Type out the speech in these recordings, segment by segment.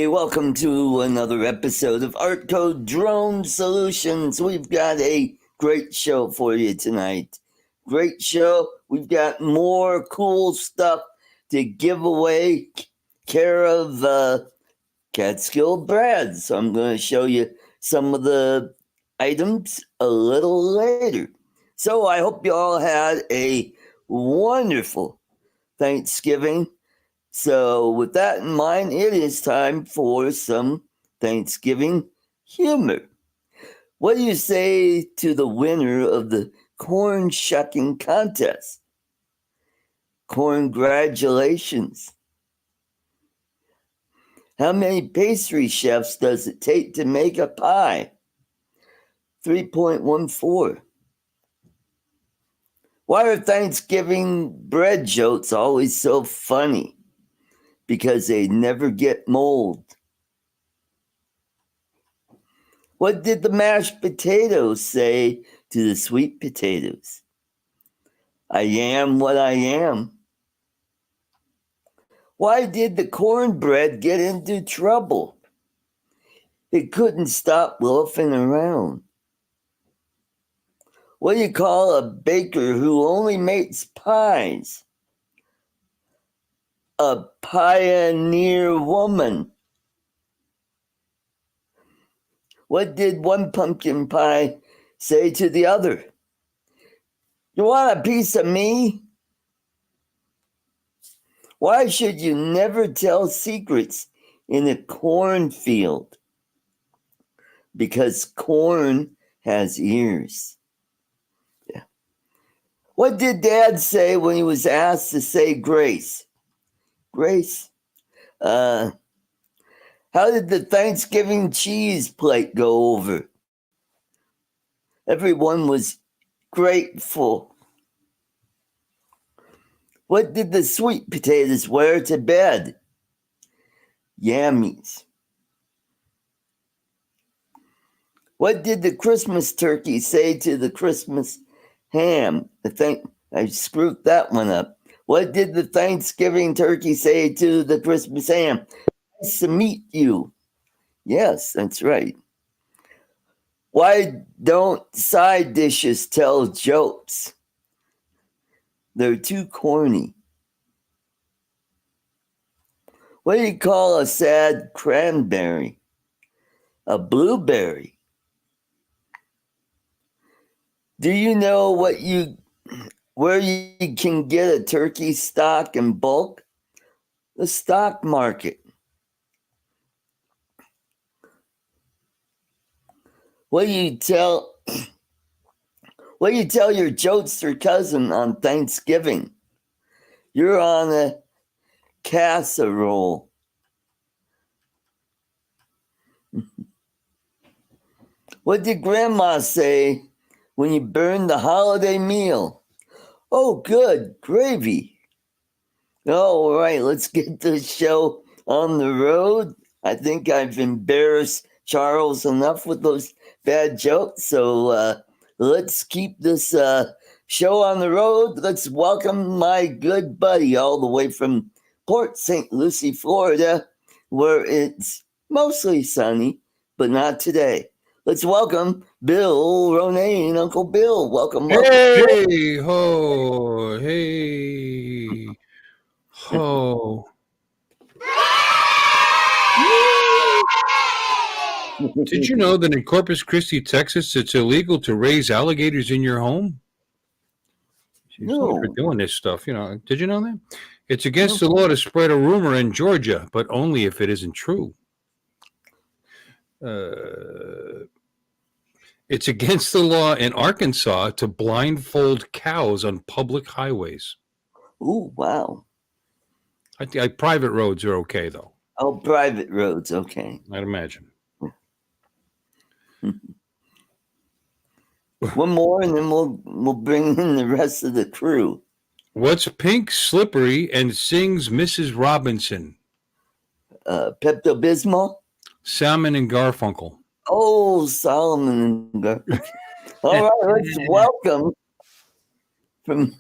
welcome to another episode of ArtCo Drone Solutions. We've got a great show for you tonight. Great show. We've got more cool stuff to give away care of Catskill Brad. So I'm going to show you some of the items a little later. So I hope you all had a wonderful Thanksgiving. So with that in mind, it is time for some Thanksgiving humor. What do you say to the winner of the corn shucking contest? Congratulations. How many pastry chefs does it take to make a pie? 3.14. Why are Thanksgiving bread jokes always so funny? Because they never get mold. What did the mashed potatoes say to the sweet potatoes? I am what I am. Why did the cornbread get into trouble? It couldn't stop loafing around. What do you call a baker who only makes pies? A pioneer woman. What did one pumpkin pie say to the other? You want a piece of me? Why should you never tell secrets in a cornfield? Because corn has ears. Yeah. What did Dad say when he was asked to say grace? Grace. How did the Thanksgiving cheese plate go over? Everyone was grateful. What did the sweet potatoes wear to bed? Yammies. What did the Christmas turkey say to the Christmas ham? I screwed that one up. What did the Thanksgiving turkey say to the Christmas ham? Nice to meet you. Yes, that's right. Why don't side dishes tell jokes? They're too corny. What do you call a sad cranberry? A blueberry. Do you know where you can get a turkey stock in bulk? The stock market. What do you tell your jokester cousin on Thanksgiving? You're on a casserole. What did Grandma say when you burned the holiday meal? Oh, good, gravy. All right, let's get the show on the road. I think I've embarrassed Charles enough with those bad jokes, so let's keep this show on the road. Let's welcome my good buddy all the way from Port St. Lucie, Florida, where it's mostly sunny, but not today. Let's welcome Bill Ronayne. Uncle Bill, welcome. Hey, ho, hey, ho. Did you know that in Corpus Christi, Texas, it's illegal to raise alligators in your home? No. For doing this stuff, Did you know that? It's against the law to spread a rumor in Georgia, but only if it isn't true. It's against the law in Arkansas to blindfold cows on public highways. Oh, wow. Private roads are okay, though. Oh, private roads, okay. I'd imagine. One more, and then we'll bring in the rest of the crew. What's pink, slippery, and sings Mrs. Robinson? Pepto-Bismol? Salmon and Garfunkel. Oh, Solomon and Garfunkel. All right, let's welcome from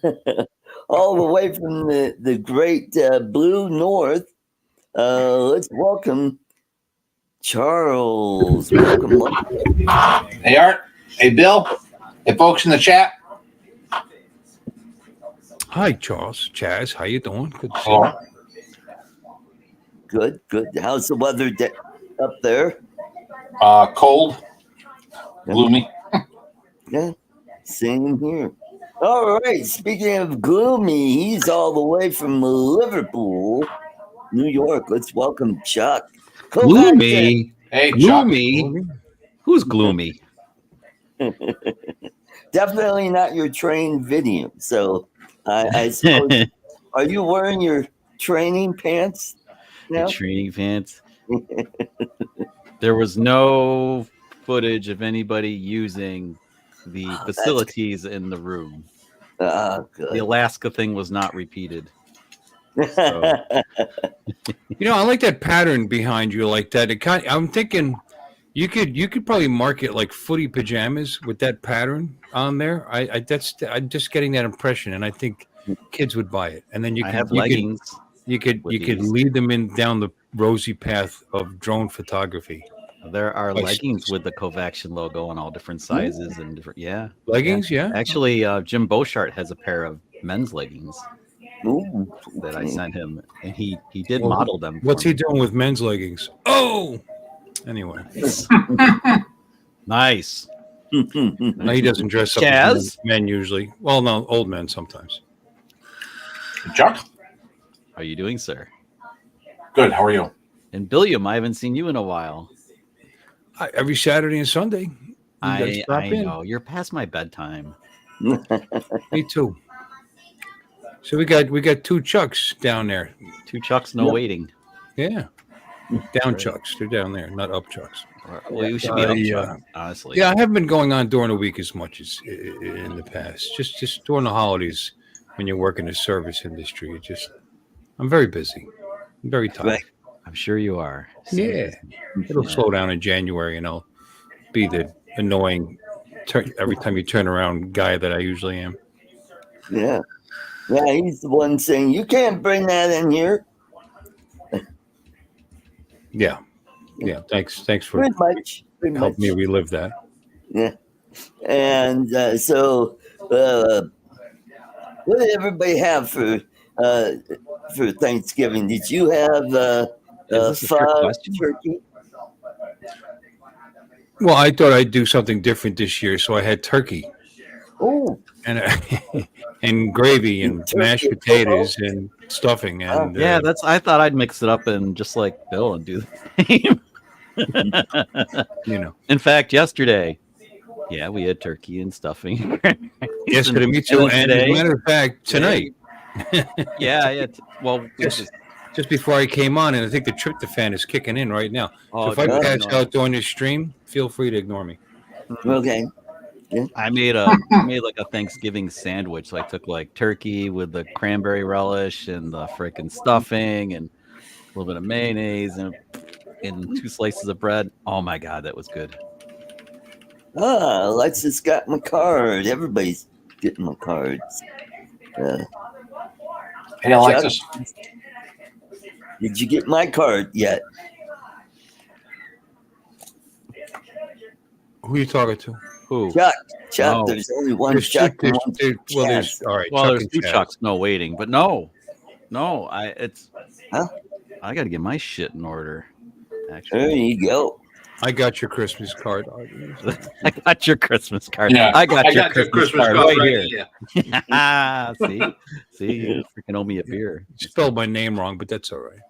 all the way from the great blue north. Let's welcome Charles, welcome. Hey, Art. Hey, Bill. Hey, folks in the chat. Hi, Charles. Chaz, how you doing? Good to see you. Good, good. How's the weather up there? Cold, gloomy. Yeah, same here. All right. Speaking of gloomy, he's all the way from Liverpool, New York. Let's welcome Chuck. Gloomy. Hey, Gloomy. Who's gloomy? Definitely not your trained video. So I suppose, are you wearing your training pants now? The training pants. There was no footage of anybody using the facilities in the room. Good. The Alaska thing was not repeated. You know, I like that pattern behind you like that. I'm thinking you could probably market like footy pajamas with that pattern on there. I'm just getting that impression, and I think kids would buy it. And then you could leggings. You could lead them down the rosy path of drone photography. There are leggings with the Covaxion logo in all different sizes and different. Yeah, leggings. Yeah. Actually, Jim Beauchart has a pair of men's leggings that I sent him, and he did model them. What's he doing with men's leggings? Oh, anyway, nice. No, he doesn't dress up as men usually. Well, no, old men sometimes. Chuck, how are you doing, sir? Good. How are you? And Billiam, I haven't seen you in a while. Every Saturday and Sunday. I know you're past my bedtime. Me too. So we got two Chucks down there. Two Chucks, no waiting. Yeah, down Chucks. They're down there, not up Chucks. Well, you should be up Chuck, honestly. Yeah, I haven't been going on during the week as much as in the past. Just during the holidays when you work in the service industry. I'm very busy. I'm very tired. Right. I'm sure you are. Yeah, it'll slow down in January, and I'll be the annoying every time you turn around guy that I usually am. Yeah. Yeah, he's the one saying, you can't bring that in here. Yeah. Thanks for pretty much helping me relive that. Yeah. And so what did everybody have for Thanksgiving? Did you have pho turkey? Well, I thought I'd do something different this year, so I had turkey. Oh. And gravy and mashed potatoes and stuffing and I thought I'd mix it up and just like Bill and do the same. In fact, yesterday, we had turkey and stuffing. Yesterday, me too. And as a matter of fact, tonight. Well, just before I came on, and I think the tryptophan is kicking in right now. So if I pass out during this stream, feel free to ignore me. Okay. Yeah. I made like a Thanksgiving sandwich. So I took like turkey with the cranberry relish and the freaking stuffing and a little bit of mayonnaise and 2 slices of bread. Oh my God, that was good. Alexis got my card. Everybody's getting my cards. Hey, Alexis. Did you get my card yet? Who are you talking to? Who? Chuck. No. There's only one Chuck. There's all right. Well, there's two Chucks, no waiting. But no, I got to get my shit in order. Actually, there you go. I got your Christmas card. I got your Christmas card. Yeah, I got your Christmas card right here. Yeah. See, you freaking owe me a beer. You spelled my name wrong, but that's all right.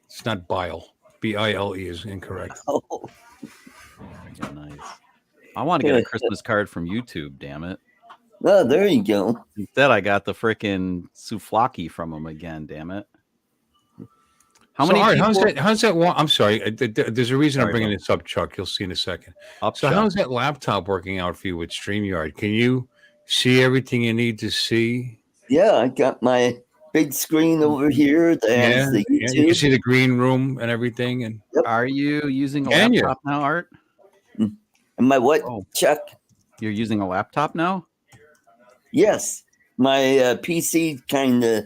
It's not Bile. Bile is incorrect. Oh. Nice. I want to get a Christmas card from YouTube. Damn it. Oh, there you go. Instead, I got the freaking souvlaki from them again. Damn it. How many? How's that? I'm sorry. There's a reason I'm bringing this up, Chuck. You'll see in a second. How's that laptop working out for you with StreamYard? Can you see everything you need to see? Yeah, I got my big screen over here. The YouTube. You can see the green room and everything. And are you using a laptop now, Art? And my what, Chuck? You're using a laptop now? Yes, my PC kind of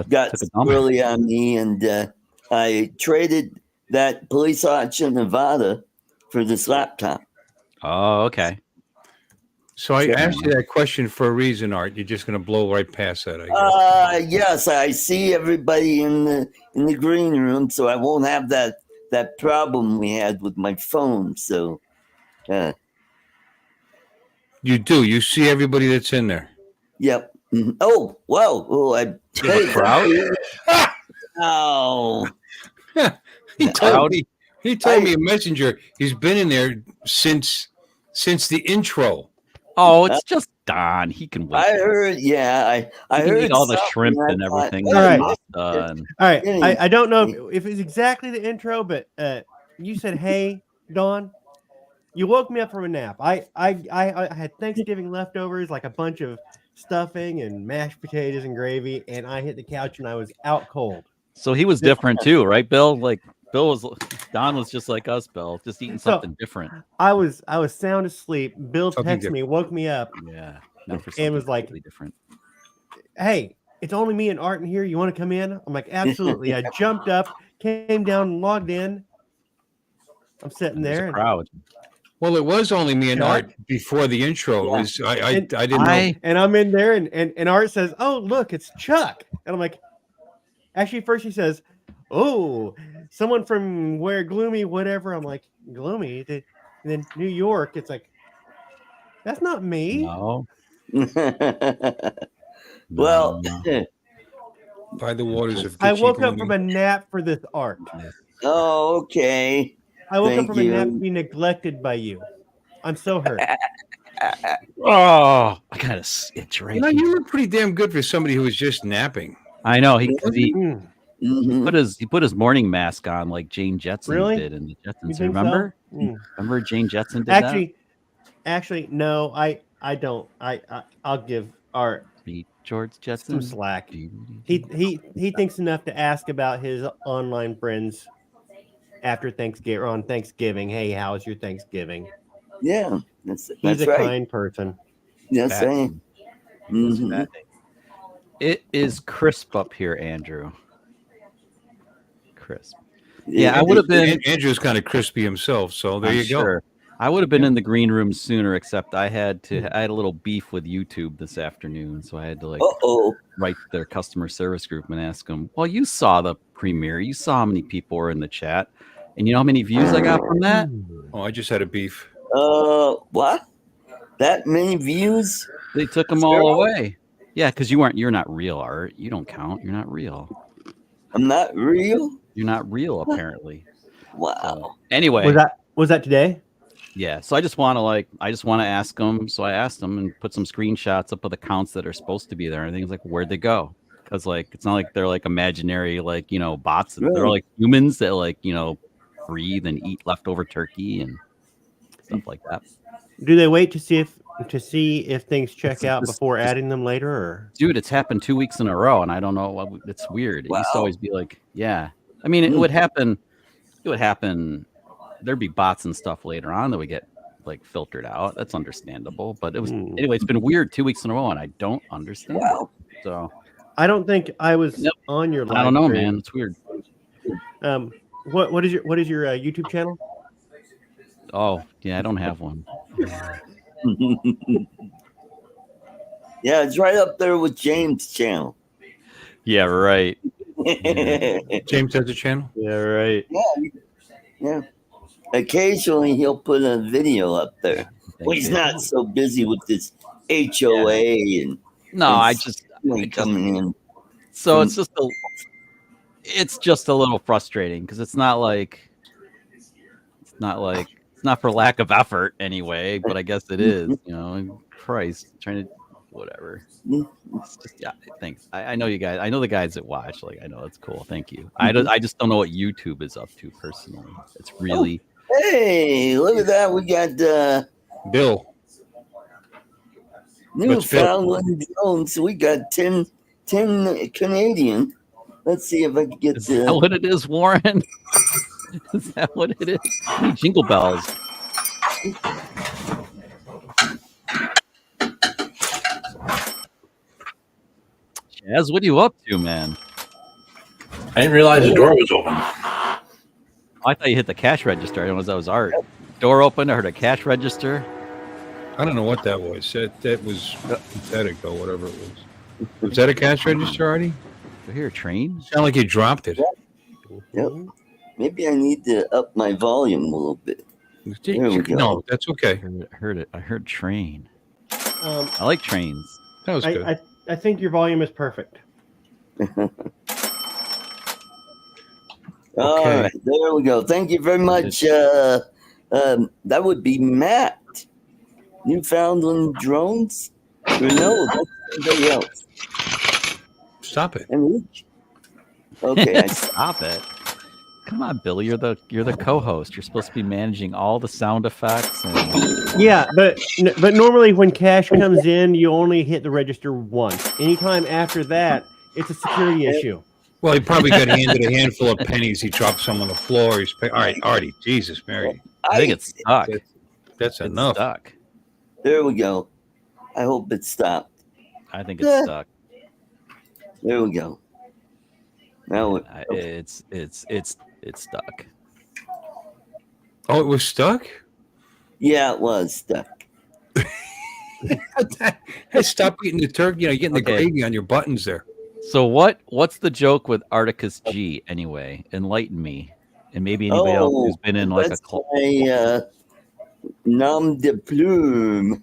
got really on me, and I traded that police auction in Nevada for this laptop. Oh, okay. So I Sure. asked you that question for a reason, Art. You're just going to blow right past that, I guess. Yes, I see everybody in the green room, so I won't have that problem we had with my phone. So, You do. You see everybody that's in there. yep. Mhm. Oh, wow. Oh, I You have a crowd? Oh, He told me. He told I- me a messenger. He's been in there since the intro. Oh, it's just Don. He can wait. I heard. Yeah, I He can heard eat all the something, shrimp I and thought, everything. "Hey, All right. Pasta and- All right. Yeah. I don't know if it's exactly the intro, but you said, "Hey, Dawn." You woke me up from a nap. I had Thanksgiving leftovers, like a bunch of stuffing and mashed potatoes and gravy, and I hit the couch and I was out cold. So he was different too, right, Bill? Like Don was just like us, Bill, just eating So- something different. I was sound asleep. Bill Something texted me, woke me up. Yeah, not for And something was like- completely different. Hey, it's only me and Art in here. You want to come in? I'm like, absolutely. I jumped up, came down, and logged in. I'm sitting There's there. a And, Well, crowd. it was only me and Chuck? Art before the intro. It Yeah. was I And didn't know. and I'm in there, and Art says, "Oh, look, it's Chuck." And I'm like, actually, first he says, "Oh, someone from where gloomy, whatever." I'm like, gloomy. And then New York. It's like, that's not me. No. well, No. By the waters of I Gitche woke up Gloomy. from a nap for this art. oh, okay. I woke up Thank from a nap you. to be neglected by you. I'm so hurt. Oh, I got a itch right You know, here. you were pretty damn good for somebody who was just napping. I know he Mm. Mhm. he put his morning mask on like Jane Jetson Really? did in the You Jetsons. think so? Remember? Mm. Remember Jane Jetson did that? Actually, no. I don't. I'll give Art Meet George Jetson. some slack. He thinks enough to ask about his online friends after Thanksgiving or on Thanksgiving. Hey, how was your Thanksgiving? Yeah, He's that's a right. kind person. Yes, I Fat. am. He was Mhm. fat. It is crisp up here, Andrew. Crisp. Yeah, I would have been. Andrew's kind of crispy himself, so there I'm you go. sure. I would have been in the green room sooner, except I had a little beef with YouTube this afternoon, so I had to like Uh-oh. write their customer service group and ask them, well, you saw the premiere, you saw how many people were in the chat, and you know how many views I got from that? Oh, I just had a beef. What? That many views? They took them all away. Yeah, because you're not real, Art. You don't count. You're not real. I'm not real? You're not real, apparently. Wow. Anyway, Was that today? yeah. So I just want to ask them. So I asked them and put some screenshots up of the counts that are supposed to be there. And things like, where'd they go? Because like it's not like they're like imaginary bots. Really? They're like humans that breathe and eat leftover turkey and stuff like that. Do they wait to see if things check It's out just- before adding them later? Or Dude, it's happened 2 weeks in a row, and I don't know. It's weird. It used to Wow. always be like, yeah. I mean, it would happen. It would happen. There'd be bots and stuff later on that would get like filtered out. That's understandable. But it was anyway. It's been weird 2 weeks in a row, and I don't understand. Wow. It. So I don't think I was Nope. on your. I don't know, live stream. man. It's weird. What is your YouTube channel? Oh yeah, I don't have one. Yeah, it's right up there with James' channel. Yeah, right. James has a channel. Yeah, right. Yeah. Occasionally he'll put a video up there. Well, he's you. not so busy with this HOA and No, I just coming in. so it's just a little frustrating because it's not for lack of effort anyway, but I guess it is, Christ, trying to whatever. It's just thanks. I know you guys. I know the guys that watch. Like I know it's cool. Thank you. I just don't know what YouTube is up to personally. It's really Hey, look at that. We got Bill. Newfoundland drones. We got 10 Canadian. Let's see if I can get is that what it is, Warren? Is that what it is? Hey, jingle bells. Jazz, what are you up to, man? I didn't realize the door was open. I thought you hit the cash register. I don't know if that was art. Door open. I heard a cash register. I don't know what that was. That was pathetic or whatever it was. Was that a cash register, Artie? I hear a train. Sound like you dropped it. Yep. Maybe I need to up my volume a little bit. There we go. No, that's okay. I heard it. I heard train. Um, I like trains. That was good. I think your volume is perfect. All right, there we go. Thank you very much. That would be Matt. Newfoundland Drones? Or no, that's somebody else. Stop it. And Rich. Okay. Stop it. Come on, Billy. You're the co-host. You're supposed to be managing all the sound effects. And... Yeah, but normally when cash comes in, you only hit the register once. Anytime after that, it's a security issue. Well, he probably got handed a handful of pennies. He dropped some on the floor. All right, Artie. Jesus, Mary. I think it's stuck. That's It's enough. stuck. There we go. I hope it stopped. I think it's stuck. There we go. Now It's stuck. Oh, it was stuck? Yeah, it was stuck. Hey, stop eating the turkey. You're getting the gravy on your buttons there. So what's the joke with Articus G anyway? Enlighten me, and maybe anybody else who's been in like a club. My nom de plume,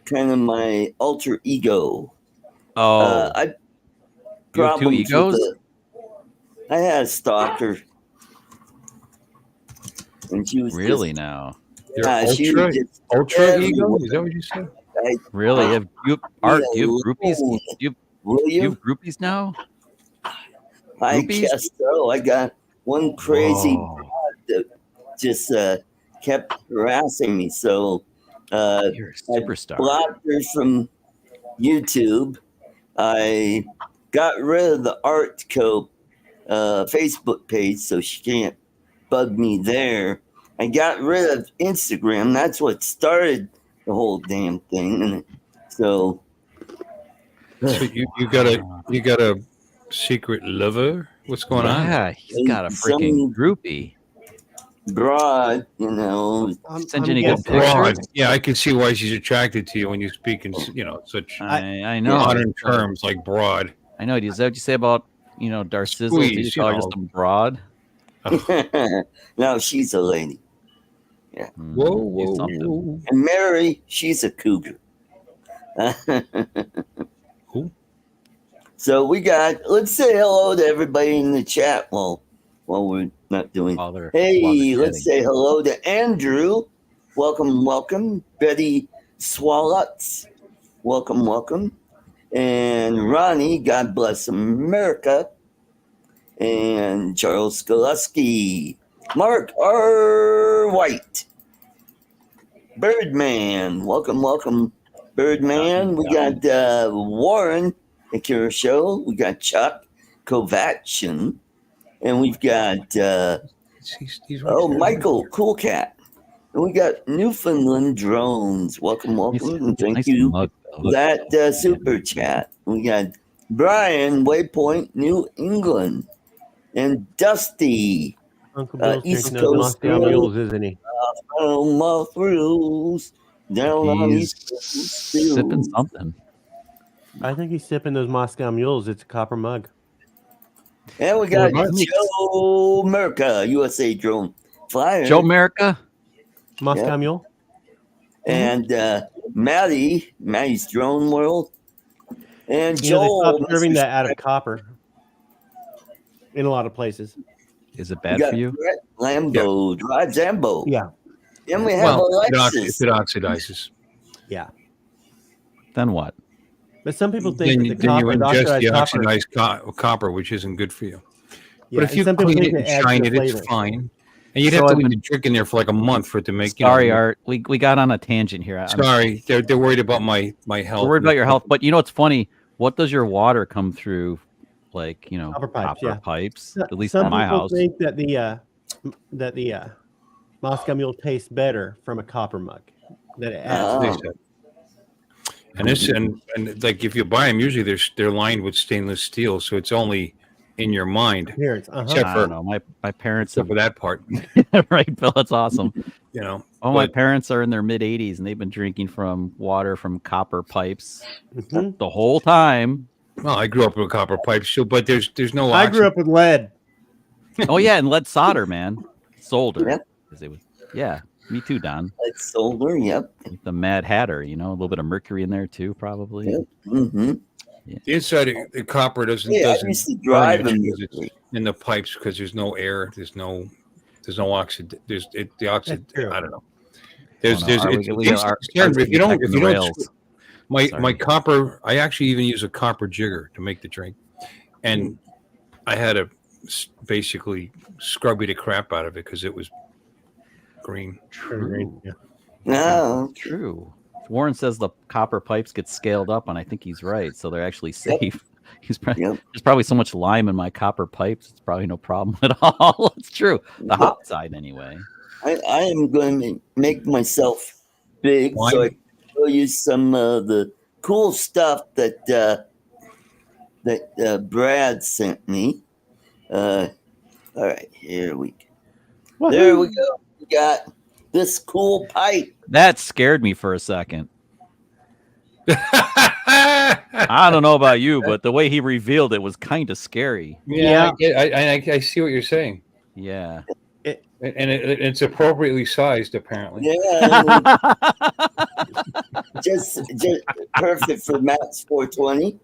kind of my alter ego. Oh, I you have two egos? I had a stalker, and she was really now. Your she was ultra ego? Is that what you said? Really? Do you have groupies? Do you have groupies now? I Groupies? guess so. I got one crazy broad that just kept harassing me. So You're a superstar. I blocked her from YouTube. I got rid of the ArtCo Facebook page, so she can't bug me there. I got rid of Instagram. That's what started the whole damn thing. And so you got a secret lover? What's going on? Yeah, he's got a freaking groupie. broad, Send you any good Broad. pictures? Yeah, I can see why she's attracted to you when you speak in such I know. modern terms like broad. I know. Is that what you say about Darcizzle? Squeeze, Did you call her just a broad? No, she's a lady. Yeah. Whoa. And Mary, she's a cougar. Who? So let's say hello to everybody in the chat while we're not doing. Hey, let's say hello to Andrew. Welcome. Betty Swalutz. Welcome. And Ronnie, God bless America. And Charles Skolusky. Mark R. White. Birdman. Welcome, Birdman. We got Warren Akira Show. We got Chuck Kovacian. And we've got Michael Cool Cat. And we got Newfoundland Drones. Welcome. And thank you for that super chat. We got Brian, Waypoint, New England. And Dusty. Uncle Bill's East drinking those Coast Moscow mules, isn't he? My thrills down on East Coast. Sipping something. I think he's sipping those Moscow mules. It's a copper mug. And we got Joe Merca, USA Drone Flyer. Joe America? Moscow mule. And Maddie's Drone World. And They Joel. stopped serving that out of copper in a lot of places. Is it bad for you? Brett Lambo drives Zambo. Yeah. Then we have Alexis. It oxidizes. Yeah. Then what? But some people think Then you ingest the oxidized copper, which isn't good for you. Yeah, but if you clean it and shine it, it's fine. And you'd have to leave the trick in there for like a month for it to make. Sorry, Art. We got on a tangent here. Sorry, they're worried about my health. We're worried about your health, but what's funny? What does your water come through? Like copper pipes. At least some in my house. Some people think that the Moscow mule tastes better from a copper mug. That it adds. And like if you buy them, usually they're lined with stainless steel, so it's only in your mind, Appearance. except I for don't know. My parents except for that part. right, Bill. That's awesome. You know. Oh, my But parents are in their mid 80s and they've been drinking from water from copper pipes Mhm. the whole time. well, I grew up with copper pipes too, but there's no. I grew up with lead. Oh yeah, and lead solder, man. Solder. Yep. 'Cause they would, yeah, me too, Don. It's solar. Yep. Like the Mad Hatter, a little bit of mercury in there too, probably. Yep. Mm-hmm. The inside of the copper doesn't Yeah, I doesn't used to burn drive you them. because it's in the pipes because there's no air, there's no oxygen. The oxygen. That's true. I don't know. There's no, there's our- it's, we got it's our- scary, our if you don't protecting the rails. my Sorry. copper. I actually even use a copper jigger to make the drink, and I had to basically scrubby the crap out of it because it was green. True. Yeah. No. True. Warren says the copper pipes get scaled up, and I think he's right. So they're actually safe. Yep. There's probably so much lime in my copper pipes. It's probably no problem at all. It's true. The hot side, anyway. I am going to make myself big Why? so I can show you some of the cool stuff that Brad sent me. All right, here we go. There we go. We got this cool pipe. That scared me for a second. I don't know about you, but the way he revealed it was kind of scary. Yeah, I see what you're saying, Yeah. and it's appropriately sized, apparently. Yeah, just perfect for Matt's 420.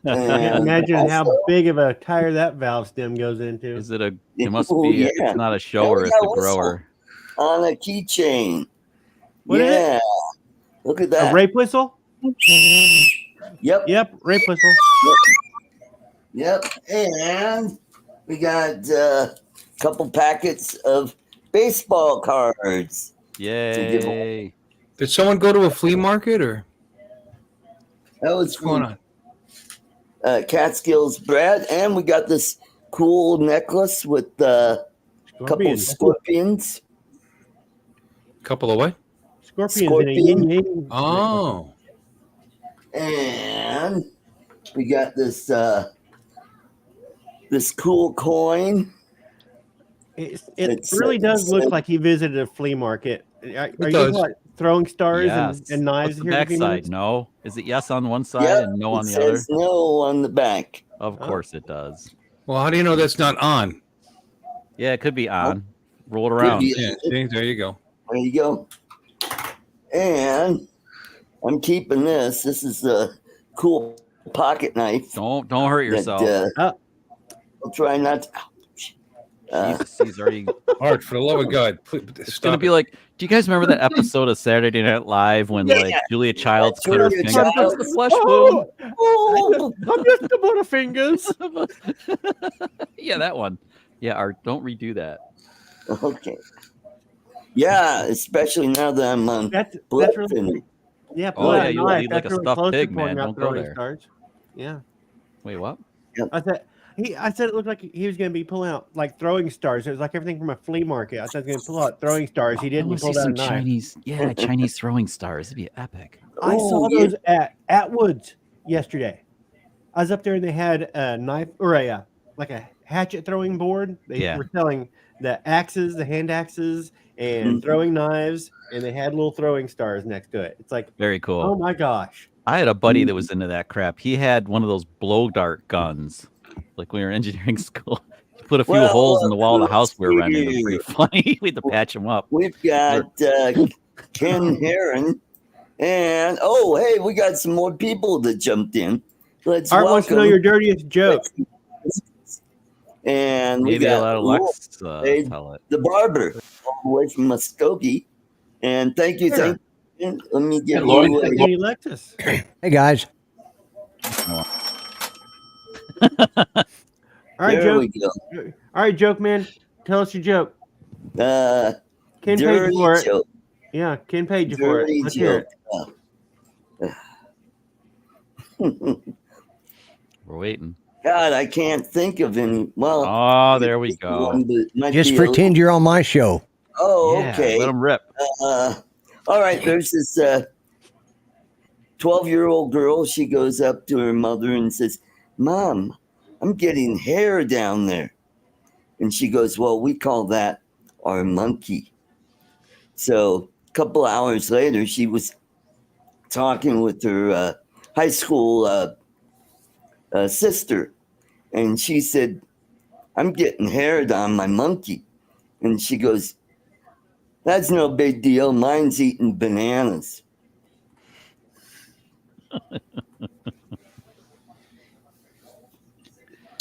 Imagine how also- big of a tire that valve stem goes into. Is it a? It must Oh, be. yeah. It's not a shower. Yeah, It's a whistle. grower. On a keychain. What is it? Yeah. Look at that. A rape whistle? Yep. Yep, rape whistle. Yep. And we got a couple packets of baseball cards. Yay! Did someone go to a flea market or That was what's going on? Catskills Brad. And we got this cool necklace with a couple scorpions. Couple of what? Scorpions in a yin yang. Oh, And we got this this cool coin. It It's, really does look it's- like he visited a flea market. Are you does. what, throwing stars Yes. and knives What's the here? in a few backside? minutes? No. Is it yes on one side Yep, and no on it the other? says no on the back. Of Oh. course it does. well, how do you know that's not on? Yeah, it could be on. Roll it Could around. be- Yeah, see, there you go. There you go. And I'm keeping this. This is a cool pocket knife. Don't hurt yourself. That, I'll try not to. Jesus, he's already. Art, for the love of God, please, It's stop gonna be it. like. Do you guys remember that episode of Saturday Night Live when Yeah. like Julia Childs cut her Julia finger? Childs. That's the flesh wound. Oh, I'm just a butterfingers. Yeah, that one. Yeah, Art, don't redo that. Okay. Yeah, especially now that I'm on That's blood really thinner. cool. Yeah, Oh, pull out yeah, a you'll knife. eat like That's a really stuffed close to pig, man. pointing out Don't go throwing there. stars. Yeah. Wait, what? I said it looked like he was going to be pulling out like throwing stars. It was like everything from a flea market. I thought he was going to pull out throwing stars. He I didn't. He want to see pulled out a some knife. Chinese. Yeah, Chinese throwing stars. It'd be epic. I saw Oh, yeah. those at Woods yesterday. I was up there and they had a knife or a like a hatchet throwing board. They Yeah. were selling the axes, the hand axes, and Mhm. throwing knives, and they had little throwing stars next to it. It's like, Very cool. oh my gosh! I had a buddy that was into that crap. He had one of those blow dart guns, like when we were in engineering school. He put a few Well, holes in the wall of the let's house we were renting. It was see. pretty funny. We had to patch him up. We've got Ken Heron. And oh, hey, we got some more people that jumped in. Let's Art wants to know welcome- your dirtiest joke. And we Maybe got I'll let Lex hey, tell it. the barber all the way from Muskogee. And thank you. Sure. Thank you. Let me give Lloyd. you a Hey, Lexus. Hey guys, All right, there we joke. go. All right, joke man. Tell us your joke. Ken paid Dirty you for it. joke. Yeah, Ken paid you for it. Dirty Let's hear joke. it. We're waiting. God, I can't think of any. Well, Oh, there we go. one, but it might just be pretend you're on my show. Oh, Yeah, okay. let him rip. All right, there's this 12-year-old girl. She goes up to her mother and says, Mom, I'm getting hair down there. And she goes, well, we call that our monkey. So a couple hours later, she was talking with her high school sister. And she said, I'm getting hair on my monkey. And she goes, that's no big deal. Mine's eating bananas.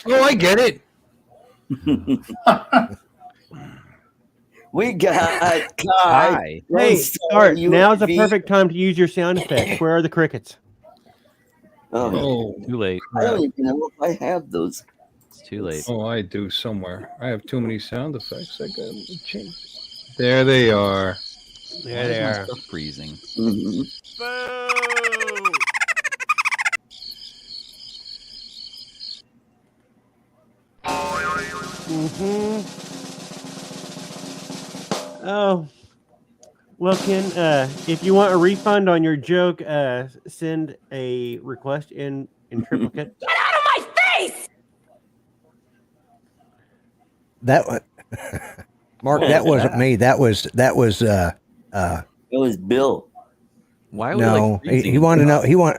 Oh, I get it. We got Kai. Hi. Hey, Art, now's the perfect time to use your sound effects. Where are the crickets? Oh, Oh, Too late. I don't even know if I have those. It's too late. oh, I do somewhere. I have too many sound effects. I got to change. There they are. There they Why is my are. stuff freezing. Mhm. Oh, well, Ken, if you want a refund on your joke, send a request in triplicate. That was Mark. That wasn't me. That was It was Bill. Why are we no. like freezing? He wanted to know.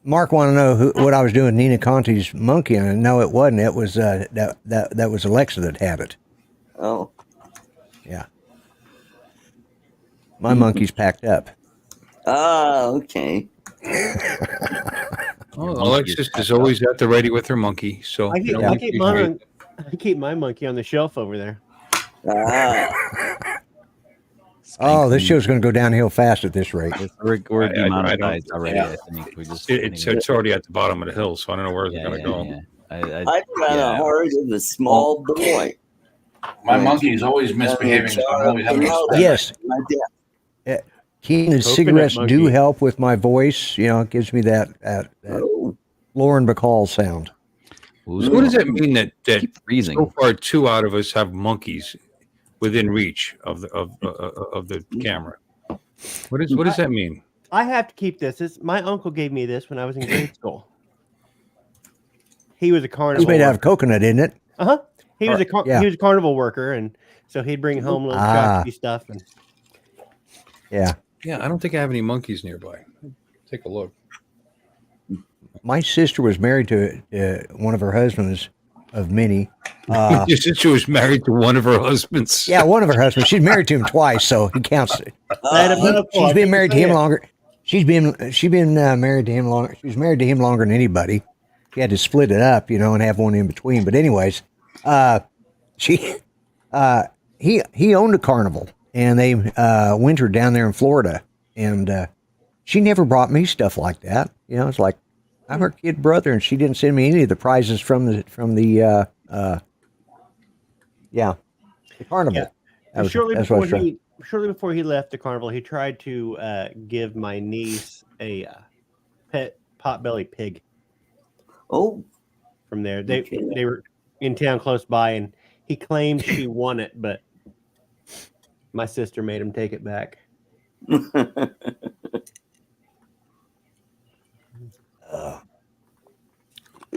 Mark wanted to know what I was doing with Nina Conti's monkey, and no, it wasn't. It was that was Alexa that had it. Oh, Yeah. My monkey's packed up. okay. Oh, Alexis is always at the ready with her monkey. So I keep my monkey on the shelf over there. Oh, this show's going to go downhill fast at this rate. We're I demonetized don't- already. yeah. I think we're just. it's already at the bottom of the hill, so I don't know where it's going to go. Yeah. I've got a heart of a small boy. My monkey is always misbehaving. So I'm always having to step Yes. My dad. Keen and Coconut cigarettes do monkey. help with my voice. You know, it gives me that Oh, Lauren Bacall sound. So what does that mean that Keep freezing. so far 2 out of us have monkeys within reach of the camera? What does that mean? I have to keep this. My uncle gave me this when I was in grade school. He was a carnival. It's made out of coconut, isn't it? He was Yeah. he was a carnival worker, and so he'd bring home little tchotchke stuff. And Yeah. Yeah, I don't think I have any monkeys nearby. Take a look. My sister was married to one of her husbands of many. Your sister was married to one of her husbands. Yeah, one of her husbands. She's married to him twice, so he counts. She's been married to him longer. She's been married to him longer. She was married to him longer than anybody. She had to split it up, you know, and have one in between. But anyways, he owned a carnival, and they wintered down there in Florida, and she never brought me stuff like that. You know, it's like I'm her kid brother, and she didn't send me any of the prizes from the carnival. Yeah. That was- shortly that's what I was before he left the carnival, he tried to give my niece a pet potbelly pig. oh, From there, they Okay. they were in town close by, and he claimed she won it, but my sister made him take it back.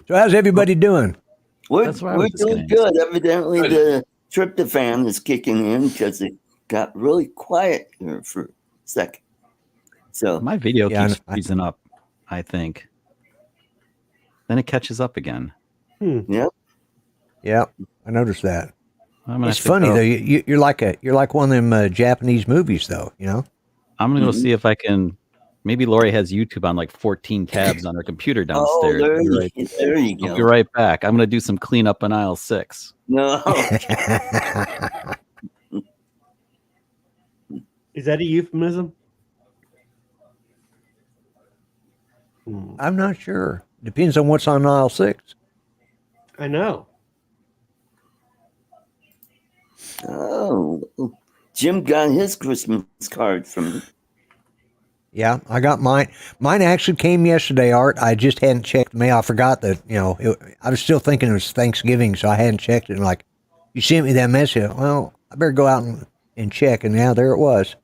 So how's everybody doing? we're That's what I was just doing gonna good. Evidently, the tryptophan is kicking in because it got really quiet here for a second. So, My video Yeah, keeps I- freezing up, I think. Then it catches up again. Yeah, I noticed that. I'm gonna It's have to funny go- though. You're like one of them Japanese movies, though. You know. I'm gonna go Mhm. see if I can. Maybe Lori has YouTube on like 14 tabs on her computer oh, downstairs. there, I'll be you, right, there you I'll go. be right back. I'm gonna do some cleanup on aisle 6. No, Is that a euphemism? I'm not sure. Depends on what's on aisle 6. I know. oh, Jim got his Christmas card from me. Yeah, I got mine. Mine actually came yesterday, Art. I just hadn't checked the mail. I forgot that, I was still thinking it was Thanksgiving, so I hadn't checked it. And like, you sent me that message. Well, I better go out and check. And now there it was.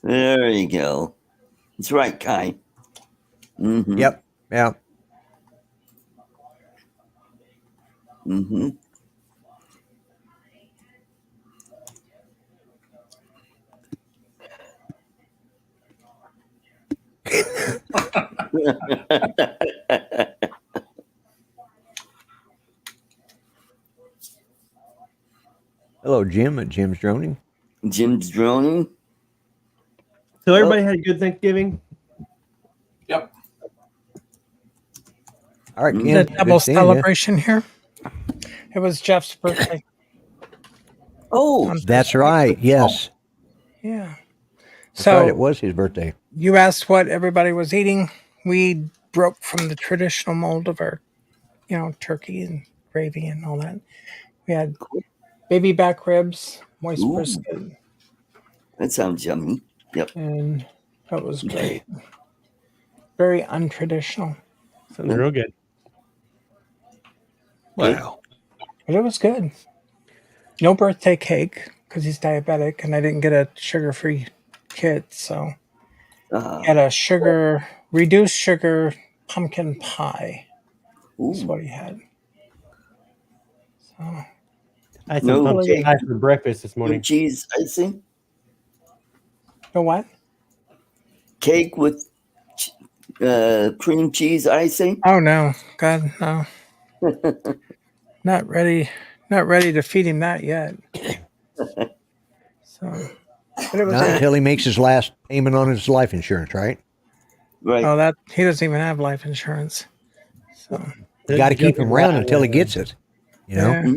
There you go. That's right, Kai. Mm-hmm. Yep. Yeah. Mm-hmm. Hello, Jim at Jim's Droning. Jim's droning. So everybody had a good Thanksgiving. Yep. All right, Mm. Ken. The good double seeing ya. celebration here. It was Jeff's birthday. Oh, That's right. Yes. Yeah. That's So right. It was his birthday. you asked what everybody was eating. We broke from the traditional mold of our, turkey and gravy and all that. We had baby back ribs, moist Ooh. brisket, that sounds yummy. Yep. and that was great. Very untraditional, Sounds real good. Wow. but it was good. No birthday cake because he's diabetic, and I didn't get a sugar-free kit, so Uh, had a reduced sugar pumpkin pie. That's ooh. what he had. So I had No some pumpkin cake. pie for breakfast this Cream morning. cheese icing. you know what? Cake with cream cheese icing. Oh no, God, no. Not ready to feed him that yet. So, but it was Not good. until he makes his last payment on his life insurance, right? Right. Oh, that he doesn't even have life insurance. So You got to keep him around until he gets it. You know, yeah.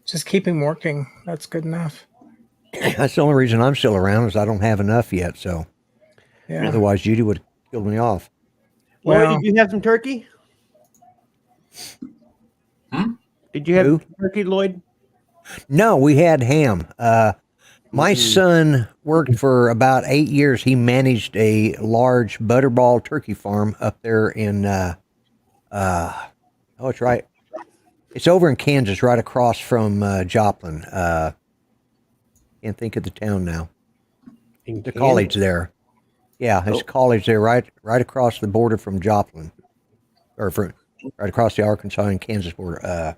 Just keep him working. That's good enough. that's the only reason I'm still around is I don't have enough yet. So Yeah. otherwise, Judy would have killed me off. Lloyd, Well, did you have some turkey? Did you have Who? turkey, Lloyd? No, we had ham. My son worked for about 8 years. He managed a large butterball turkey farm up there in, it's right. It's over in Kansas, right across from Joplin. Can't think of the town now. In The Kansas? college there. Yeah, there's a college there, right across the border from Joplin, right across the Arkansas and Kansas border.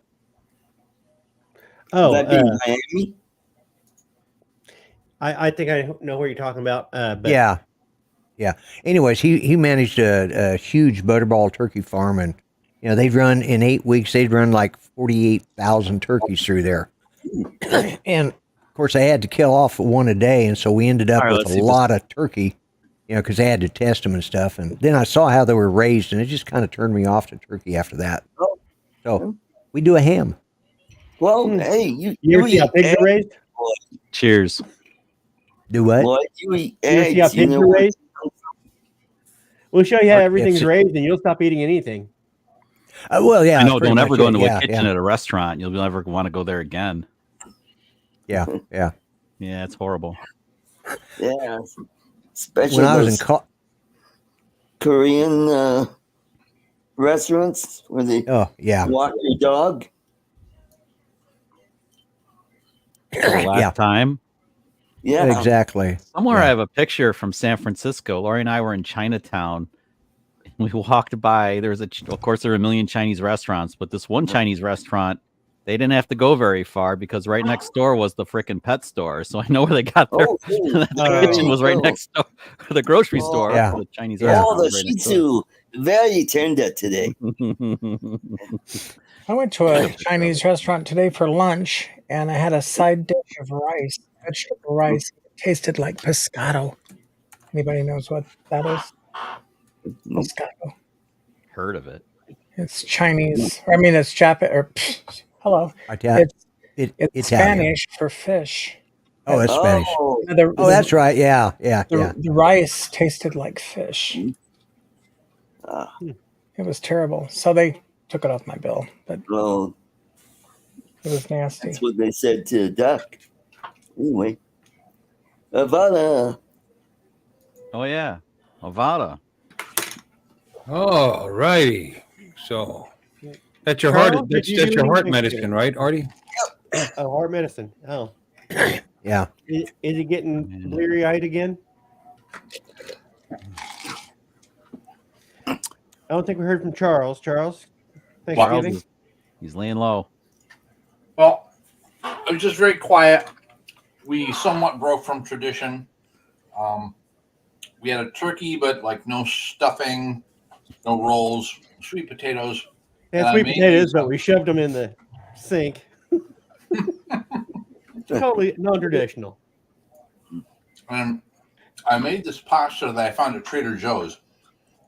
Oh, Would that be Miami? I think I know where you're talking about. But Yeah. Anyways, he managed a huge butterball turkey farm, and they'd run in 8 weeks. They'd run like 48,000 turkeys through there, and of course they had to kill off one a day, and so we ended up All right, with let's a see if lot of turkey, because they had to test them and stuff. And then I saw how they were raised, and it just kind of turned me off to turkey after that. Oh. So we do a ham. Well, Hmm. hey, you you ever see how eat pigs are eggs, raised? Cheers. Do what? Lloyd. You eat You ever see how eggs. You pigs know are what? raised? We'll show you how Or- everything's if- raised, and you'll stop eating anything. Well, yeah. I know. pretty Don't ever much go it. into Yeah, a kitchen at a restaurant. You'll never want to go there again. Yeah. Yeah, it's horrible. Yeah. Especially When I was in those Korean restaurants where they yeah. walk your dog. The last time. Yeah. Exactly. Somewhere Yeah. I have a picture from San Francisco. Lori and I were in Chinatown. We walked by. Of course, there are a million Chinese restaurants, but this one Chinese restaurant, they didn't have to go very far because right next door was the frickin' pet store. So I know where they got their Oh, cool. the There kitchen you was right go. next door. The grocery Oh. store. Yeah. The Chinese Yeah. restaurant. Oh, the was right Shih next door. Tzu. Very tender today. I went to a Chinese restaurant today for lunch, and I had a side dish of rice, vegetable rice. It tasted like pescado. Anybody knows what that is? Pescado. Heard of it. It's Chinese. I mean, it's Japanese. Hello. Italian. It's Italian. Spanish for fish. Oh, that's Spanish. Oh, Oh, that's right. Yeah. The rice tasted like fish. ah, It was terrible. So they took it off my bill, but well, it was nasty. that's what they said to duck. Anyway. Havana. Oh yeah, Avada. All righty. So that's your Carl, heart. did That's you your do heart anything medicine, today? right, Artie? Oh, heart medicine. Oh, Yeah. is he getting bleary eyed again? I don't think we heard from Charles. Charles, Charles Thanksgiving. he's laying low. Well, it was just very quiet. We somewhat broke from tradition. We had a turkey, but like no stuffing, no rolls, sweet potatoes. Yeah, sweet potatoes, but we shoved them in the sink. Totally non-traditional. And I made this pasta that I found at Trader Joe's.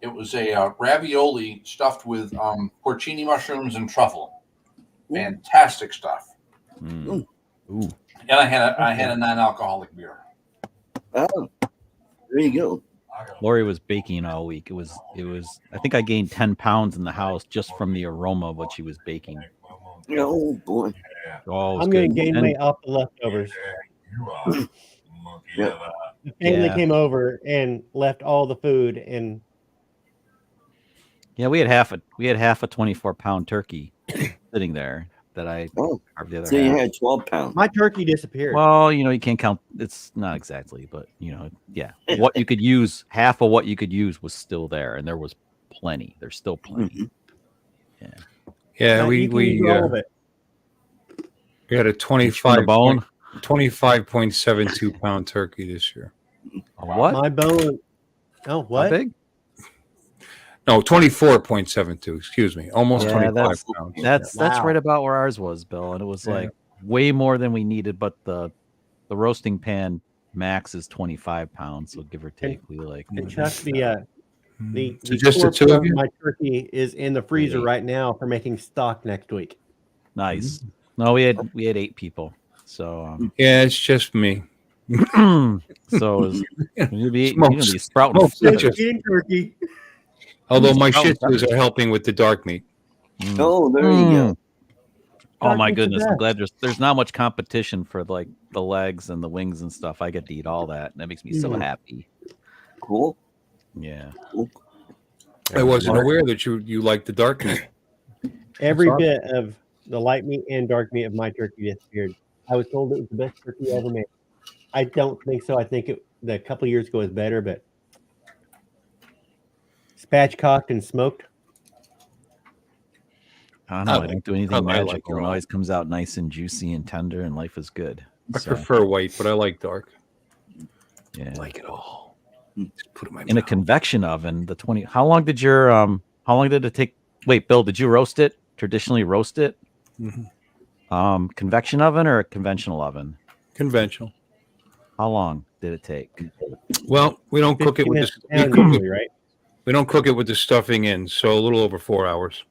It was a ravioli stuffed with porcini mushrooms and truffle. Fantastic stuff. Mm. Ooh. And I had a non-alcoholic beer. Oh, there you go. Lori was baking all week. It was. I think I gained 10 pounds in the house just from the aroma of what she was baking. Oh boy. Oh, I'm going to gain weight off the leftovers. Yeah. The family came over and left all the food, and yeah, we had half a 24-pound turkey sitting there that I carved the other so half. you had 12 pounds. My turkey disappeared. Well, you can't count. It's not exactly, but yeah. What you could use, half of what you could use was still there, and there was plenty. There's still plenty. Mm-hmm. Yeah, You we can use all of it. had a 25.72 pound turkey this year. What? My bone. Oh, How what? big? No, 24.72. Excuse me, almost 25 pounds. That's Wow. right about where ours was, Bill, and it was like way more than we needed. But the roasting pan max is 25 pounds, so give or take, we like. And Chuck, the So just the core two of part you? my turkey is in the freezer right now for making stock next week. Nice. No, we had 8 people, so Yeah, it's just me. so you'd be sprouting. Eating turkey. Although my Shih Tzus are helping with the dark meat. Oh, there you go. Oh my Dark meat's the goodness! I'm best. glad there's not much competition for like the legs and the wings and stuff. I get to eat all that, and that makes me so happy. Cool. Yeah. Cool. I wasn't aware that you like the dark meat. Every That's bit of the light meat and dark meat of my turkey disappeared. I was told it was the best turkey ever made. I don't think so. I think a couple years ago was better, but spatchcocked and smoked. I don't know. I don't do anything I like magical. it It all. always comes out nice and juicy and tender, and life is good. I So, prefer white, but I like dark. yeah. I like it all. Just put it in my In a mouth. convection oven, the 20. How long did it take? Wait, Bill, did you roast it? Traditionally roast it? Mhm. Convection oven or a conventional oven? Conventional. How long did it take? Well, we don't cook it 15 with minutes the down usually, right? we don't cook it with the stuffing in, so a little over 4 hours.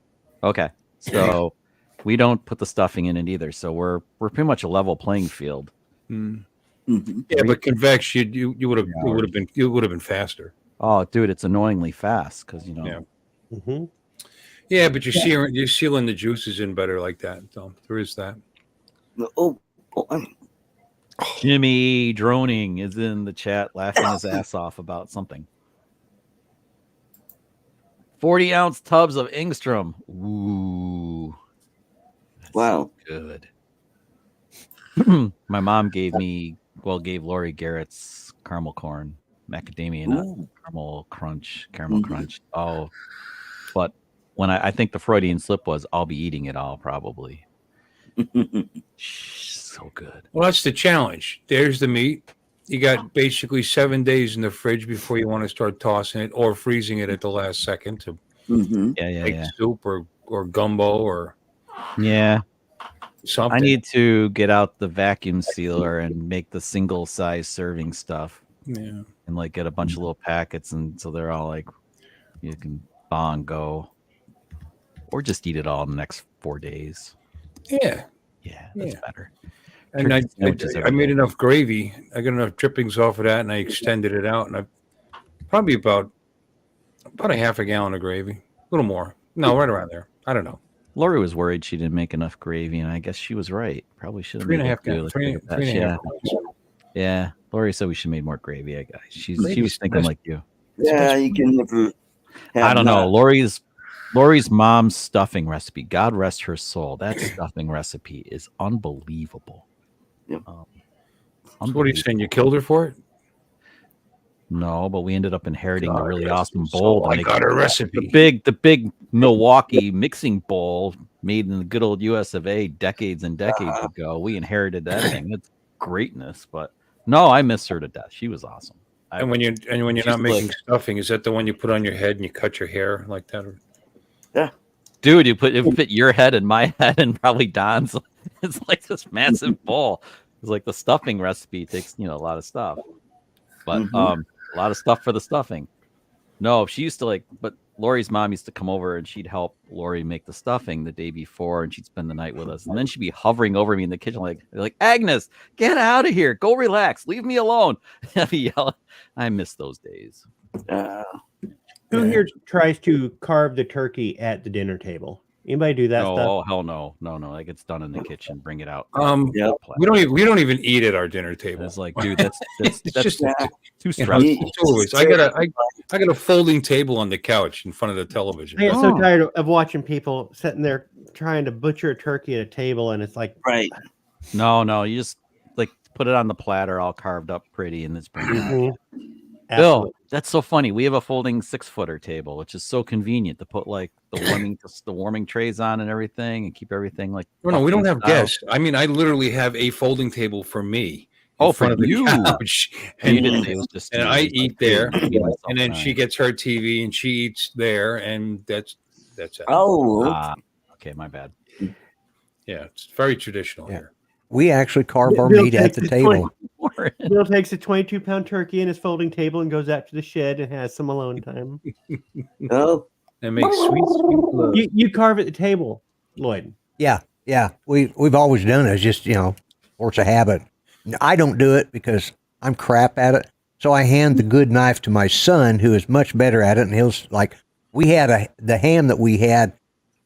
Okay, so we don't put the stuffing in it either. So we're pretty much a level playing field. Mhm. Yeah, but convex, you would have been faster. Oh, dude, it's annoyingly fast because Yeah. Mm-hmm. Yeah, but you're sealing the juices in better like that. So there is that. Oh, Jimmy Droning is in the chat laughing his ass off about something. 40-ounce tubs of Ingstrom. Ooh. That's wow. good. My mom gave Lori Garrett's caramel corn, macadamia nut, Ooh. caramel crunch. Oh, but when I think the Freudian slip was, I'll be eating it all probably. So good. Well, that's the challenge. There's the meat. You got basically 7 days in the fridge before you want to start tossing it or freezing it at the last second to Mhm. make soup or gumbo or something. I need to get out the vacuum sealer and make the single size serving stuff. Yeah. And like get a bunch of little packets, and so they're all like you can go, or just eat it all in the next 4 days. Yeah. Yeah, that's better. And I Sandwiches made enough gravy. I got enough drippings off of that, and I extended it out, and I probably about a half a gallon of gravy, a little more. No, right around there. I don't know. Lori was worried she didn't make enough gravy, and I guess she was right. Probably should have 3.5 gallons. Three and a half. Yeah. Lori said we should have made more gravy. I guess she was thinking like you. Yeah, you can never. I don't know. Lori's mom's stuffing recipe. God rest her soul. That stuffing recipe is unbelievable. Yep. So what are you saying? You killed her for it? No, but we ended up inheriting the God, really yes. awesome So bowl. to I make got a recipe. The big Milwaukee mixing bowl made in the good old US of A decades and decades ago. We inherited that thing. It's greatness, but no, I miss her to death. She was awesome. And when you're she's not making like- stuffing, is that the one you put on your head and you cut your hair like that? Dude, it fit your head and my head and probably Don's. It's like this massive bowl. It's like the stuffing recipe takes, a lot of stuff. But a lot of stuff for the stuffing. No, she used to but Lori's mom used to come over and she'd help Lori make the stuffing the day before, and she'd spend the night with us. And then she'd be hovering over me in the kitchen like Agnes, get out of here. Go relax. Leave me alone. I'd be yelling. I miss those days. Who here tries to carve the turkey at the dinner table? Anybody do that No, stuff? oh hell no. Like it's done in the kitchen. Bring it out. Yeah. We don't even eat at our dinner table. It's like, dude, that's It's just too you know, stressful. it's always, I got a folding table on the couch in front of the television. I get so tired of watching people sitting there trying to butcher a turkey at a table, and it's like, Right. No, you just put it on the platter, all carved up pretty, and it's bring it out. mhm. Bill, Absolutely. that's so funny. We have a folding 6-footer table, which is so convenient to put the warming trays on and everything, and keep everything No, we don't have style. guests. I mean, I literally have a folding table for me. Oh, in front for of the you. couch. You didn't say it was just And you. I It was eat there, me, myself, and then I. she gets her TV and she eats there, and that's it. Oh, Okay, my bad. Yeah, it's very traditional Yeah. here. We actually carve our Bill meat at takes the his table. Bill takes a 22-pound turkey in his folding table and goes out to the shed and has some alone time. oh, And makes sweet love. You carve at the table, Lloyd. Yeah. We've always done it. It's just, force of habit. I don't do it because I'm crap at it. So I hand the good knife to my son, who is much better at it. And he'll we had the ham that we had.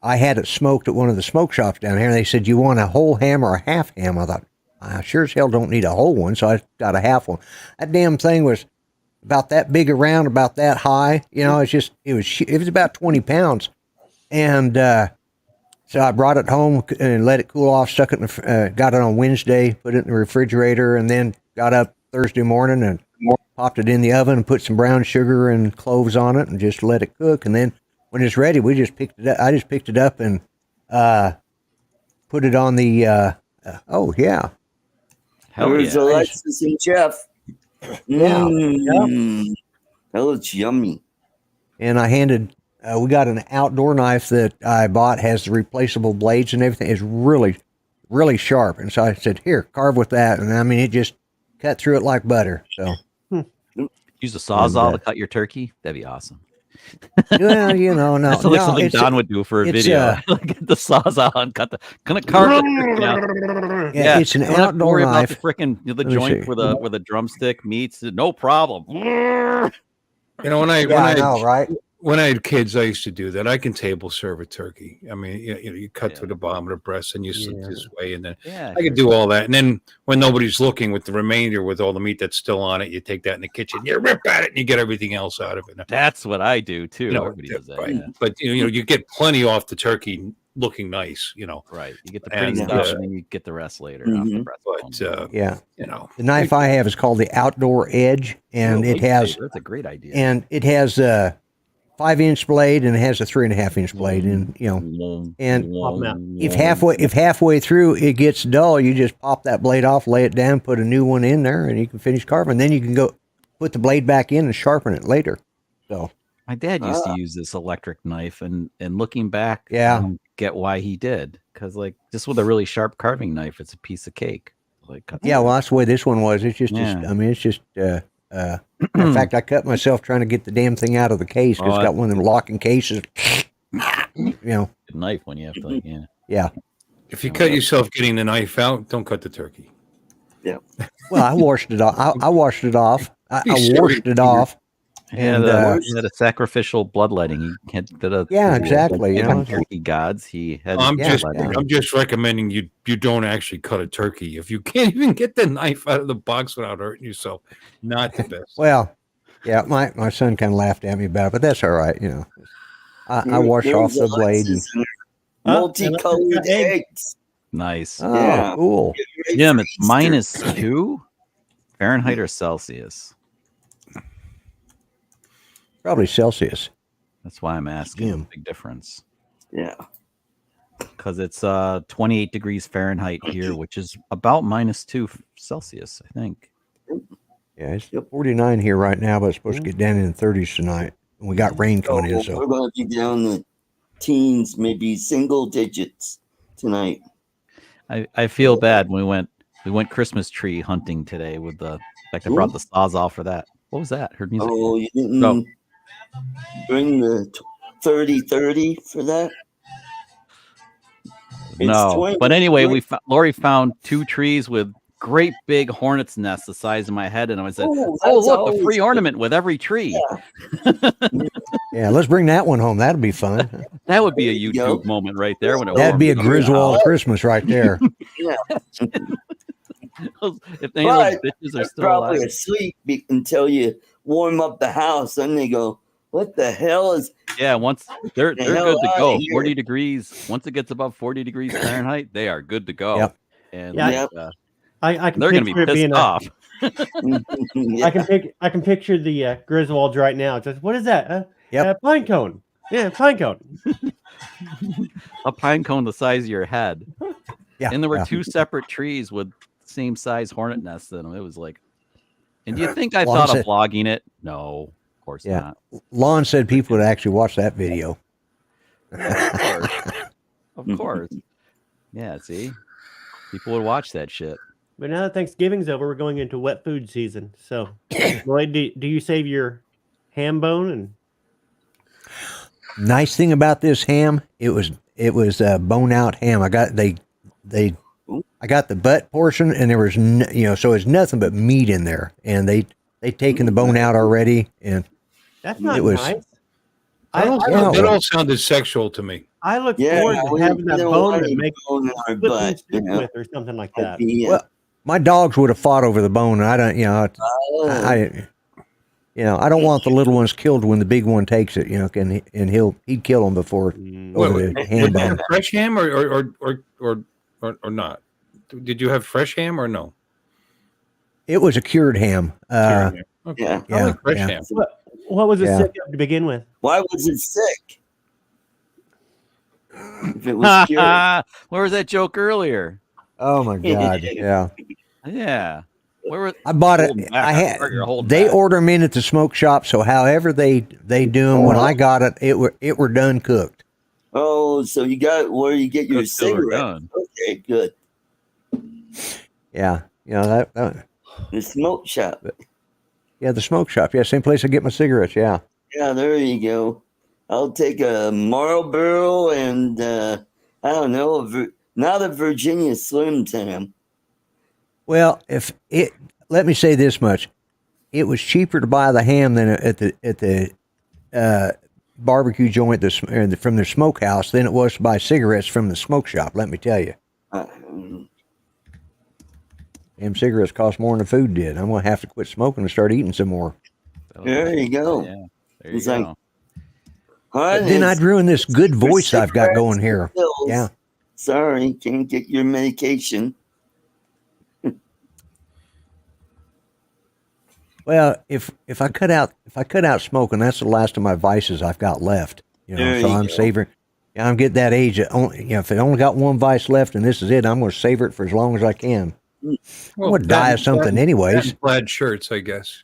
I had it smoked at one of the smoke shops down here. And they said, you want a whole ham or a half ham? I thought, I sure as hell don't need a whole one. So I got a half one. That damn thing was about that big around, about that high. It was about 20 pounds. And, so I brought it home and let it cool off, stuck it got it on Wednesday, put it in the refrigerator, and then got up Thursday morning and popped it in the oven and put some brown sugar and cloves on it and just let it cook. And then when it's ready, we just picked it up. I just picked it up and put it on the, oh yeah. Hell there's yeah. Alexis and Jeff. Yeah. That looks yummy. And I handed, we got an outdoor knife that I bought, has the replaceable blades and everything. It's really, really sharp. And so I said, here, carve with that. And I mean, it just cut through it like butter. So Use a sawzall to cut your turkey. That'd be awesome. well, no, That's like something it's Don would do for a it's, video. Get the sawzall and gonna carve the turkey out. yeah, it's an don't have to outdoor worry knife. about the frickin' the me joint see. where the drumstick meets. No problem. You know, when I had kids, I used to do that. I can table serve a turkey. I mean, you cut to the bottom of the breast and you slip this way, and then I could do all that. And then when nobody's looking, with the remainder, with all the meat that's still on it, you take that in the kitchen, you rip at it, and you get everything else out of it. That's what I do too. Everybody does that. Right. Yeah. But you get plenty off the turkey looking nice. Right. You get the pretty And, stuff, and then you get the rest later. Off the breastbone. Yeah. The knife I have is called the Outdoor Edge, and it has that's a great idea. and it has a 5-inch blade and it has a 3.5-inch blade, and and if halfway through it gets dull, you just pop that blade off, lay it down, put a new one in there, and you can finish carving. Then you can go put the blade back in and sharpen it later. So my dad used to use this electric knife, and looking back, Yeah. get why he did, because just with a really sharp carving knife, it's a piece of cake. yeah, well, that's the way this one was. It's just, in fact, I cut myself trying to get the damn thing out of the case because it's got one of them locking cases. Good knife when you have to, Yeah. If you cut yourself getting the knife out, don't cut the turkey. Yeah. Well, I washed it off. I washed it off. I washed it off. And And he had a sacrificial bloodletting. He had exactly. Turkey gods. He had. I'm just recommending you don't actually cut a turkey if you can't even get the knife out of the box without hurting yourself. Not the best. Well, yeah, my son kind of laughed at me about it, but that's all right. I wash off the blade. Multicolored eggs. Nice. Oh, Yeah. cool. Jim, it's -2 Fahrenheit or Celsius. Probably Celsius. That's why I'm asking. Yeah. Big difference. Yeah. Because it's 28 degrees Fahrenheit here, which is about -2 Celsius, I think. Yeah, it's 49 here right now, but it's supposed to get down in the 30s tonight. And we got rain coming in, We're so going to be down the teens, maybe single digits tonight. I feel bad. We went Christmas tree hunting today with the. In fact, I brought the Sawzall for that. What was that? Heard music. Oh, you didn't bring the 30-30 for that? No, but anyway, Lori found 2 trees with great big hornets' nests the size of my head, and I said, "Oh, look, a free ornament with every tree." yeah, let's bring that one home. That'd be fun. That would be a YouTube moment right there. That'd be a Griswold Christmas right there. Yeah. If any of those bitches are still probably alive. asleep until you warm up the house, then they go, "What the hell is?" Yeah, once they're good to go. here. 40 degrees. Once it gets above 40 degrees Fahrenheit, they are good to go. Yep. And I can they're going to be pissed off. I can picture the Griswolds right now. It's just, what is that? Pine cone. Yeah, pine cone. A pine cone the size of your head. Yeah. And there were 2 separate trees with same size hornet nests in them. It was like, and do you think I thought of vlogging it? No, of course not. Lon said people would actually watch that video. Of course. Yeah, see? People would watch that shit. But now that Thanksgiving's over, we're going into wet food season. So, Lloyd, do you save your ham bone? And nice thing about this ham, it was bone out ham. I got the butt portion, and there was so it's nothing but meat in there, and they taken the bone out already, and that's not nice. That all sounded sexual to me. I look forward to having that bone to make bone in our butt, with or something like that. Well, my dogs would have fought over the bone. And I don't, I don't want the little ones killed when the big one takes it. And he'd kill them before over the ham bone. Fresh ham or not? Did you have fresh ham or no? It was a cured ham. Okay. Yeah. I like fresh ham. What was it sick of to begin with? Why was it sick? If it was cured. Where was that joke earlier? Oh my God! Yeah. Yeah. Where was I bought it? They order them in at the smoke shop. So however they do them, when I got it, it were done cooked. Oh, so you got where you get your cigarette? Okay, good. Yeah, that the smoke shop. Yeah, the smoke shop. Yeah, same place I get my cigarettes. Yeah. Yeah, there you go. I'll take a Marlboro and I don't know, not a Virginia Slim Tim. Well, let me say this much: it was cheaper to buy the ham than at the barbecue joint from the smokehouse than it was to buy cigarettes from the smoke shop. Let me tell you. Damn cigarettes cost more than the food did. I'm gonna have to quit smoking and start eating some more. There you go. Yeah, there you go. Then I'd ruin this good voice I've got going here. Pills. Yeah. Sorry, can't get your medication. Well, if I cut out smoking, that's the last of my vices I've got left. So I'm savoring. I'm getting that age that only, if I only got one vice left and this is it, I'm going to savor it for as long as I can. I'm going to die of something anyways. Plaid shirts, I guess.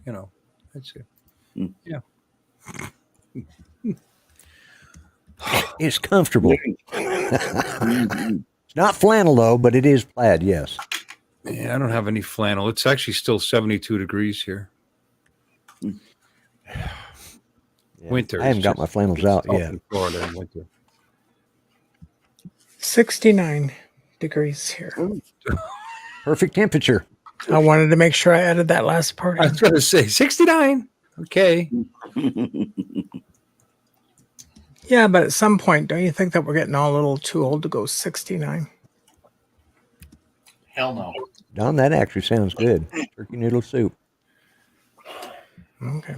That's it. Yeah. It's comfortable. It's not flannel though, but it is plaid. Yes. Yeah, I don't have any flannel. It's actually still 72 degrees here. Winter. I haven't got my flannels out yet. In Florida in winter. 69 degrees here. Perfect temperature. I wanted to make sure I added that last part. I was going to say 69. Okay. Yeah, but at some point, don't you think that we're getting all a little too old to go 69? Hell no. Don, that actually sounds good. Turkey noodle soup. Okay.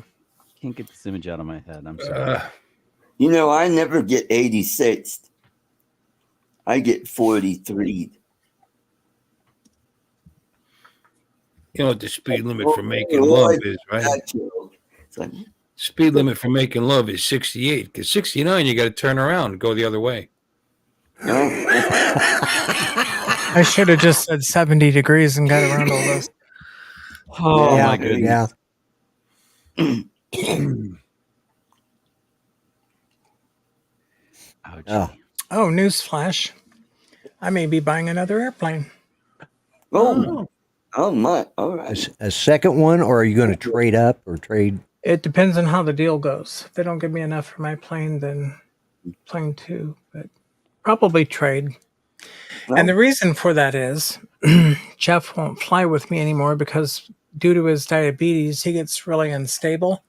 Can't get this image out of my head. I'm sorry. I never get 86. I get 43. You know what the speed limit for making love is, right? It's like, Speed limit for making love is 68. Because 69, you got to turn around and go the other way. I should have just said 70 degrees and got around all this. Oh yeah, my goodness. Yeah. Ouchie. Oh. Oh, newsflash. I may be buying another airplane. Oh my! All right. A second one, or are you going to trade up or trade? It depends on how the deal goes. If they don't give me enough for my plane, then plane 2. But probably trade. Well, And the reason for that is Jeff won't fly with me anymore because due to his diabetes, he gets really unstable.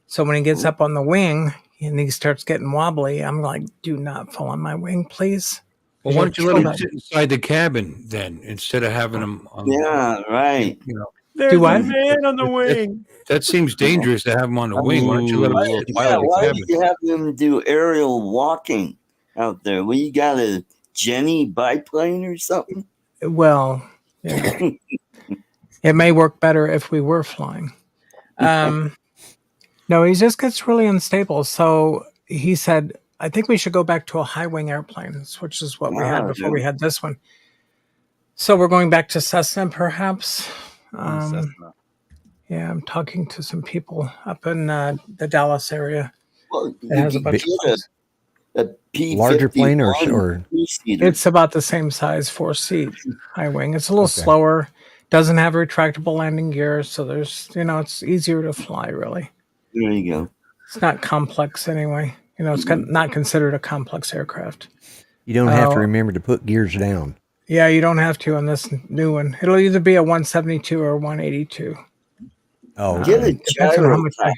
So when he gets up on the wing and he starts getting wobbly, I'm like, do not fall on my wing, please. Well, why don't you let Hold him on. sit inside the cabin then, instead of having him on yeah, right. you know, There's what? a man on the wing. that seems dangerous to have him on the wing. Why don't you let him sit Yeah, inside the why cabin? did you have them do aerial walking out there? Well, you got a Jenny biplane or something? Well, yeah. It may work better if we were flying. No, he just gets really unstable. So he said, I think we should go back to a high wing airplane, which is what we had before we had this one. So we're going back to Cessna, perhaps. Cessna. Yeah, I'm talking to some people up in the Dallas area. Well, It has a you bunch could of planes. get a P-51 Larger plane or two-seater. It's about the same size, 4-seat high wing. It's a little Okay. slower. Doesn't have retractable landing gear, so there's, it's easier to fly. Really, There you go. it's not complex anyway. It's not considered a complex aircraft. You don't have to Oh. remember to put gears down. Yeah, you don't have to on this new one. It'll either be a 172 or a 182. Oh, Get a Depends on how much I.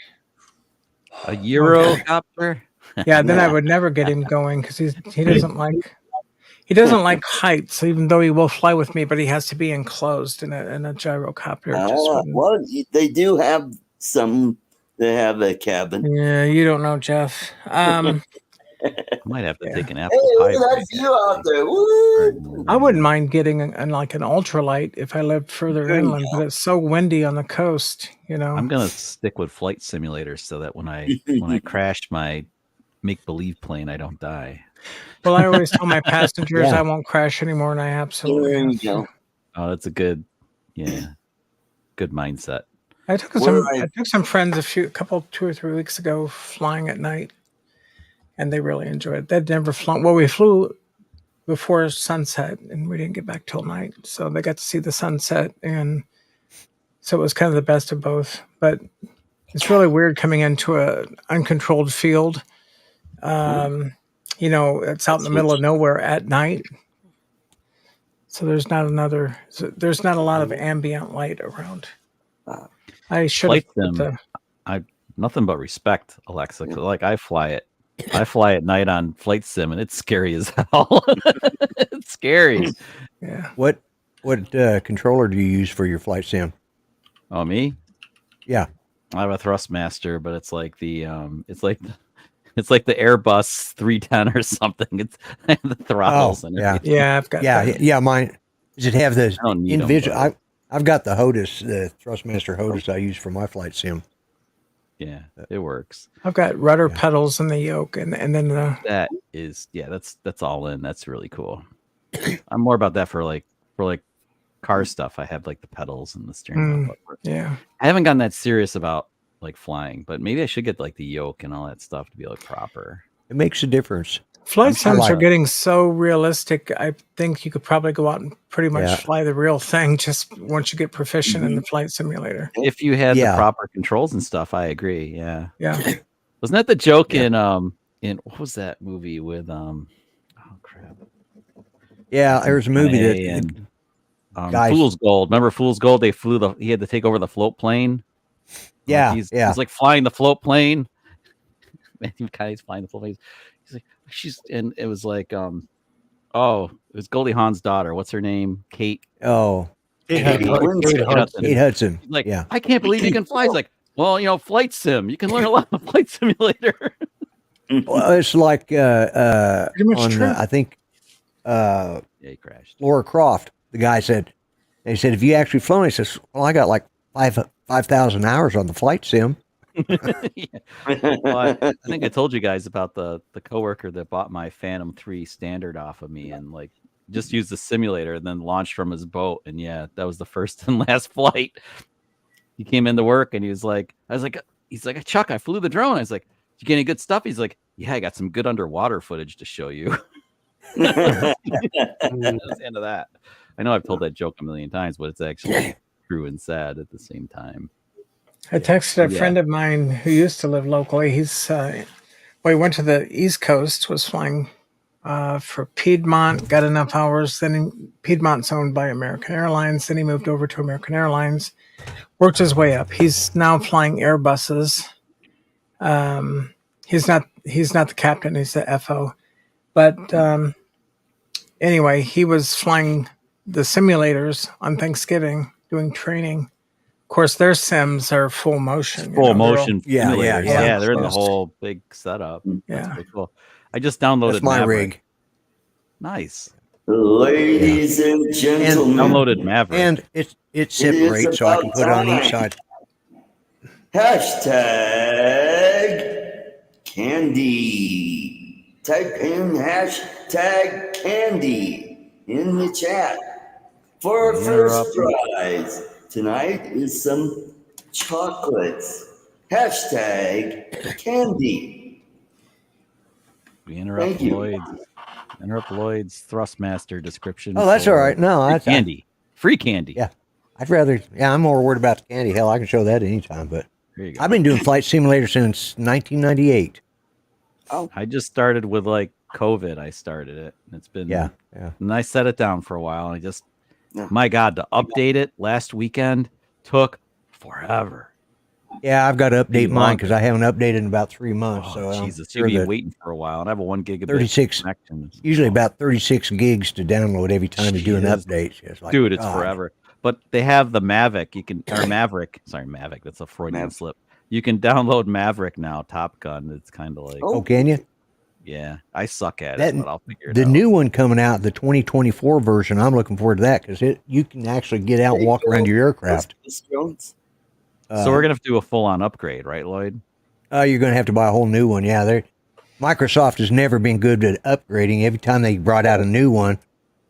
A Eurocopter? Yeah, then I would never get him going because he doesn't like heights. Even though he will fly with me, but he has to be enclosed in a gyrocopter. It just wouldn't- Well, they do have some that have a cabin. Yeah, you don't know, Jeff. I might have to take an Hey, apple look pie. at that break. view out there. Woo! I wouldn't mind getting an ultralight if I lived further There you inland, but it's so windy on the coast. I'm gonna stick with flight simulators so that when I crash my make-believe plane, I don't die. Well, I always tell my passengers Yeah. I won't crash anymore, and I absolutely There you have to. go. Oh, that's a good mindset. I took some friends a couple 2 or 3 weeks ago flying at night, and they really enjoyed it. They'd never flown. Well, we flew before sunset, and we didn't get back till night, so they got to see the sunset, and so it was kind of the best of both. But it's really weird coming into a uncontrolled field. It's out in the middle of nowhere at night, so there's not a lot of ambient light around. I should Flight have sim. Nothing but respect, Alexa. 'Cause, like I fly at night on flight sim, and it's scary as hell. It's scary. Yeah. What controller do you use for your flight sim? Oh, me? Yeah. I have a Thrustmaster, but it's like the Airbus 310 or something. It's the throttles and yeah. everything. Yeah, I've got that. Yeah. Mine. Does it have the I don't need 'em, individual? but- I've got the HOTUS, the Thrustmaster HOTUS I use for my flight sim. Yeah, it works. I've got rudder pedals in the yoke, and then the That is, that's all in. That's really cool. I'm more about that for like car stuff. I have like the pedals and the steering wheel. yeah. I haven't gotten that serious about like flying, but maybe I should get like the yoke and all that stuff to be like proper. It makes a difference. Flight sims like are it. getting so realistic. I think you could probably go out and pretty much Yeah. fly the real thing just once you get proficient in the flight simulator. If you had Yeah. the proper controls and stuff, I agree. Yeah. Yeah. Wasn't that the joke in what was that movie with oh crap. Yeah, there was a movie Hey, that and guys- Fool's Gold. Remember Fool's Gold? He had to take over the float plane. yeah, He's yeah. like flying the float plane. Matthew McConaughey's flying the float plane. He's like, and it was like, it was Goldie Hawn's daughter. What's her name? Kate. Oh, Kate Hudson. Kate Hudson. He's like, Yeah. I can't believe you can fly. He's like, well, flight sim. You can learn a lot of flight simulator. Well, it's like much on true. I think Yeah, he crashed. Laura Croft. The guy said, "They said if you actually flown," he says, "Well, I got like 5,000 hours on the flight sim." Yeah. Well, I think I told you guys about the coworker that bought my Phantom 3 standard off of me and like just used the simulator and then launched from his boat. And yeah, that was the first and last flight. He came into work and he's like, he's like, Chuck, I flew the drone. I was like, did you get any good stuff? He's like, yeah, I got some good underwater footage to show you. That was the end of that. I know I've told that joke a million times, but it's actually true and sad at the same time. I texted a friend of mine who used to live locally. He's he went to the East Coast, was flying for Piedmont, got enough hours. Then Piedmont's owned by American Airlines. Then he moved over to American Airlines, worked his way up. He's now flying Airbuses. He's not the captain. He's the FO. But anyway, he was flying the simulators on Thanksgiving, doing training. Of course, their sims are full motion. Full motion. Yeah. They're in the whole big setup. Yeah. That's pretty cool. I just downloaded That's my Maverick. rig. Nice. Ladies and gentlemen, Downloaded Maverick. And it separates so I can put it on each side. hashtag candy. Type in hashtag candy in the chat for our first prize. Tonight is some chocolates. Hashtag candy. We interrupt Lloyd's Thrustmaster description. Oh, that's all right. No, that's candy. Free candy. Yeah. I'm more worried about the candy. Hell, I can show that anytime, but There you go. I've been doing flight simulator since 1998. I just started with like COVID. I started it. It's been and I set it down for a while. And I just, my God, to update it last weekend took forever. Yeah, I've got to update mine because I haven't updated in about 3 months. Oh, so Jesus, you've been waiting for a while, and I have a 1 gigabit 36 connection. Usually about 36 gigs to download every time you do an update. It's like, dude, it's forever. But they have the Mavic. You can Maverick. Sorry, Mavic. That's a Freudian slip. You can download Maverick now. Top Gun. It's kind of like. Oh, can you? Yeah, I suck at it, but I'll figure it out. The new one coming out, the 2024 version. I'm looking forward to that because you can actually get out and walk around your aircraft. So we're gonna have to do a full-on upgrade, right, Lloyd? You're gonna have to buy a whole new one. Yeah, Microsoft has never been good at upgrading. Every time they brought out a new one,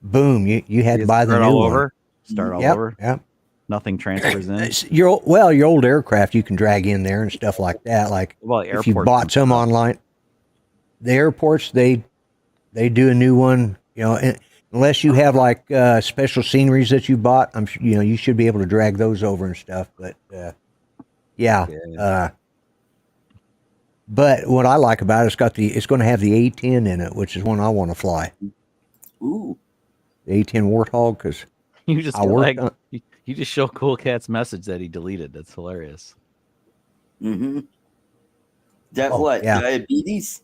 boom, you had to buy the new one. Start all over. Yep. Nothing transfers in. Your old aircraft you can drag in there and stuff like that. Like if you bought some online, the airports they do a new one. Unless you have like special sceneries that you bought, I'm sure you should be able to drag those over and stuff. But but what I like about it, it's going to have the A10 in it, which is one I want to fly. Ooh, the A10 Warthog because you just you just show Cool Cat's message that he deleted. That's hilarious. Mm-hmm. Diabetes?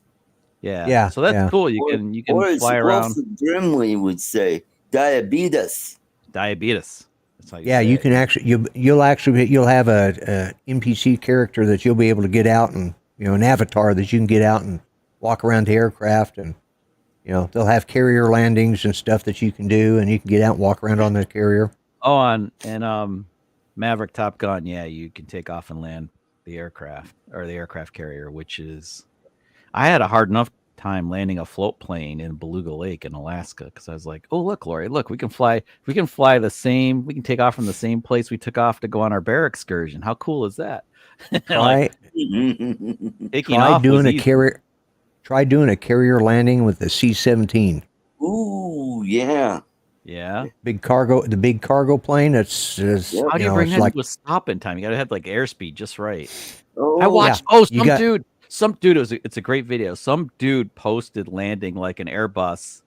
Yeah. So that's cool. You can fly around. Brimley would say diabetes. Diabetes. That's how you say you can actually you'll have a NPC character that you'll be able to get out and an avatar that you can get out and walk around the aircraft and they'll have carrier landings and stuff that you can do and you can get out and walk around on the carrier. Oh, and Maverick Top Gun, you can take off and land the aircraft or the aircraft carrier, which is. I had a hard enough time landing a float plane in Beluga Lake in Alaska because I was like, "Oh, look, Lori, look, we can fly the same. We can take off from the same place we took off to go on our bear excursion. How cool is that?" Try doing a carrier landing with the C-17. Ooh, yeah. Yeah. The big cargo plane. How do you bring that to a stop in time? You gotta have like airspeed just right. Oh, I watched. Some dude, it's a great video. Some dude posted landing like an Airbus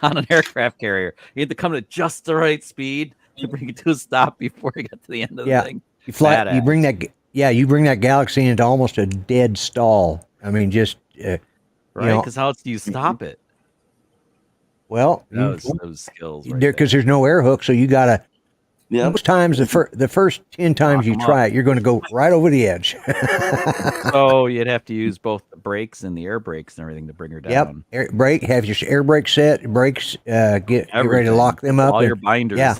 on an aircraft carrier. He had to come to just the right speed to bring it to a stop before he got to the end of the thing. You bring that Galaxy into almost a dead stall. I mean, just right? Because how else do you stop it? Well, those skills, because there's no air hook, so you gotta. Most times, the first 10 times you try it, you're going to go right over the edge. So you'd have to use both the brakes and the air brakes and everything to bring her down. Yep. Have your air brake set, brakes, get ready to lock them up. All your binders. And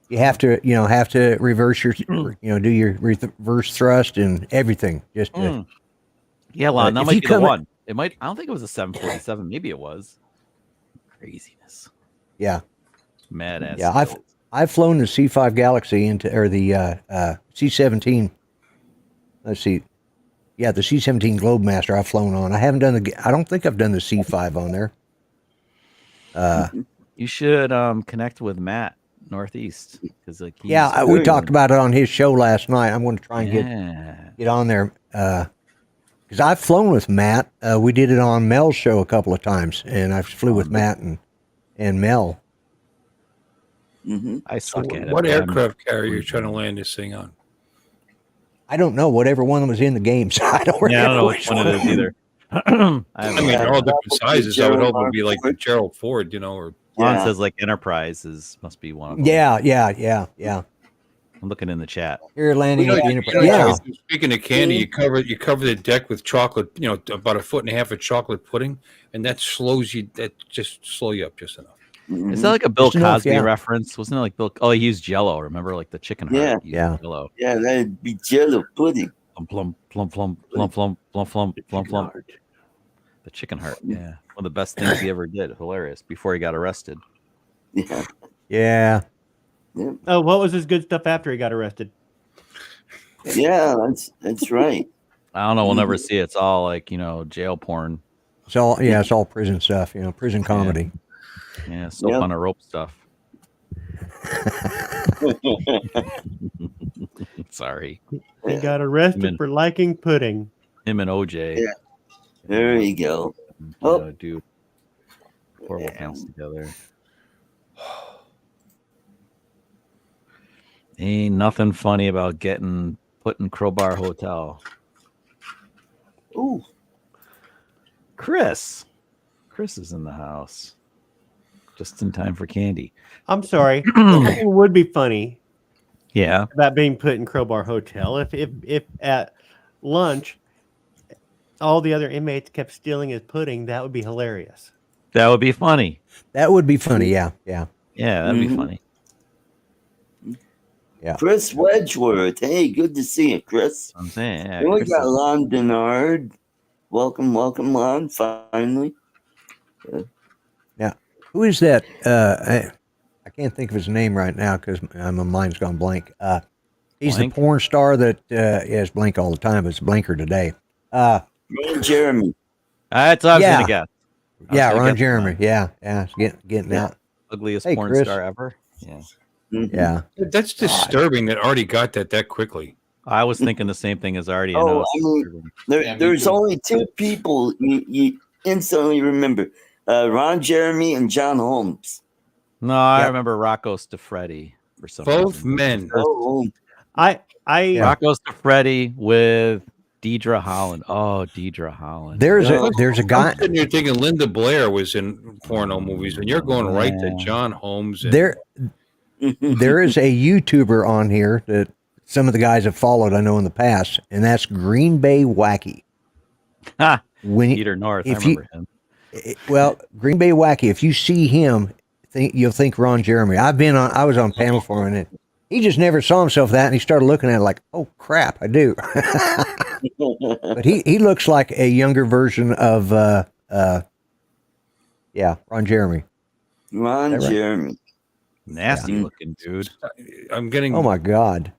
You have to, reverse your, do your reverse thrust and everything. Just to, Yeah, Lon, that if might you be the come- one. It might. I don't think it was a 747. Maybe it was. Craziness. yeah, Mad ass. yeah. I've flown the C5 Galaxy or the C17. Let's see. Yeah, the C17 Globemaster I've flown on. I haven't done I don't think I've done the C5 on there. You should connect with Matt Northeast because like we talked about it on his show last night. I'm going to try and get on there because I've flown with Matt. We did it on Mel's show a couple of times, and I flew with Matt and Mel. Mm-hmm. I suck at it. What aircraft carrier are you trying to land this thing on? I don't know, whatever one was in the game. So I don't know which one it is either. I mean, they're all different sizes. I would hope it would be like the Gerald Ford, or Lon says like Enterprises must be one of them. Yeah. I'm looking in the chat. You're landing at the Enterprise. Speaking of candy, you cover the deck with chocolate. About 1.5 foot of chocolate pudding, and that slows you. That just slow you up just enough. Is that like a Bill Cosby reference? Wasn't it like Bill? Oh, he used Jello. Remember, like the chicken heart? Yeah. Jello. Yeah, that'd be Jello pudding. Plum, plum, plum, plum, plum, plum, plum, plum, plum. The chicken heart. Yeah, one of the best things he ever did. Hilarious. Before he got arrested. Yeah. Oh, what was his good stuff after he got arrested? Yeah, that's right. I don't know. We'll never see it. It's all like jail porn. It's all prison stuff. Prison comedy. Yeah, soap on a rope stuff. Sorry. He got arrested for liking pudding. Him and OJ. Yeah. There you go. Do horrible things together. Ain't nothing funny about getting put in Crowbar Hotel. Ooh. Chris is in the house. Just in time for candy. I'm sorry. It would be funny. Yeah. About being put in Crowbar Hotel. If at lunch all the other inmates kept stealing his pudding, that would be hilarious. That would be funny. That would be funny. Yeah. Yeah, that'd be funny. Yeah. Chris Wedgeworth. Hey, good to see you, Chris. I'm saying, And we got Lon Denard. Welcome, Lon, finally. Yeah. Who is that? I can't think of his name right now because my mind's gone blank. He's the porn star that is blank all the time, but it's blanker today. Ron Jeremy. That's what I was going to guess. Yeah, Ron Jeremy. Yeah. It's getting out. Ugliest porn star ever. Yeah. Mm-hmm. Yeah. That's disturbing that Artie got that quickly. I was thinking the same thing as Artie. There's only two people you instantly remember. Ron Jeremy and John Holmes. No, I remember Rocco Stafretti for some Both reason. men. Rocco Stafretti with Deidre Holland. Oh, Deidre Holland. There's a guy. You're thinking Linda Blair was in porno movies, and you're going right to John Holmes. There is a YouTuber on here that some of the guys have followed, I know, in the past, and that's Green Bay Wacky. Peter North, I remember him. Well, Green Bay Wacky, if you see him, you'll think Ron Jeremy. I was on panel for him, and he just never saw himself that, and he started looking at it like, oh, crap, I do. But he looks like a younger version of, Ron Jeremy. Ron Jeremy. Nasty looking dude. I'm getting. Oh my God.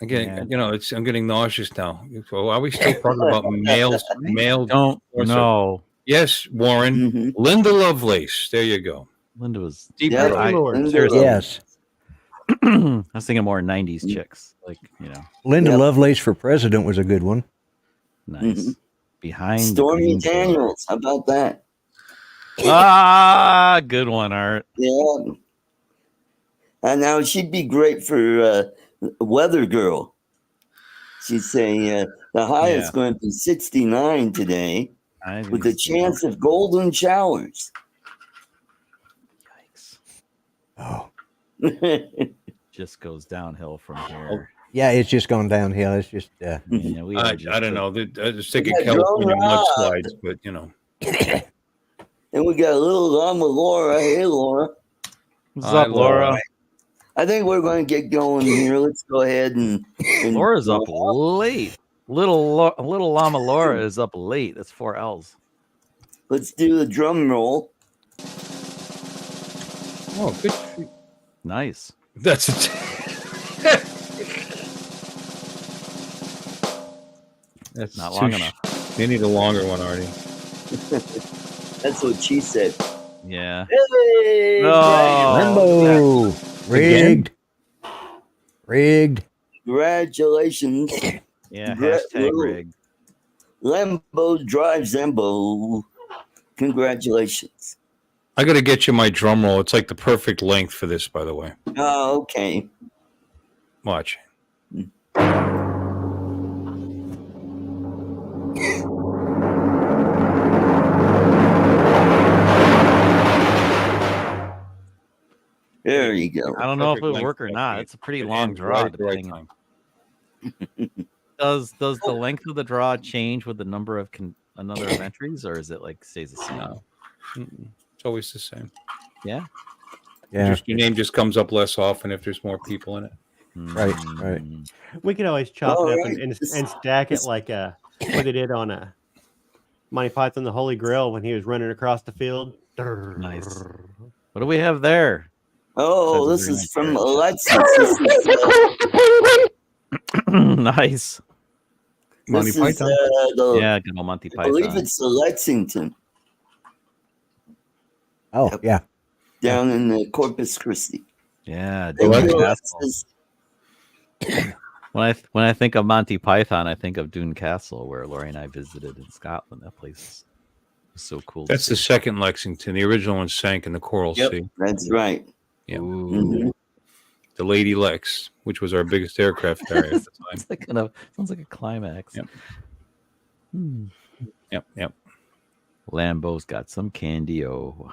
I'm getting nauseous now. So are we still talking about males? Male? Don't know. Yes, Warren. Mm-hmm. Linda Lovelace. There you go. Linda was deep. Yes. I was thinking more 90s chicks, Linda Lovelace for president was a good one. Nice. Mm-hmm. Behind Stormy Daniels. How about that? Good one, Art. Yeah. And now she'd be great for Weather Girl. She's saying the high is going to be 69 today with a chance of golden showers. Yikes. Oh. Just goes downhill from here. Yeah, it's just gone downhill. It's just. I don't know. I just think of California mudslides, but And we got a little on with Laura. Hey, Laura. What's up, Laura? I think we're going to get going here. Let's go ahead and Laura's up late. Little Llama Laura is up late. That's 4 L's. Let's do a drum roll. Oh, good. Nice. That's it. That's Not long enough. You need a longer one, Artie. That's what she said. Yeah. Hey, No. Limbo. Rigged. Rigged. congratulations. Yeah. Gra- Hashtag rig. Lambo drives Lambo. Congratulations. I got to get you my drum roll. It's like the perfect length for this, by the way. Oh, okay. Watch. There you go. I don't know if Perfect it'll work or length. not. It's a pretty And long draw. right at the right depending time. Does the length of the draw change with the number of number of entries, or is it like stays the same? No. Mm-mm. It's always the same. Yeah. Yeah. Your name just comes up less often if there's more people in it. Right, right. We could always chop All it up right. and stack it like what they did on a Monty Python the Holy Grail when he was running across the field. Nice. What do we have there? Oh, Says this it's is from very Alexis. This is, Nice. Monty this is Python. the, Yeah, good old Monty I believe Python. it's the Lexington Oh, yeah. down in the Corpus Christi. Yeah, Thank Dune you, Castle. Alexis. When I think of Monty Python, I think of Dune Castle, where Lori and I visited in Scotland. That place was so cool. That's the second Lexington. The original one sank in the Coral Yep, Sea. that's right. Yeah. Ooh. Mhm. The Lady Lex, which was our biggest aircraft carrier at the time. Sounds like a climax. Yep. Hmm. Yep. Lambo's got some candy. Oh,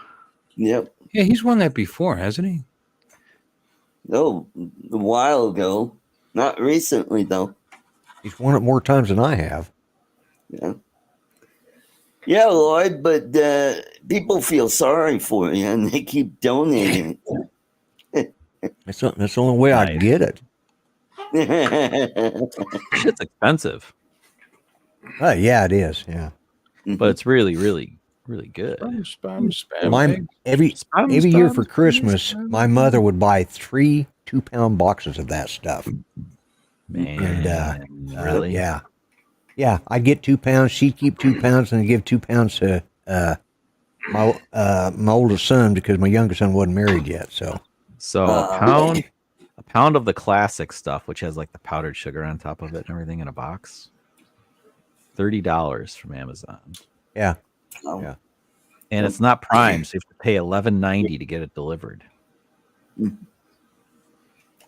Yep. Yeah, he's won that before, hasn't he? Oh, a while ago. Not recently, though. He's won it more times than I have. Yeah. Yeah, Lloyd, but people feel sorry for you and they keep donating. That's the only way I can Nice. get it. shit's expensive, Yeah, it is. Yeah. but it's really, really, really good. Every year for Christmas, my mother would buy 3 2-pound boxes of that stuff. Man, And really? yeah. I'd get 2 pounds. She'd keep 2 pounds, and I'd give 2 pounds to my oldest son because my youngest son wasn't married yet. So So a pound of the classic stuff, which has like the powdered sugar on top of it and everything in a box, $30 from Amazon. yeah, Oh. Yeah. And it's not Prime, so you have to pay $11.90 to get it delivered.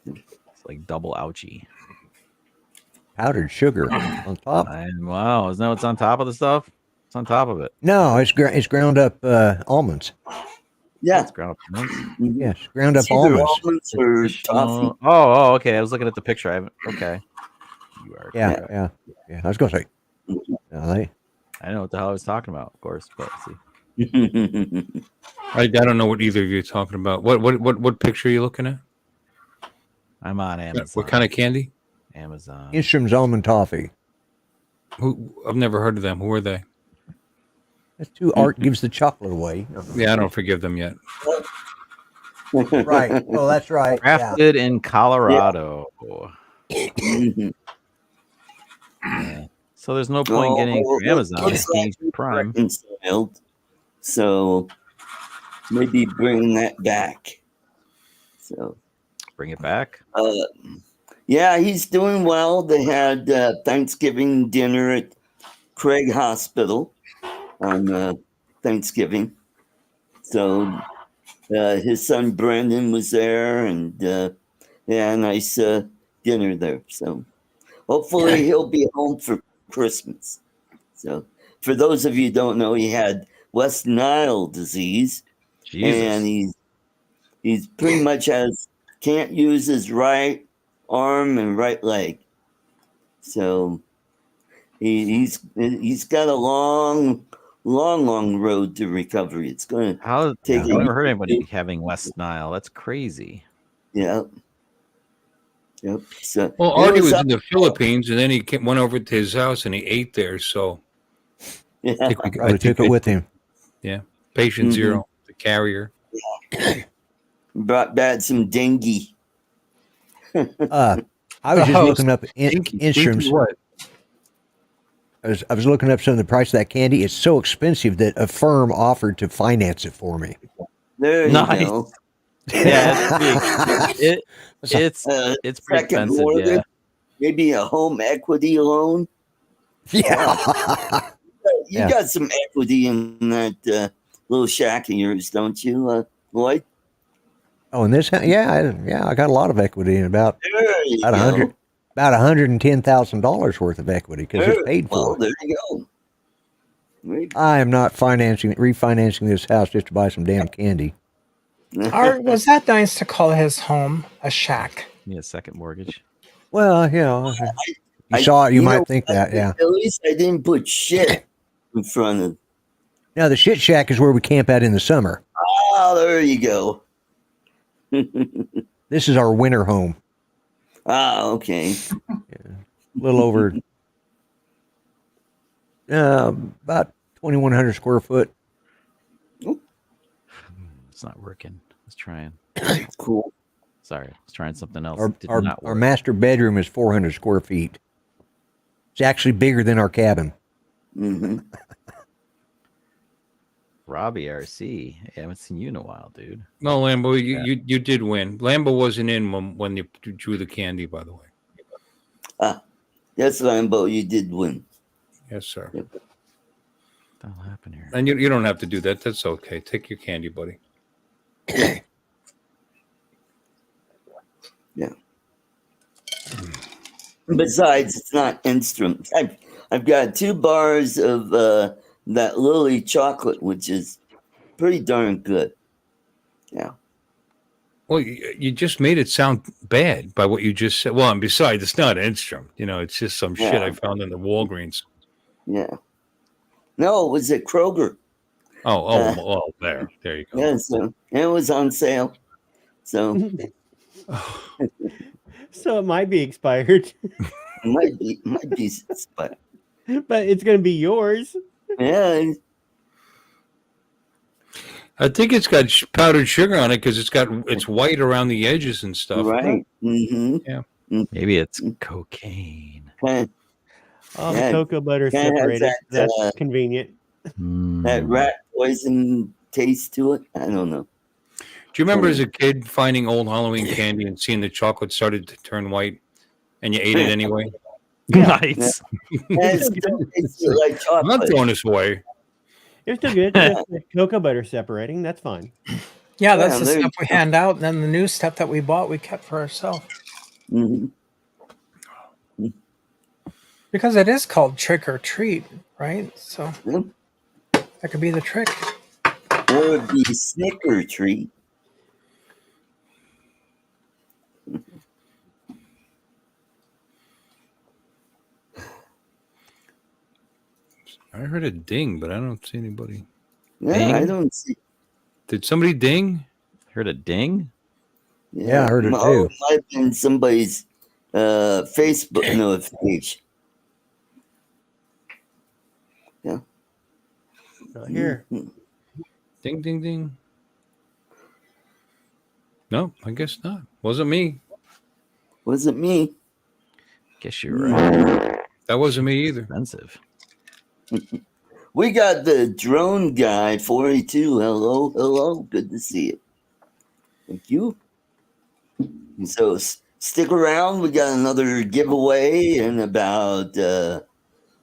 It's like double ouchie. powdered sugar on top. And wow, isn't that what's on top of the stuff? It's on top of it. No, it's ground up almonds. Yeah. It's ground up almonds. Yes, ground up It's either almonds. almonds or toffee. Oh, okay. I was looking at the picture. I haven't. Okay. You are. Yeah, correct. yeah. I was gonna say. I know what the hell I was talking about, of course. But let's see. I don't know what either of you are talking about. What picture are you looking at? I'm on Amazon. What kind of candy? Amazon. Instrum's almond toffee. Who? I've never heard of them. Who are they? That's too. Art gives the chocolate away. Yeah, I don't forgive them yet. Right. Oh, that's right. Yeah. Crafted in Colorado. Mhm. Yeah. So there's no point getting it from Amazon. looks It's getting like from Prime. reconciled. So maybe bring that back. So Bring it back. yeah, he's doing well. They had Thanksgiving dinner at Craig Hospital on Thanksgiving. So his son Brandon was there, and yeah, nice dinner there. So hopefully he'll be home for Christmas. So for those of you who don't know, he had West Nile disease, and Jesus. he's pretty much can't use his right arm and right leg. So he's got a long road to recovery. It's going to How? take I've never heard anybody having West Nile. That's crazy. Yeah. Yep. So Well, it Artie was up- in the Philippines, and then he went over to his house and he ate there. So I Yeah. think Probably took it with him. patient Mhm. zero, the carrier. Brought back some dengue. I was just Oh, looking up Dinky instruments. what? I was looking up some of the price of that candy. It's so expensive that a firm offered to finance it for me. There you Nice. go. Yeah, it's pretty Second expensive. mortgage, Yeah, maybe a home equity loan. Yeah. You Yeah. got some equity in that little shack of yours, don't you, Lloyd? Oh, and this, yeah, I got a lot of equity in about There you about go. $110,000 worth of equity because it's paid Well, for. there you go. I am not refinancing this house just to buy some damn candy. Art, was that nice to call his home a shack? yeah, second mortgage. Well, you saw it, you might think that, yeah. At least I didn't put shit in front of. Now the shit shack is where we camp out in the summer. Oh, there you go. This is our winter home. Okay. A little over about 2,100 square foot. It's not working. I was trying. Cool. Sorry, I was trying something else. Our, It did our, not our work. master bedroom is 400 square feet. It's actually bigger than our cabin. Hmm. Robbie RC. I haven't seen you in a while, dude. No, Lambo, you did win. Lambo wasn't in when you drew the candy, by the way. Yes, Lambo, you did win. Yes, sir. Yep. What the hell happened here? And you don't have to do that. That's okay. Take your candy, buddy. Besides, it's not instruments. I've got 2 bars of that Lily chocolate, which is pretty darn good. Yeah. Well, you just made it sound bad by what you just said. Well, and besides, it's not an instrument. It's just some shit Yeah. I found in the Walgreens. Yeah. No, it was at Kroger. Well, there you go. Yeah, so it was on sale. So So it might be expired, might be, but but it's going to be yours. yeah, I think it's got powdered sugar on it because it's white around the edges and stuff. right. Mm-hmm. Maybe it's cocaine. Kind Oh, Yeah, the cocoa butter kinda has separated. that, That's convenient. that Mm. rat poison taste to it. I don't know. Do you remember as a kid finding old Halloween candy and seeing the chocolate started to turn white, and you ate it anyway? Nice. It's like I'm not chocolate. throwing this away. It's still good. It's the cocoa butter separating. That's fine. Yeah, that's Yeah, the there you stuff we hand out, and then the new stuff that we bought, we kept for ourselves. Mhm. Because it is called trick or treat, right? So Yeah. that could be the trick. Or the Snicker treat. I heard a ding, but I don't see anybody. Yeah, Ding. I don't see. Did somebody ding? Heard a ding? Yeah, I heard it Oh, too. it might have been somebody's Facebook notification. Not here. Ding, ding, ding. No, I guess not. Wasn't me. Wasn't me. Guess you're right. That wasn't me either. Expensive. We got the drone guy 42. Hello, hello. Good to see you. Thank you. And so stick around. We got another giveaway in about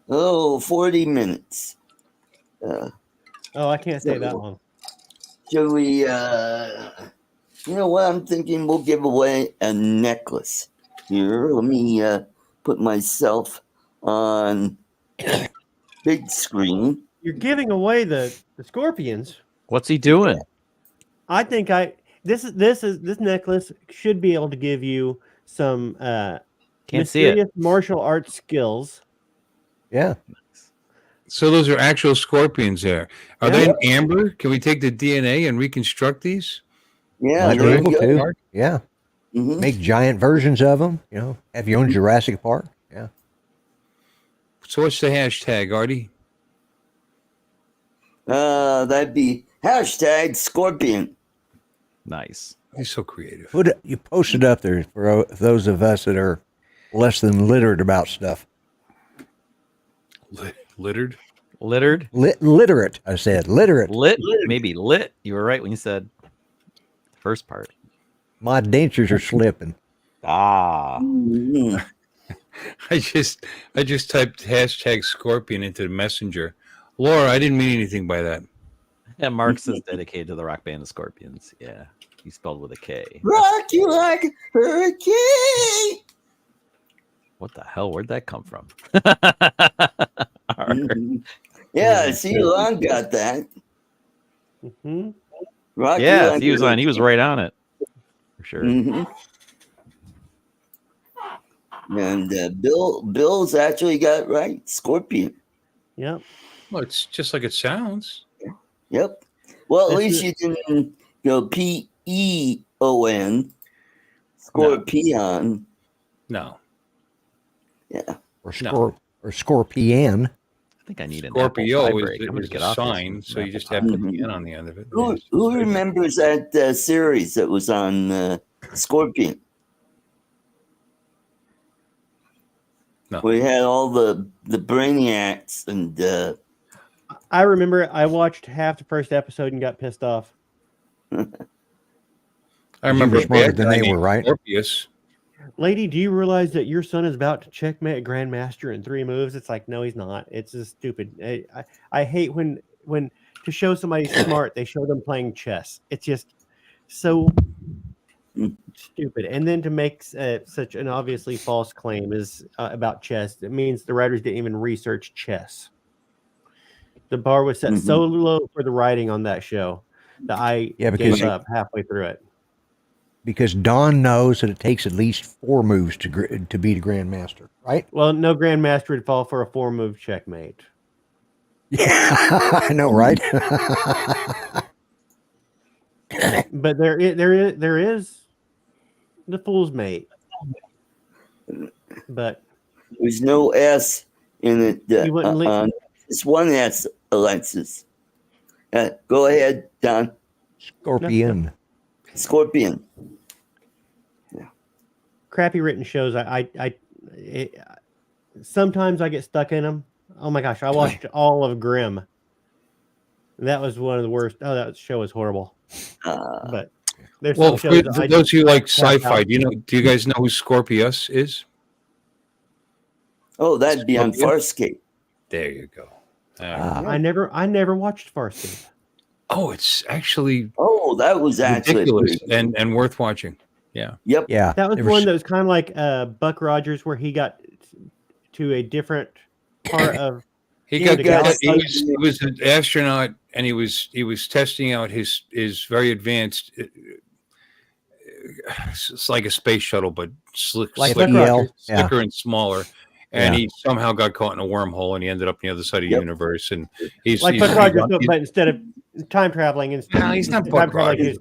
40 minutes. Oh, I can't stay that long. Shall we? You know what? I'm thinking we'll give away a necklace. Here, let me put myself on big screen. You're giving away the scorpions. What's he doing? I think this necklace should be able to give you some Can't see it. mysterious martial arts skills. Yeah. So those are actual scorpions there. Are Yeah. they in amber? Can we take the DNA and reconstruct these? Yeah, Might be there able you go. to. Yeah. Make giant versions of them. You know, have your own Jurassic Park. Yeah. So what's the hashtag, Artie? That'd be hashtag Scorpion. Nice. He's so creative. You post it up there for those of us that are less than literate about stuff. Littered? Littered? Literate, I said. Literate. Lit? Maybe lit. You were right when you said the first part. My dentures are slipping. Ah. Mhm. I just typed hashtag Scorpion into the messenger. Laura, I didn't mean anything by that. Yeah, Mark says dedicated to the rock band, the Scorpions. Yeah. He spelled with a K. Rock you like a hurricane. What the hell? Where'd that come from? Mhm. Yeah, see, Lon got that. Mm-hmm. Rock you Yeah, like he a was on. He was right on it. For sure. Mhm. And Bill's actually got it right. Scorpion. Yep. Well, it's just like it sounds. Yep. Well, at That's least you didn't go P-E-O-N. Scorpion. No. Yeah. Or Scorpion. I think I need an Scorpio Apple is, break. I'm gonna is get a off this sign, so you Apple just have to put Mhm. the N on the end of it. Who remembers that series that was on Scorpion? No. We had all the brainiacs and I remember I watched half the first episode and got pissed off. I remember were smarter a bad than guy they named were, right? Scorpius. Lady, do you realize that your son is about to checkmate Grandmaster in 3 moves? It's like, no, he's not. It's just stupid. I hate when to show somebody smart, they show them playing chess. It's just so stupid. And then to make such an obviously false claim is about chess. It means the writers didn't even research chess. The bar was set so low for the writing on that show that I gave up halfway through it. Because Don knows that it takes at least 4 moves to beat a grandmaster, right? Well, no grandmaster would fall for a 4-move checkmate. Yeah, I know, right? But there is the fool's mate. But there's no S in it. You wouldn't It's one S, Alexis. Go ahead, Don. Scorpion. Scorpion. crappy written shows. Sometimes I get stuck in them. Oh my gosh, I watched all of Grimm. That was one of the worst. Oh, that show was horrible. But there's Well, some for shows I those who like tap sci-fi, out. do you guys know who Scorpius is? Oh, that'd be on Scorpion? Farscape. There you go. I never watched Farscape. Oh, it's actually that was actually ridiculous pretty and worth watching. Yeah. Yep. Yeah. That was one that was kind of like Buck Rogers, where he got to a different part of. He Yeah, got the he was an astronaut, and he was testing out his very advanced. It's like a space shuttle, but Like slicker, EL. slicker and smaller. And Yeah. he somehow got caught in a wormhole, and he ended up on the other side of the universe. And he's Like Buck Rogers, but instead of time traveling, No, he's not time Buck traveling, Rogers.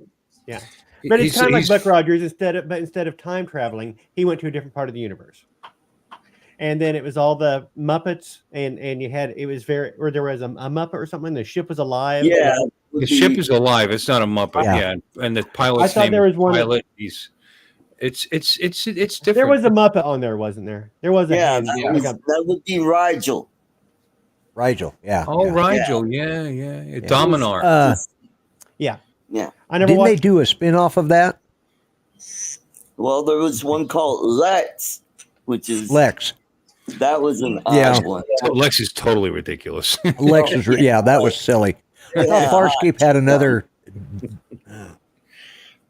yeah. But it's He's- kind of like he's- Buck Rogers. Instead of time traveling, he went to a different part of the universe. And then it was all the Muppets, and you had, it was there was a Muppet or something. The ship was alive. Yeah. The ship is alive. It's not a Muppet. Yeah. Yeah, and the pilot's thought name there is was one- Pilot. It's different. There was a Muppet on there, wasn't there? There was a Yeah, hand. that would be Rigel. Rigel. Yeah. Oh, yeah. Rigel. Yeah. Dominar. Yeah. Yeah. I never Didn't they watched. do a spin-off of that? Well, there was one called Lex, which is Lex. that was an Yeah. odd one. Lex is totally ridiculous. Lex was, yeah, that was silly. I thought Farscape had another.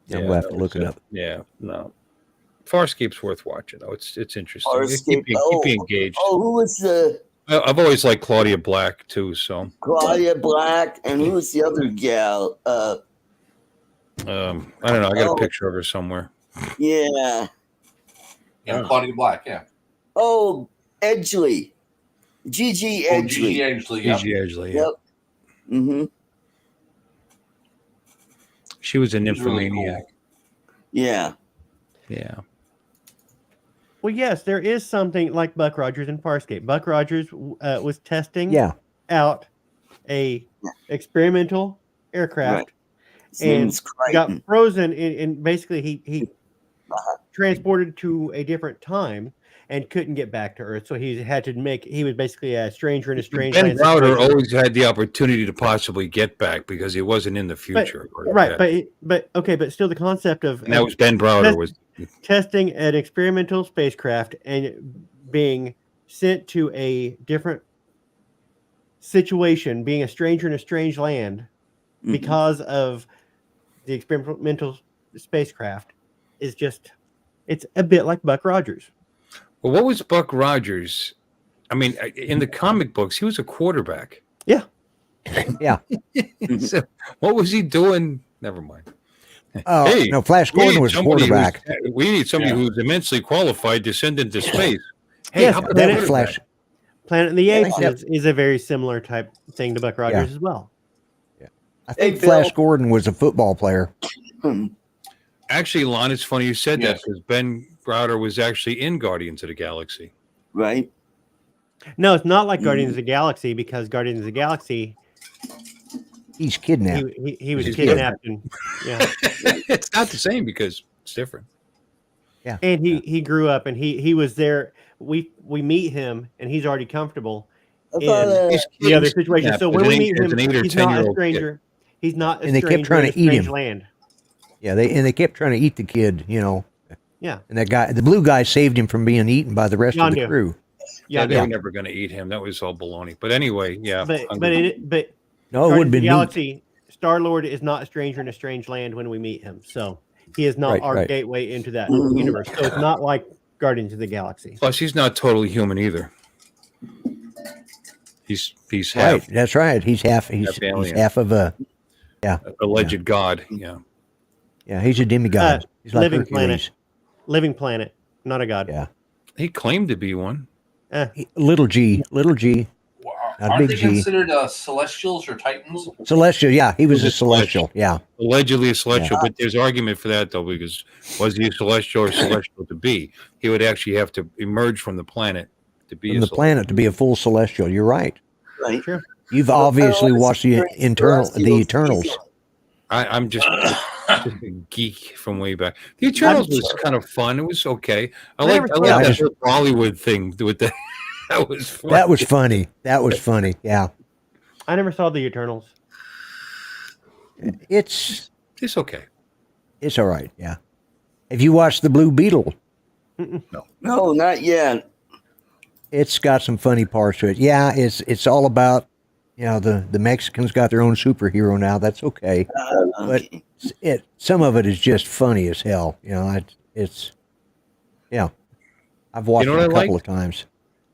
We'll have to look it up. Yeah, no. Farscape's worth watching, though. It's interesting. Farscape. Keep you engaged. Oh, who was the I've always liked Claudia Black too. So Claudia Black, and who was the other gal? I don't know. I got a picture of her somewhere. Yeah. Yeah, Claudia Black. Yeah. Oh, Edgley. Gigi Oh, Edgley. Gigi Edgley. Yeah. Gigi Edgley. Yeah. Yep. Mm-hmm. She was a She's really nymphomaniac. Yeah. Yeah. Well, yes, there is something like Buck Rogers and Farscape. Buck Rogers was testing out a experimental aircraft His name and is got Crichton. frozen. And basically, he transported to a different time and couldn't get back to Earth. So he had to he was basically a stranger in a strange Ben land Browder situation. always had the opportunity to possibly get back because he wasn't in the future. But still the concept of and that was Ben Browder was testing an experimental spacecraft and being sent to a different situation, being a stranger in a strange land because of the experimental spacecraft is just, it's a bit like Buck Rogers. Well, what was Buck Rogers? I mean, in the comic books, he was a quarterback. Yeah. Yeah. So what was he doing? Never mind. Oh, no, Flash Gordon was a quarterback. We need somebody who's immensely qualified to send into space. Hey, yes, how about Planet, that Flash? Planet of the Apes is a very similar type thing to Buck Rogers as well. Yeah. I think Flash Gordon was a football player. Actually, Lon, it's funny you said that because Ben Browder was actually in Guardians of the Galaxy. Right. No, it's not like Guardians of the Galaxy because Guardians of the Galaxy, he's kidnapped. He was kidnapped. And, it's not the same because it's different. Yeah. And he grew up and he was there. We meet him and he's already comfortable in the other situation. So when we meet him, he's not a stranger. He's not a stranger. And they kept trying to eat him. Land. Yeah, they kept trying to eat the kid, you know. Yeah. And the blue guy saved him from being eaten by the rest of the crew. Yeah, they were never going to eat him. That was all baloney. But anyway, yeah. But no, it would be Galaxy. Star-Lord is not a stranger in a strange land when we meet him. So he is not our gateway into that universe. So it's not like Guardians of the Galaxy. Plus, he's not totally human either. He's half. Right. That's right. He's half of a alleged god. Yeah. Yeah, he's a demigod. He's like living Hercules. planet. Living planet, not a god. Yeah. He claimed to be one. Little G. Wow. Not Aren't big they G. considered celestials or titans? Celestial, yeah. He was a celestial, yeah. Allegedly a celestial, but there's argument for that, though, because was he a celestial or celestial to be? He would actually have to emerge from the planet to be from the planet to be a full celestial. You're right. Right. Sure. You've obviously watched the Eternals. I'm just a geek from way back. The Eternals was kind of fun. It was okay. I like that Bollywood thing with that. That was funny. That was funny. Yeah. I never saw the Eternals. It's okay. It's all right. Yeah. Have you watched the Blue Beetle? No, not yet. It's got some funny parts to it. Yeah, it's all about, you know, the Mexicans got their own superhero now. That's okay. But some of it is just funny as hell. You know, I've watched it a couple of times.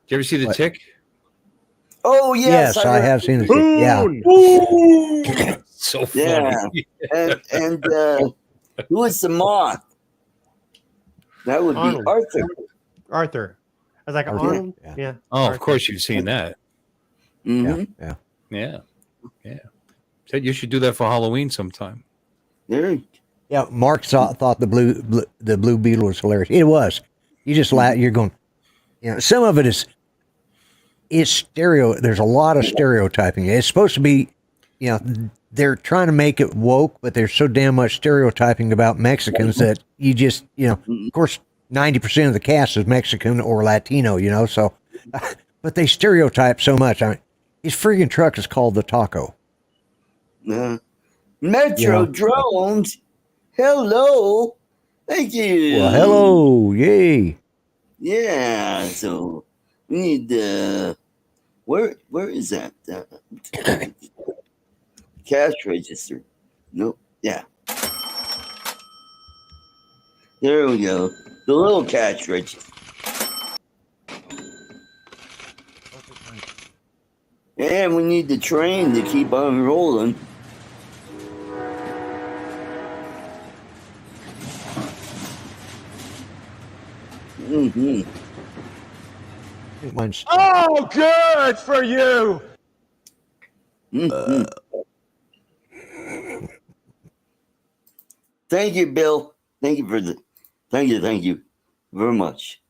Did you ever see The Tick? Oh, yes. I have seen The Tick. Yeah. So funny. Yeah. and who is the moth? That would be Arthur. I was like, Arnold? Yeah. Oh, of course you've seen that. Mm-hmm. Yeah. Said you should do that for Halloween sometime. Yeah. Yeah, Mark thought the Blue Beetle was hilarious. It was. You just laugh. You're going, you know, some of it is stereo. There's a lot of stereotyping. It's supposed to be, you know, they're trying to make it woke, but there's so damn much stereotyping about Mexicans that you just, you know, of course, 90% of the cast is Mexican or Latino, you know, so, but they stereotype so much. I mean, his friggin' truck is called the Taco. Metro Drones. Hello. Thank you. Well, hello. Yay. Yeah. So we need where is that? Cash register. Nope. Yeah. There we go. The little cash register. And we need the train to keep on rolling. Mm-hmm. Oh, good for you. Mm-hmm. Thank you, Bill. Thank you for the Thank you very much.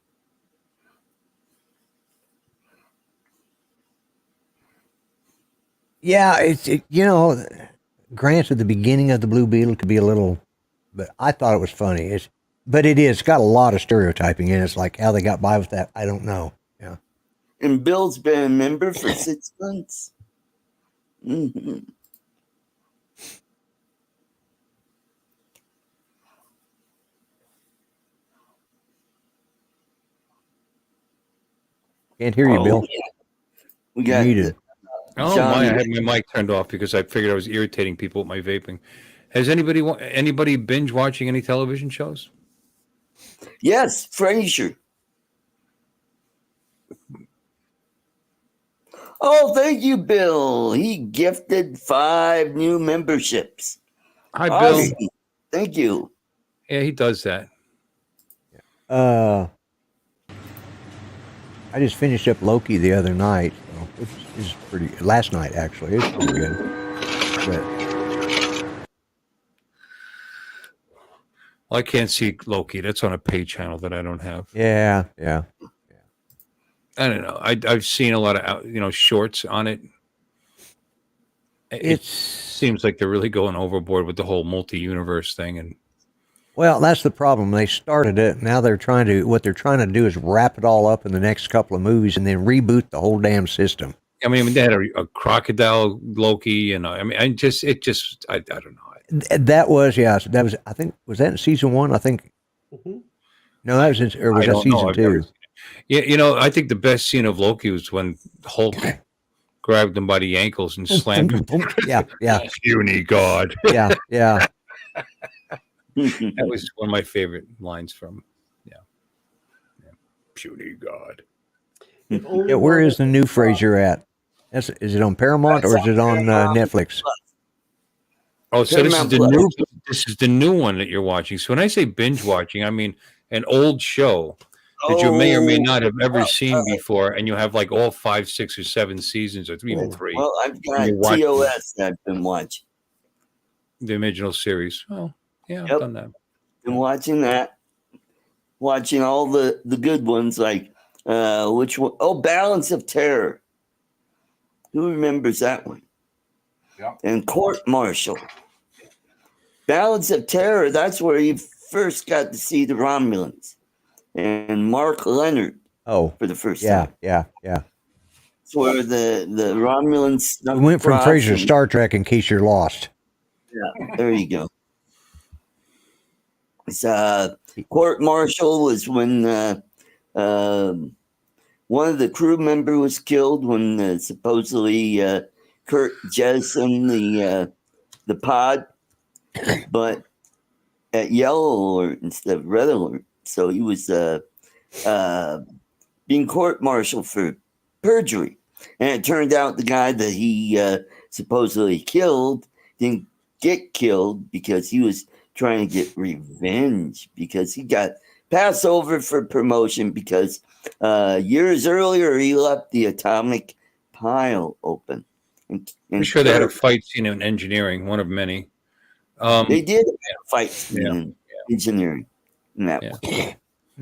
Yeah, granted, the beginning of the Blue Beetle could be a little, but I thought it was funny. But it is got a lot of stereotyping in it. It's like how they got by with that, I don't know. Yeah. And Bill's been a member for 6 months. Mm-hmm. Can't hear you, Bill. Yeah. We got muted. Oh my! I had my mic turned off because I figured I was irritating people with my vaping. Has anybody binge watching any television shows? Yes, Frasier. Oh, thank you, Bill. He gifted 5 new memberships. Hi, Bill. Awesome. Thank you. Yeah, he does that. I just finished up Loki the other night. So it's pretty. Last night, actually, it's pretty good. But Well, I can't see Loki. That's on a pay channel that I don't have. yeah. I don't know. I've seen a lot of shorts on it. It seems like they're really going overboard with the whole multi-universe thing, and Well, that's the problem. They started it. Now what they're trying to do is wrap it all up in the next couple of movies and then reboot the whole damn system. I mean, they had a crocodile Loki, and I don't know. That was, I think, was that in season 1? I think. Mhm. No, that was in, or was that season 2? Yeah, I think the best scene of Loki was when Hulk grabbed him by the ankles and slammed him. Yeah. Puny God. Yeah. That was one of my favorite lines from, Puny God. Yeah, where is the new Frasier at? Is it on Paramount or is it on Netflix? Oh, so this is the new one that you're watching. So when I say binge watching, I mean an old show that you may or may not have ever seen before, and you have like all 5, 6, or 7 seasons, or even 3. Well, I've got TOS that I've been watching. The original series. Oh, yeah, I've done that. Been watching that. Watching all the good ones, like which one? Oh, Balance of Terror. Who remembers that one? Yeah. And Court Martial. Balance of Terror, that's where you first got to see the Romulans. And Mark Leonard. Oh. For the first time. Yeah. It's where the Romulans. We went from Frasier to Star Trek in case you're lost. Yeah, there you go. It's Court Martial was when one of the crew member was killed when supposedly Kurt jettisoned the pod, but at yellow alert instead of red alert. So he was being court-martialed for perjury. And it turned out the guy that he supposedly killed didn't get killed because he was trying to get revenge because he got passed over for promotion because years earlier he left the atomic pile open. I'm sure they had a fight scene in engineering, one of many. They did have a fight scene in engineering. In that one.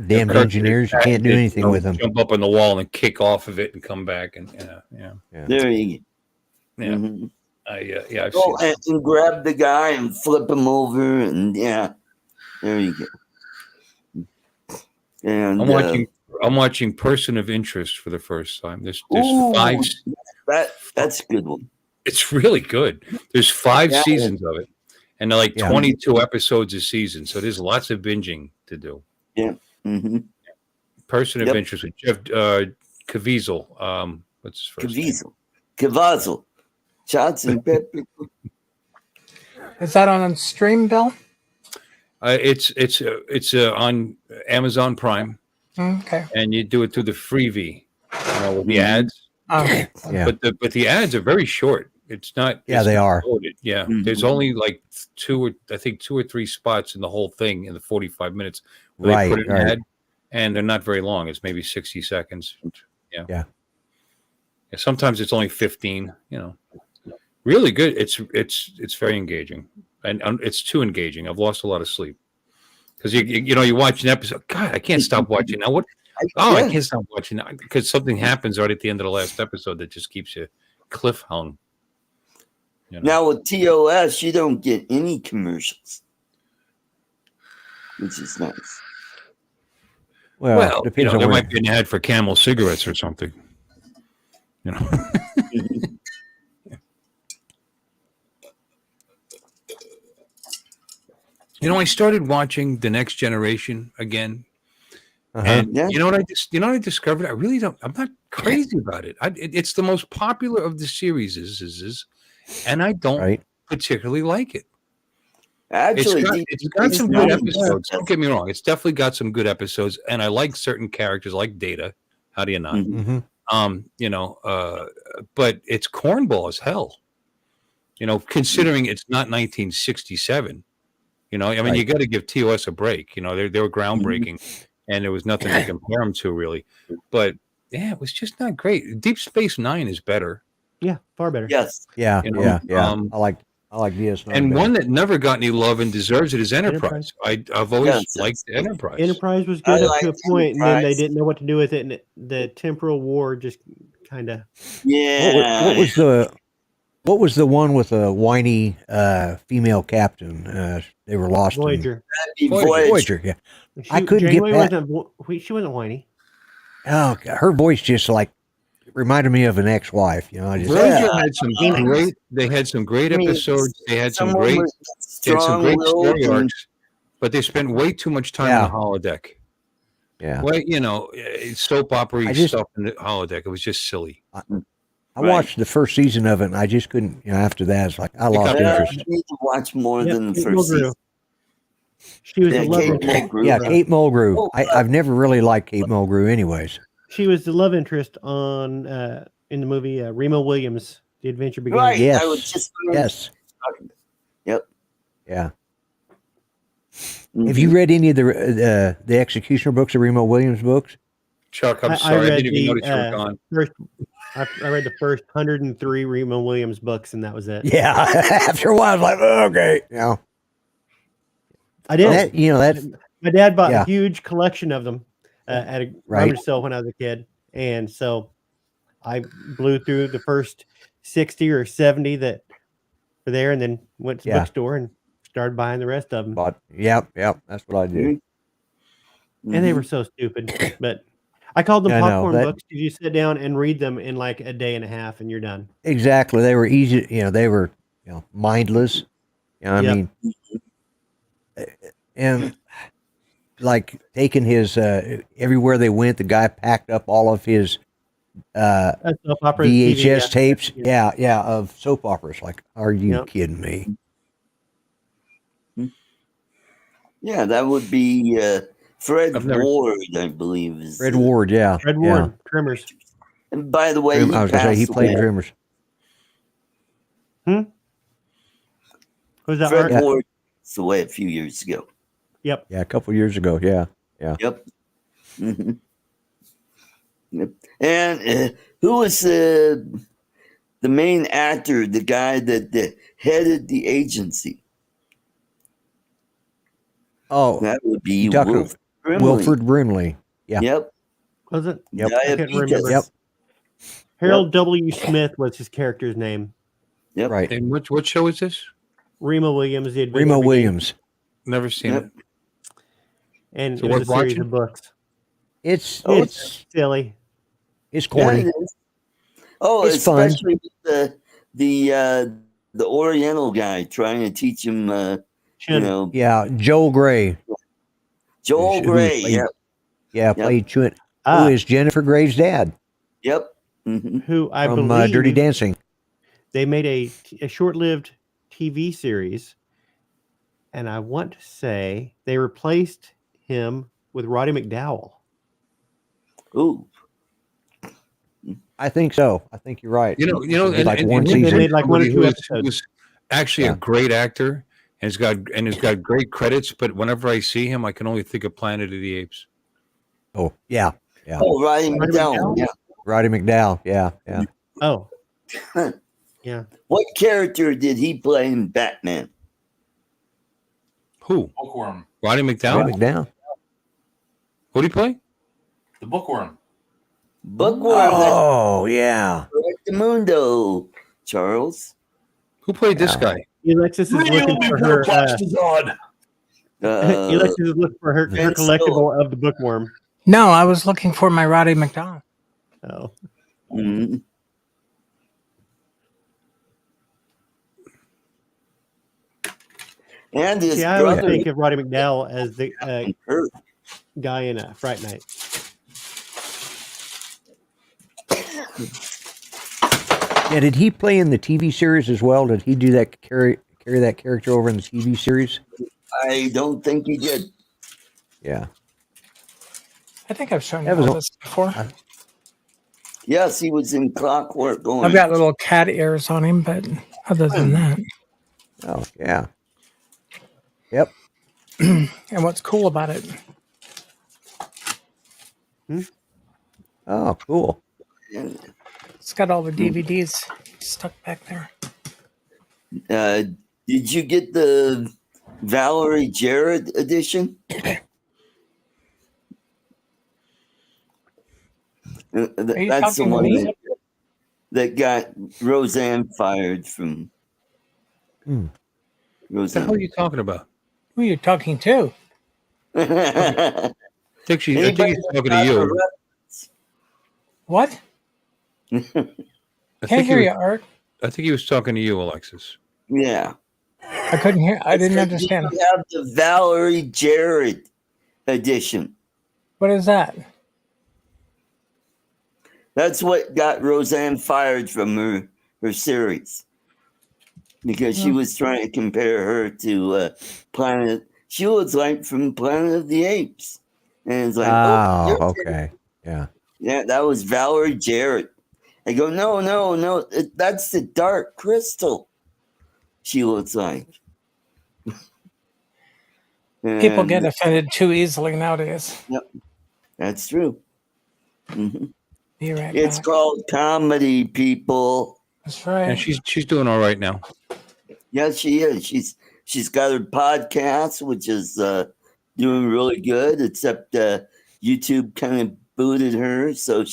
Damn engineers, you can't do anything with them. Jump up on the wall and kick off of it and come back and There you go. Yeah. Mm-hmm. I've go seen and grab the guy and flip him over and there you go. And I'm watching Person of Interest for the first time. There's 5. That's a good one. It's really good. There's 5 seasons of it, and they're like 22 episodes a season. So there's lots of binging to do. Yeah. Mm-hmm. Person of Interest with Jeff Caviezel. What's his first name? Caviezel. Shots and pepper. Is that on stream, Bill? It's on Amazon Prime. Okay. And you do it through the freebie, with the ads. Okay. But the ads are very short. It's not. Yeah, they are. Loaded. Yeah, there's only like 2 or 3 spots in the whole thing in the 45 minutes. Where they put an ad, and they're not very long. It's maybe 60 seconds. Yeah. Sometimes it's only 15. Really good. It's very engaging, and it's too engaging. I've lost a lot of sleep because you watch an episode. God, I can't stop watching now. What? Oh, I can't stop watching now because something happens right at the end of the last episode that just keeps you cliff hung. You know? Now with TOS, you don't get any commercials, which is nice. Well, depends on there where. might be an ad for Camel cigarettes or something. You know. I started watching The Next Generation again. And you know what I discovered? I'm not crazy about it. It's the most popular of the series and I don't particularly like it. Actually, it's got some good episodes. Don't get me wrong. It's definitely got some good episodes, and I like certain characters like Data. How do you not? But it's cornball as hell. Considering it's not 1967. You got to give TOS a break. They were groundbreaking, and there was nothing to compare them to really. But yeah, it was just not great. Deep Space Nine is better. Yeah, far better. Yes. Yeah. I like DS9. And better. one that never got any love and deserves it is Enterprise. I've always liked Enterprise. Enterprise was good up to a point, and then they didn't know what to do with it, and the temporal war just kind of. Yeah. What was the one with a whiny female captain? They were lost. Voyager. Voyager. Yeah. I couldn't get that. She wasn't whiny. Oh, God, her voice just reminded me of an ex-wife. Voyager had some great. They had some great episodes. They had some great story arcs, but they spent way too much time on the holodeck. Yeah. Well, soap opera stuff in the holodeck. It was just silly. I watched the first season of it, and I just couldn't. After that, it's like I lost interest. You need to watch more than the first season. She was the love interest. Yeah, Kate Mulgrew. I've never really liked Kate Mulgrew, anyways. She was the love interest on in the movie Remo Williams, The Adventure Begins. Right. Yes. I was just Yep. Yeah. Have you read any of the Executioner books, the Remo Williams books? Chuck, I'm sorry, I didn't even notice you were gone. I read the first 103 Remo Williams books, and that was it. Yeah. After a while, I was like, oh, okay. I did. My dad bought a huge collection of them at a rummage sale when I was a kid, and so I blew through the first 60 or 70 that were there, and then went to the bookstore and started buying the rest of them. Yep, that's what I did. And they were so stupid, but I called them popcorn books because you sit down and read them in like a day and a half, and you're done. Exactly, they were easy. They were mindless. I mean, and like taking his everywhere they went, the guy packed up all of his VHS tapes. Yeah, of soap operas. Like, are you kidding me? Yeah, that would be Fred Ward, I believe. Fred Ward, yeah. Fred Ward, Tremors. And by the way, I was going to say he played Tremors. Was that Fred Ward passed away a few years ago. Yep. Yeah, a couple years ago. Yeah. Yep. Yep. And who was the main actor, the guy that headed the agency? Oh, that would be Wilford Brimley. Yeah. Yep. Was it? Yep. I can't remember. Yep. Harold W. Smith was his character's name. Yep. Right. And what show is this? Remo Williams. Remo Williams. Never seen it. And so it was a series of books. It's silly. It's corny. Yeah, it is. Oh, it's especially with the Oriental guy trying to teach him. Yeah, Joel Grey. Joel Grey. Played Chewin. Who is Jennifer Grey's dad? Yep. Who I from believe Dirty Dancing. They made a short-lived TV series, and I want to say they replaced him with Roddy McDowell. Ooh. I think so. I think you're right. One season. They made like one or two episodes. He was actually a great actor, and has got great credits. But whenever I see him, I can only think of Planet of the Apes. Oh yeah. Oh, Roddy McDowell. Yeah. Roddy McDowell. Yeah. Oh. Yeah. What character did he play in Batman? Who? Bookworm. Roddy Roddy McDowell? McDowell. Who do you play? The Bookworm. Bookworm. Oh, yeah. That's Mundo, Charles. Who played this guy? Alexis is looking for her. Alexis is looking for her Vince collectible of the bookworm. No, I was looking for my Roddy McDowell. Oh, Mhm. And his see, I always brother. think of Roddy McDowell as the Hurt. guy in Fright Night. Yeah, did he play in the TV series as well? Did he do that carry that character over in the TV series? I don't think he did. Yeah. I think I've shown That you was all a- this before. Yes, he was in Clockwork Orange. I've got little cat ears on him, but other than that. Oh, yeah. Yep. And what's cool about it? Oh, cool. It's got all the DVDs stuck back there. Did you get the Valerie Jarrett edition? you That's the talking to one me? that got Roseanne fired from. Hmm. What the hell are you talking about? Who are you talking to? I think he's talking to you. What? I Can't think hear he you, was, Art. I think he was talking to you, Alexis. Yeah. I couldn't hear. I didn't understand. You have the Valerie Jarrett edition. What is that? That's what got Roseanne fired from her series. Because she was trying to compare her to Planet. She was like from Planet of the Apes. And it's like, Oh, you're okay. Yeah. Yeah, that was Valerie Jarrett. I go, no, that's the Dark Crystal. She looks like. People And get offended too easily nowadays. that's true. hmm Be right It's back. called comedy, people. That's right. And she's doing all right now. Yes, she is. She's got her podcast, which is doing really good. Except YouTube kind of booted her, so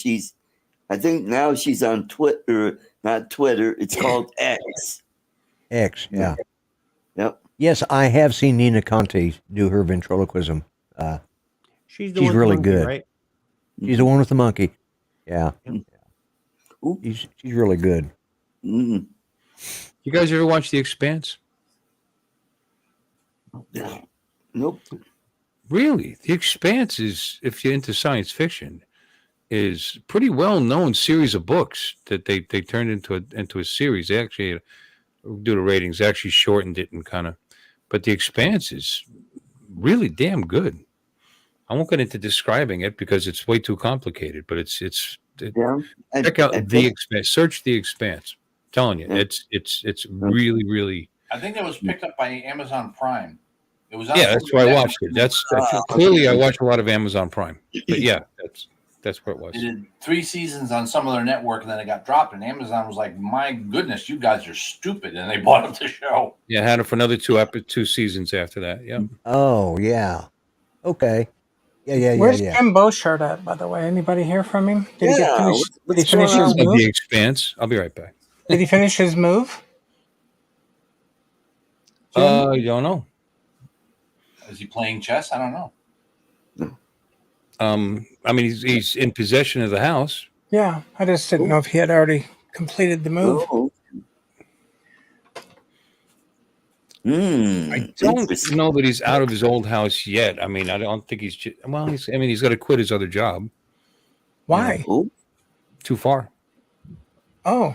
I think now she's on Twitter, not Twitter. It's called X. X, yeah. Yep. Yes, I have seen Nina Conte do her ventriloquism. She's She's really monkey, good. right? She's the one with the monkey. Yeah. Ooh. She's really good. Mm. You guys ever watch The Expanse? Nope. Really? The Expanse is, if you're into science fiction, is pretty well known series of books that they turned into a series. They actually, due to ratings, they actually shortened it and kind of, but The Expanse is really damn good. I won't get into describing it because it's way too complicated, but Yeah. check out The Expanse. Search The Expanse. I'm telling you, it's really, really. I think it was picked up by Amazon Prime. It was on Yeah, that's why I watched it. That's clearly I watch a lot of Amazon Prime. But yeah, that's where it was. They did 3 seasons on some other network, and then it got dropped. And Amazon was like, "My goodness, you guys are stupid," and they bought up the show. Yeah, had it for another 2 seasons after that. Yeah. Oh, yeah. Okay. Yeah. Where's Jim Beauchard at, by the way? Anybody hear from him? Did he get finished? Did he finish his The move? Expanse. I'll be right back. Did he finish his move? You don't know. Is he playing chess? I don't know. I mean, he's in possession of the house. Yeah, I just didn't know if he had already completed the move. Oh. I don't know that he's out of his old house yet. I mean, I don't think he's. He's got to quit his other job. Why? Too far. Oh,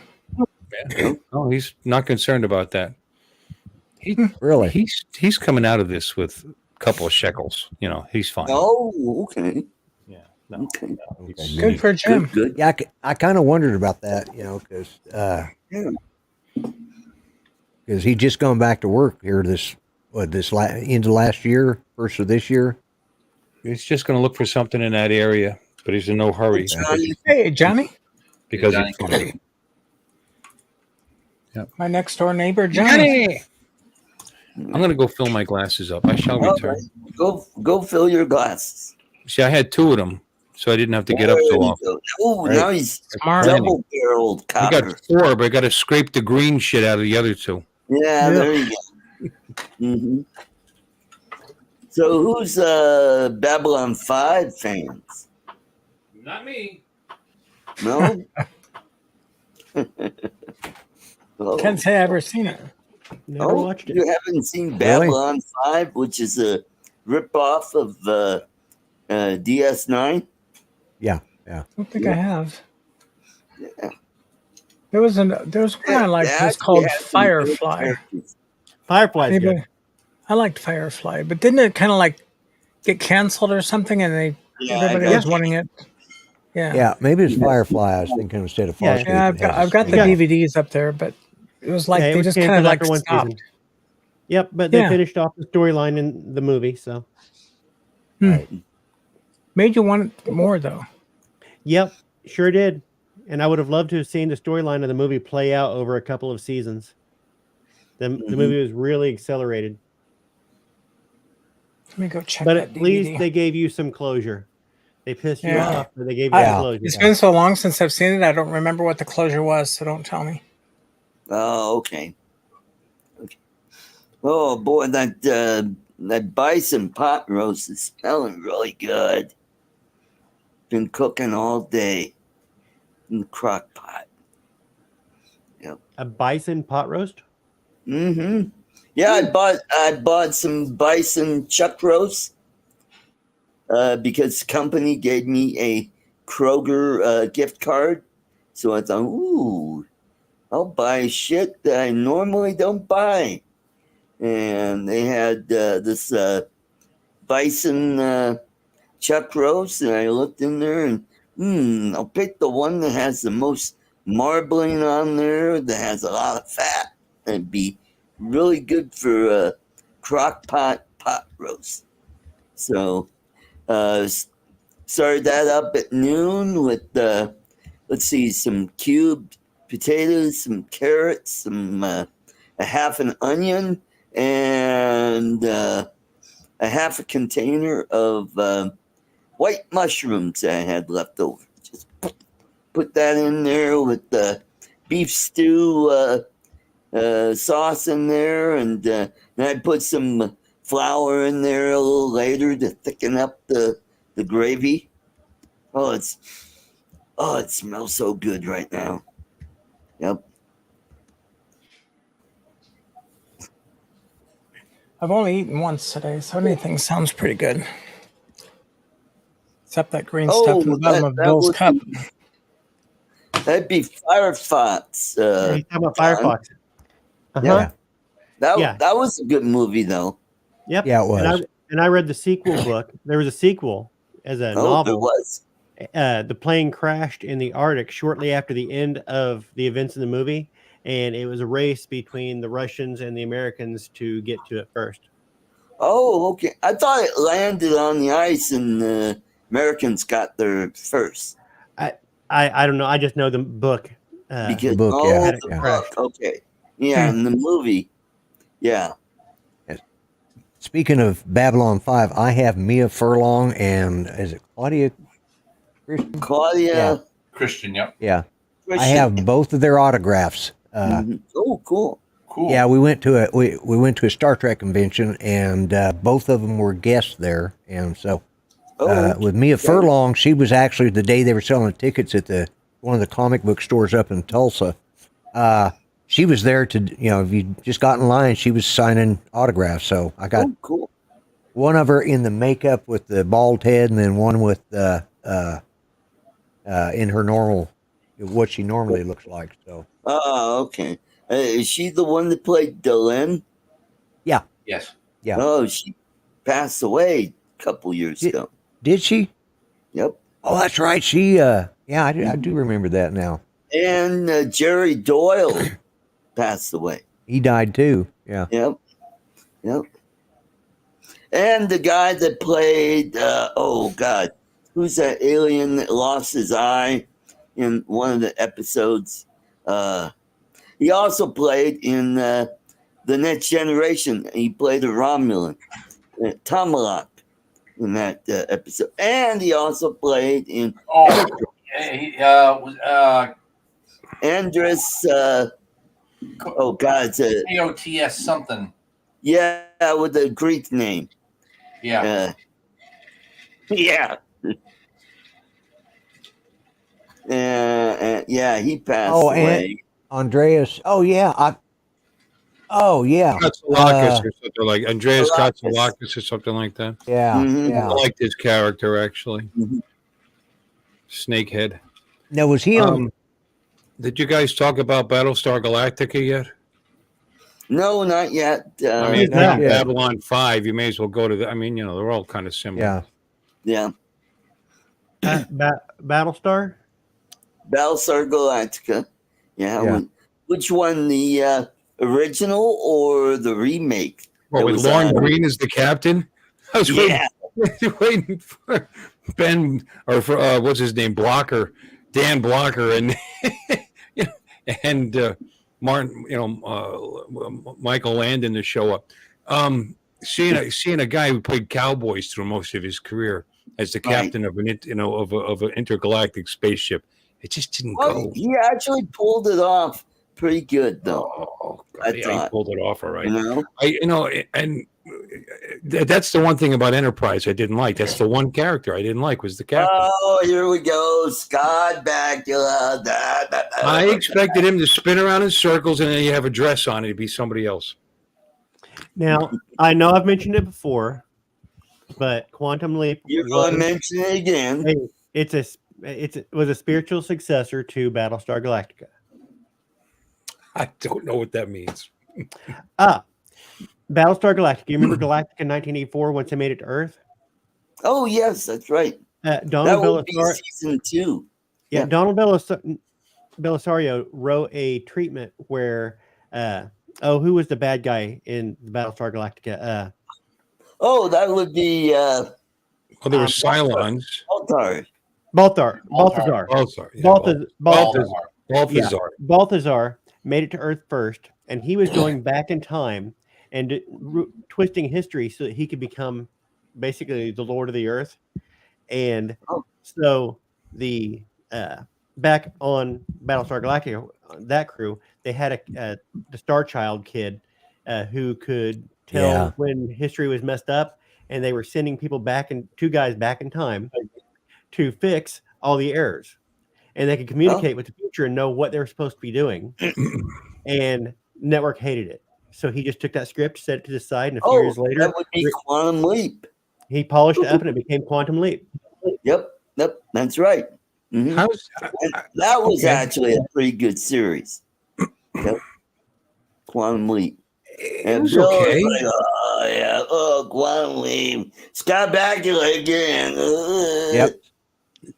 Yeah. Oh, he's not concerned about that. Really? He's coming out of this with a couple of shekels. You know, he's fine. Oh, okay. Yeah. No. Okay. good for Jim. Good. Yeah, I kind of wondered about that, because he'd just gone back to work here end of last year, first of this year. He's just going to look for something in that area, but he's in no hurry. Hey, Johnny. Because Johnny. My next door neighbor, Johnny. I'm gonna go fill my glasses up. I shall return. Go fill your glasses. See, I had 2 of them, so I didn't have to get up so often. Oh, Right. now he's Smart. double-barreled I got copper. 4, but I got to scrape the green shit out of the other 2. Yeah, Yeah. there you go. Hmm. So who's Babylon 5 fans? Not me. No? Oh. Can't say I've ever seen it. Never watched it. You haven't seen Babylon 5, which is a ripoff of DS9? Yeah. I don't think I have. Yeah. There was one I liked. It was called Firefly. Firefly's Anybody- good. I liked Firefly, but didn't it kind of like get canceled or something? And everybody was wanting it. Yeah. Yeah, maybe it's Firefly. I was thinking instead of Yeah. Farscape. Yeah, it has I've got the Yeah. DVDs up there, but it was like Yeah, it they was just kind of canceled like after one stopped. season. Yep, but they Yeah. finished off the storyline in the movie, so Made you want it more though. yep, sure did. And I would have loved to have seen the storyline of the movie play out over a couple of seasons. The movie was really accelerated. Let me go check But that at least DVD. they gave you some closure. They pissed you Yeah. off, but they gave you Yeah. some closure. It's been so long since I've seen it, I don't remember what the closure was, so don't tell me. Oh, okay. Oh, boy, that bison pot roast is smelling really good. Been cooking all day in the crock pot. A bison pot roast? Mm-hmm. Yeah, I bought some bison chuck roast because the company gave me a Kroger gift card. So I thought, ooh, I'll buy shit that I normally don't buy. And they had this bison chuck roast, and I looked in there and I'll pick the one that has the most marbling on there, that has a lot of fat. It'd be really good for a crock pot roast. So started that up at noon with some cubed potatoes, some carrots, some a half an onion, and a half a container of white mushrooms that I had left over. Just put that in there with the beef stew sauce in there, and then I put some flour in there a little later to thicken up the gravy. It smells so good right now. Yep. I've only eaten once today, so anything sounds pretty good. Except that green stuff in the bottom of Bill's would cup. That'd be Firefox. You're talking about Firefox. Yeah. Yeah. That was a good movie, though. Yep. Yeah, it was. And I read the sequel book. There was a sequel as a Oh, novel. there was. The plane crashed in the Arctic shortly after the end of the events in the movie, and it was a race between the Russians and the Americans to get to it first. Oh, okay. I thought it landed on the ice and the Americans got there first. I don't know. I just know the book. Because book, oh, yeah. the Yeah. book. Okay. Yeah, in the movie. Yeah. Speaking of Babylon 5, I have Mia Furlong and is it Claudia Christian? Claudia. Yeah. Christian, yep. Yeah. I Christian. have both of their autographs. Mhm. Oh, cool. Cool. Yeah, we went to a Star Trek convention, and both of them were guests there. And so, with Mia Furlong, she was actually the day they were selling tickets at one of the comic book stores up in Tulsa. She was there to, if you just got in line, she was signing autographs. So I got cool. one of her in the makeup with the bald head, and then one with in her normal, what she normally looks like. So. Oh, okay. Is she the one that played Delenn? Yeah. Yes. Yeah. Oh, she passed away a couple years ago. Did she? Yep. Oh, that's right. She, I do remember that now. And Jerry Doyle passed away. He died too. Yeah. Yep. And the guy that played, who's that alien that lost his eye in one of the episodes? He also played in The Next Generation. He played a Romulan, Tomalak, in that episode, and he also played in He was Andrus. Oh God, it's a AOTS something. yeah with a Greek name. Yeah. Yeah. Yeah, he passed away. Andreas. Oh yeah. Katsoulakis or something like Andreas Katsoulakis or something like that. Yeah. Mhm. Yeah. I liked his character actually. Mhm. Snakehead. Now was he on? Did you guys talk about Battlestar Galactica yet? No, not yet. I mean, not yet. Babylon 5, you may as well go to the. I mean, they're all kind of similar. Yeah. Battlestar. Battlestar Galactica. Yeah. Which one, the original or the remake? Well, It with was, Lauren Green as the captain, I was waiting for Ben or for what's his name, Dan Blocker, and and Martin, Michael Landon to show up. Seeing a guy who played cowboys through most of his career as the captain of an intergalactic spaceship, it just didn't go. He actually pulled it off pretty good, though. Oh, I he thought. pulled it off all right. You know? That's the one thing about Enterprise I didn't like. That's the one character I didn't like was the captain. Oh, here we go, Scott Bakula. I expected him to spin around in circles and then you have a dress on and it'd be somebody else. Now, I know I've mentioned it before, but Quantum Leap. You're going to mention it again. It was a spiritual successor to Battlestar Galactica. I don't know what that means. Battlestar Galactica. You remember Galactica in 1984 once they made it to Earth? Oh, yes, that's right. Donald that would be Belisario, season 2. yeah, Donald Belisario wrote a treatment where, who was the bad guy in Battlestar Galactica? That would be Well, there were Cylons. Baltar. Balthazar made it to Earth first, and he was going back in time and twisting history so that he could become basically the Lord of the Earth. And so the back on Battlestar Galactica, that crew, they had the Star Child kid who could tell when history was messed up, and they were sending people two guys back in time to fix all the errors, and they could communicate with the future and know what they were supposed to be doing. And network hated it, so he just took that script, set it to the side, and a few years later, that would be Quantum Leap. He polished it up, and it became Quantum Leap. Yep, that's right. Mm-hmm. That was actually a pretty good series. Yep. Quantum Leap. It was okay. Quantum Leap. Scott Bakula again. Yep.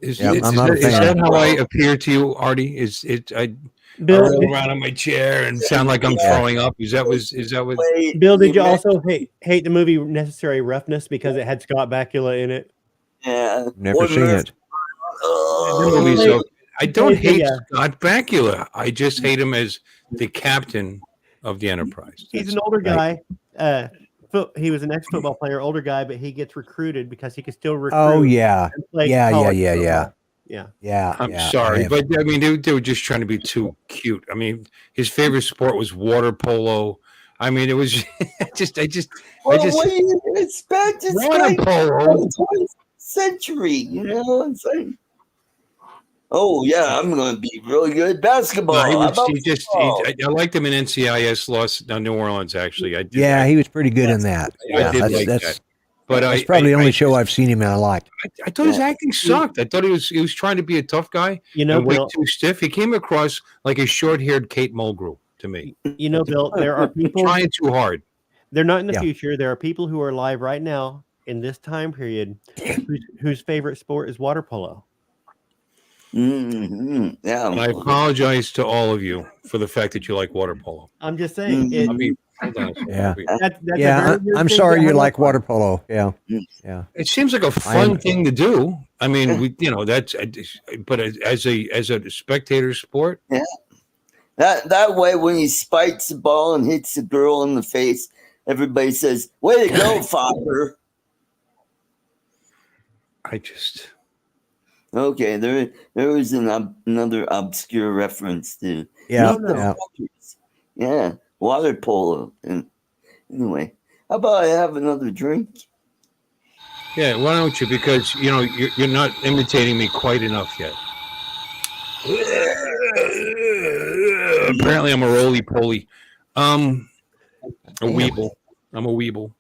Is that how I appear to you, Artie? I roll around on my chair and sound like I'm throwing up? Is that what? Bill, did you also hate the movie Necessary Roughness because it had Scott Bakula in it? Yeah, never seen it. I don't hate Scott Bakula. I just hate him as the captain of the Enterprise. He's an older guy. He was an ex-football player, older guy, but he gets recruited because he can still recruit. Oh yeah, yeah. I'm sorry, but I mean, they were just trying to be too cute. I mean, his favorite sport was water polo. I mean, it was what do you expect? It's water polo. 20th century, you know what I'm saying? Oh yeah, I'm going to be really good at basketball. I liked him in NCIS lost New Orleans. Actually, I did. Yeah, he was pretty good in that. I did like that. But that's probably the only show I've seen him in I liked. I thought his acting sucked. I thought he was trying to be a tough guy. Way too stiff. He came across like a short-haired Kate Mulgrew to me. Bill, there are people trying too hard. They're not in the future. There are people who are alive right now in this time period whose favorite sport is water polo. Mm-hmm. Yeah, and I apologize to all of you for the fact that you like water polo. I'm just saying. I'm sorry you like water polo. Yeah. It seems like a fun thing to do. I mean, that's. But as a spectator sport, That way, when he spikes the ball and hits the girl in the face, everybody says, "Way to go, father!" Okay. There was another obscure reference to yeah, water polo. And anyway, how about I have another drink? Yeah, why don't you? Because you're not imitating me quite enough yet. Apparently, I'm a roly-poly. A weeble. I'm a weeble.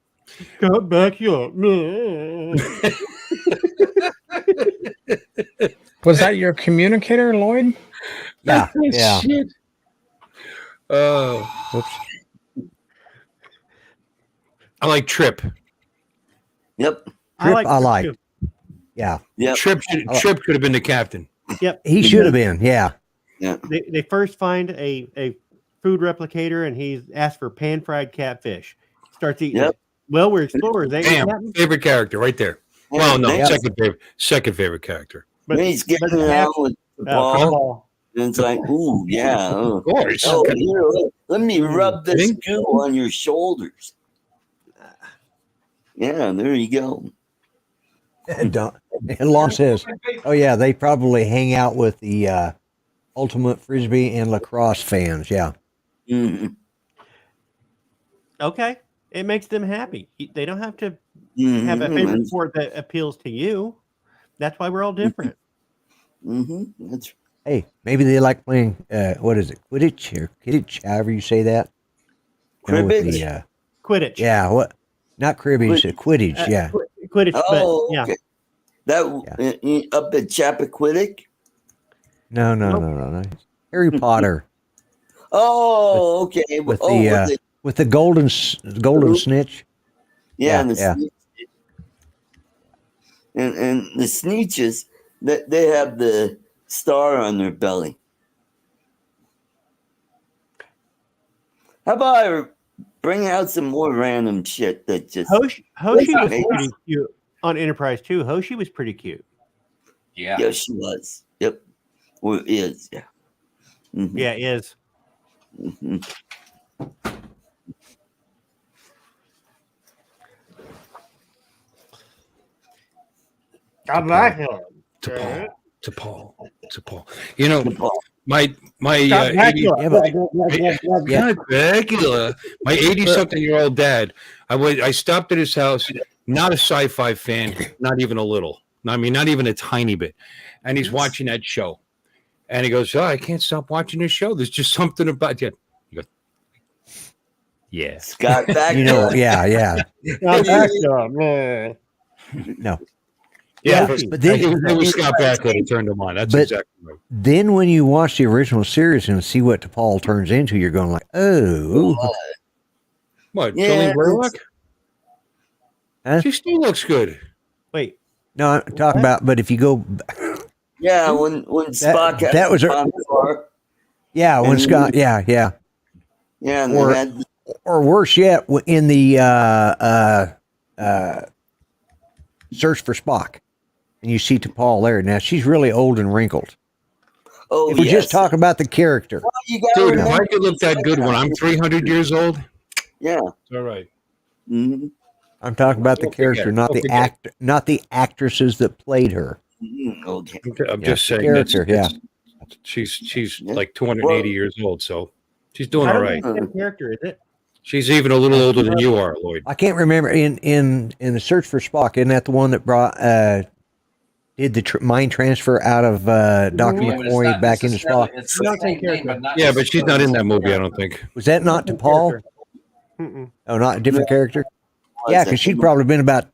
Got back up. Was that your communicator, Lloyd? Yeah. Yeah. Shit. Whoops. I like Trip. Yep. Trip, I like. too. Yeah. Yep. Trip could have been the captain. Yep. He should have been. Yeah. Yeah. They first find a food replicator, and he's asked for pan-fried catfish. Starts eating Yep. it. Well, we're explorers. Damn, favorite character right there. Well, no, second favorite character. But He's getting around with the ball. And it's like, ooh, yeah. Of course. Oh, here, let me rub this goo on your shoulders. Yeah, there you go. And Lon says, "Oh yeah, they probably hang out with the ultimate frisbee and lacrosse fans." Yeah. Mm-hmm. okay, it makes them happy. They don't have to have a favorite sport that appeals to you. That's why we're all different. Mm-hmm. That's Hey, maybe they like playing. What is it? Quidditch or Quidditch? However you say that. Cribbage. Quidditch. Yeah. What? Not cribbage. Quidditch. Yeah. Quidditch. Oh, but, yeah. okay. That up at Chappaquiddick? No. Harry Potter. Oh, okay. With the golden snitch. Yeah, Yeah, and the Sneetches, that they have the star on their belly. How about I bring out some more random shit that just Hoshi was pretty cute on Enterprise too. Hoshi was pretty cute. Yeah. Yes, she was. Yep. Or is, yeah. Mm-hmm. Yeah, it is. Mm-hmm. I like him. To Paul. My 80-something-year-old dad. I stopped at his house. Not a sci-fi fan, not even a little. I mean, not even a tiny bit. And he's watching that show, and he goes, "Oh, I can't stop watching this show. There's just something about it." You go, "Yeah, Scott back. Yeah. No. Yeah, but then it was Scott Bakula who turned him on. That's exactly right. Then when you watch the original series and see what T'Pol turns into, you're going like, "Oh, what? Yeah, Tony Warlock? Huh? She still looks good." Wait, no." I'm talking about, but if you go, Yeah, when Spock had that was the bomb car, yeah, when And- Scott, yeah, yeah, and Or- they had or worse yet, in the Search for Spock, and you see T'Pol there. Now she's really old and wrinkled. If we just talk about the character, you gotta Dude, if remember- I could look that good when I'm 300 years old, yeah. it's all right. Mm-hmm. I'm talking about the Don't forget, character, not don't the forget. not the actresses that played her. Okay. I'm Yeah, just saying. character, She's Yeah. like 280 years old, so she's doing I all don't right. think it's the same character, is it? She's even a little older than you are, Lloyd. I can't remember in the Search for Spock. Isn't that the one that brought did the mind transfer out of Dr. Yeah, but it's McCoy not back into necessarily- Spock? It's the Not same the name, but not Yeah, but she's not in that movie, I don't think. Was that not T'Pol? Mm-mm. Oh, not a different character. Yeah, because she'd probably been about.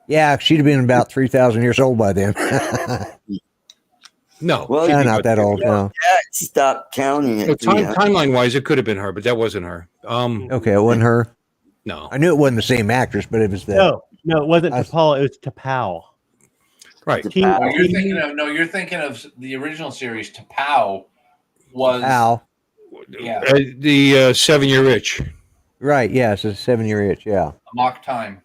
Yeah, she'd have been about 3,000 years old by then. No. Well, No, not that old. No. Stop counting So it. timeline-wise, it could have been her, but that wasn't her. Okay, it wasn't her. No. I knew it wasn't the same actress, but it was the. No, it wasn't I- T'Pol. It was T'Pau. Right. You're thinking of the original series. T'Pau was Al. Yeah. The 7-year itch. Right. Yeah, it's a 7-year itch. Yeah. a mock time.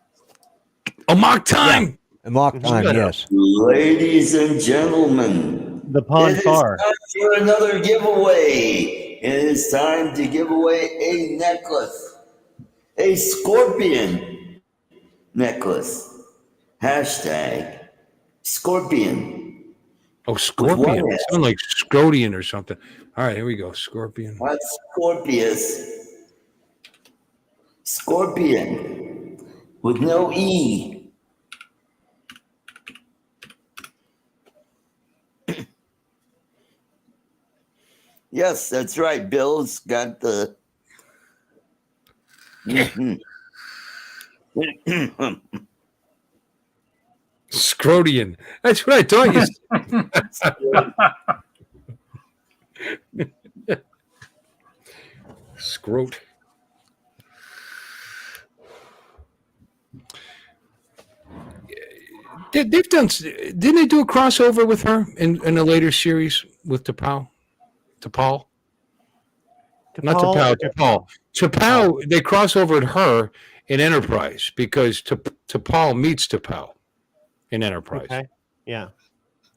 A mock time. A mock time. Yes. Ladies and gentlemen, The Pon it is Far. time for another giveaway. It is time to give away a necklace. A scorpion necklace. Hashtag scorpion. Oh, Scorpion. It sounds like Scrodian or something. All right, here we go. Scorpion. Not Scorpius. Scorpion. With no E. Yes, that's right. Bill's got the. Scrodian. That's what I thought you said. Scrote. They've done. Didn't they do a crossover with her in a later series with T'Pau? T'Pau? Not T'Pau. T'Pau. They crossovered her in Enterprise because T'Pau meets T'Pau in Enterprise. Okay. Yeah.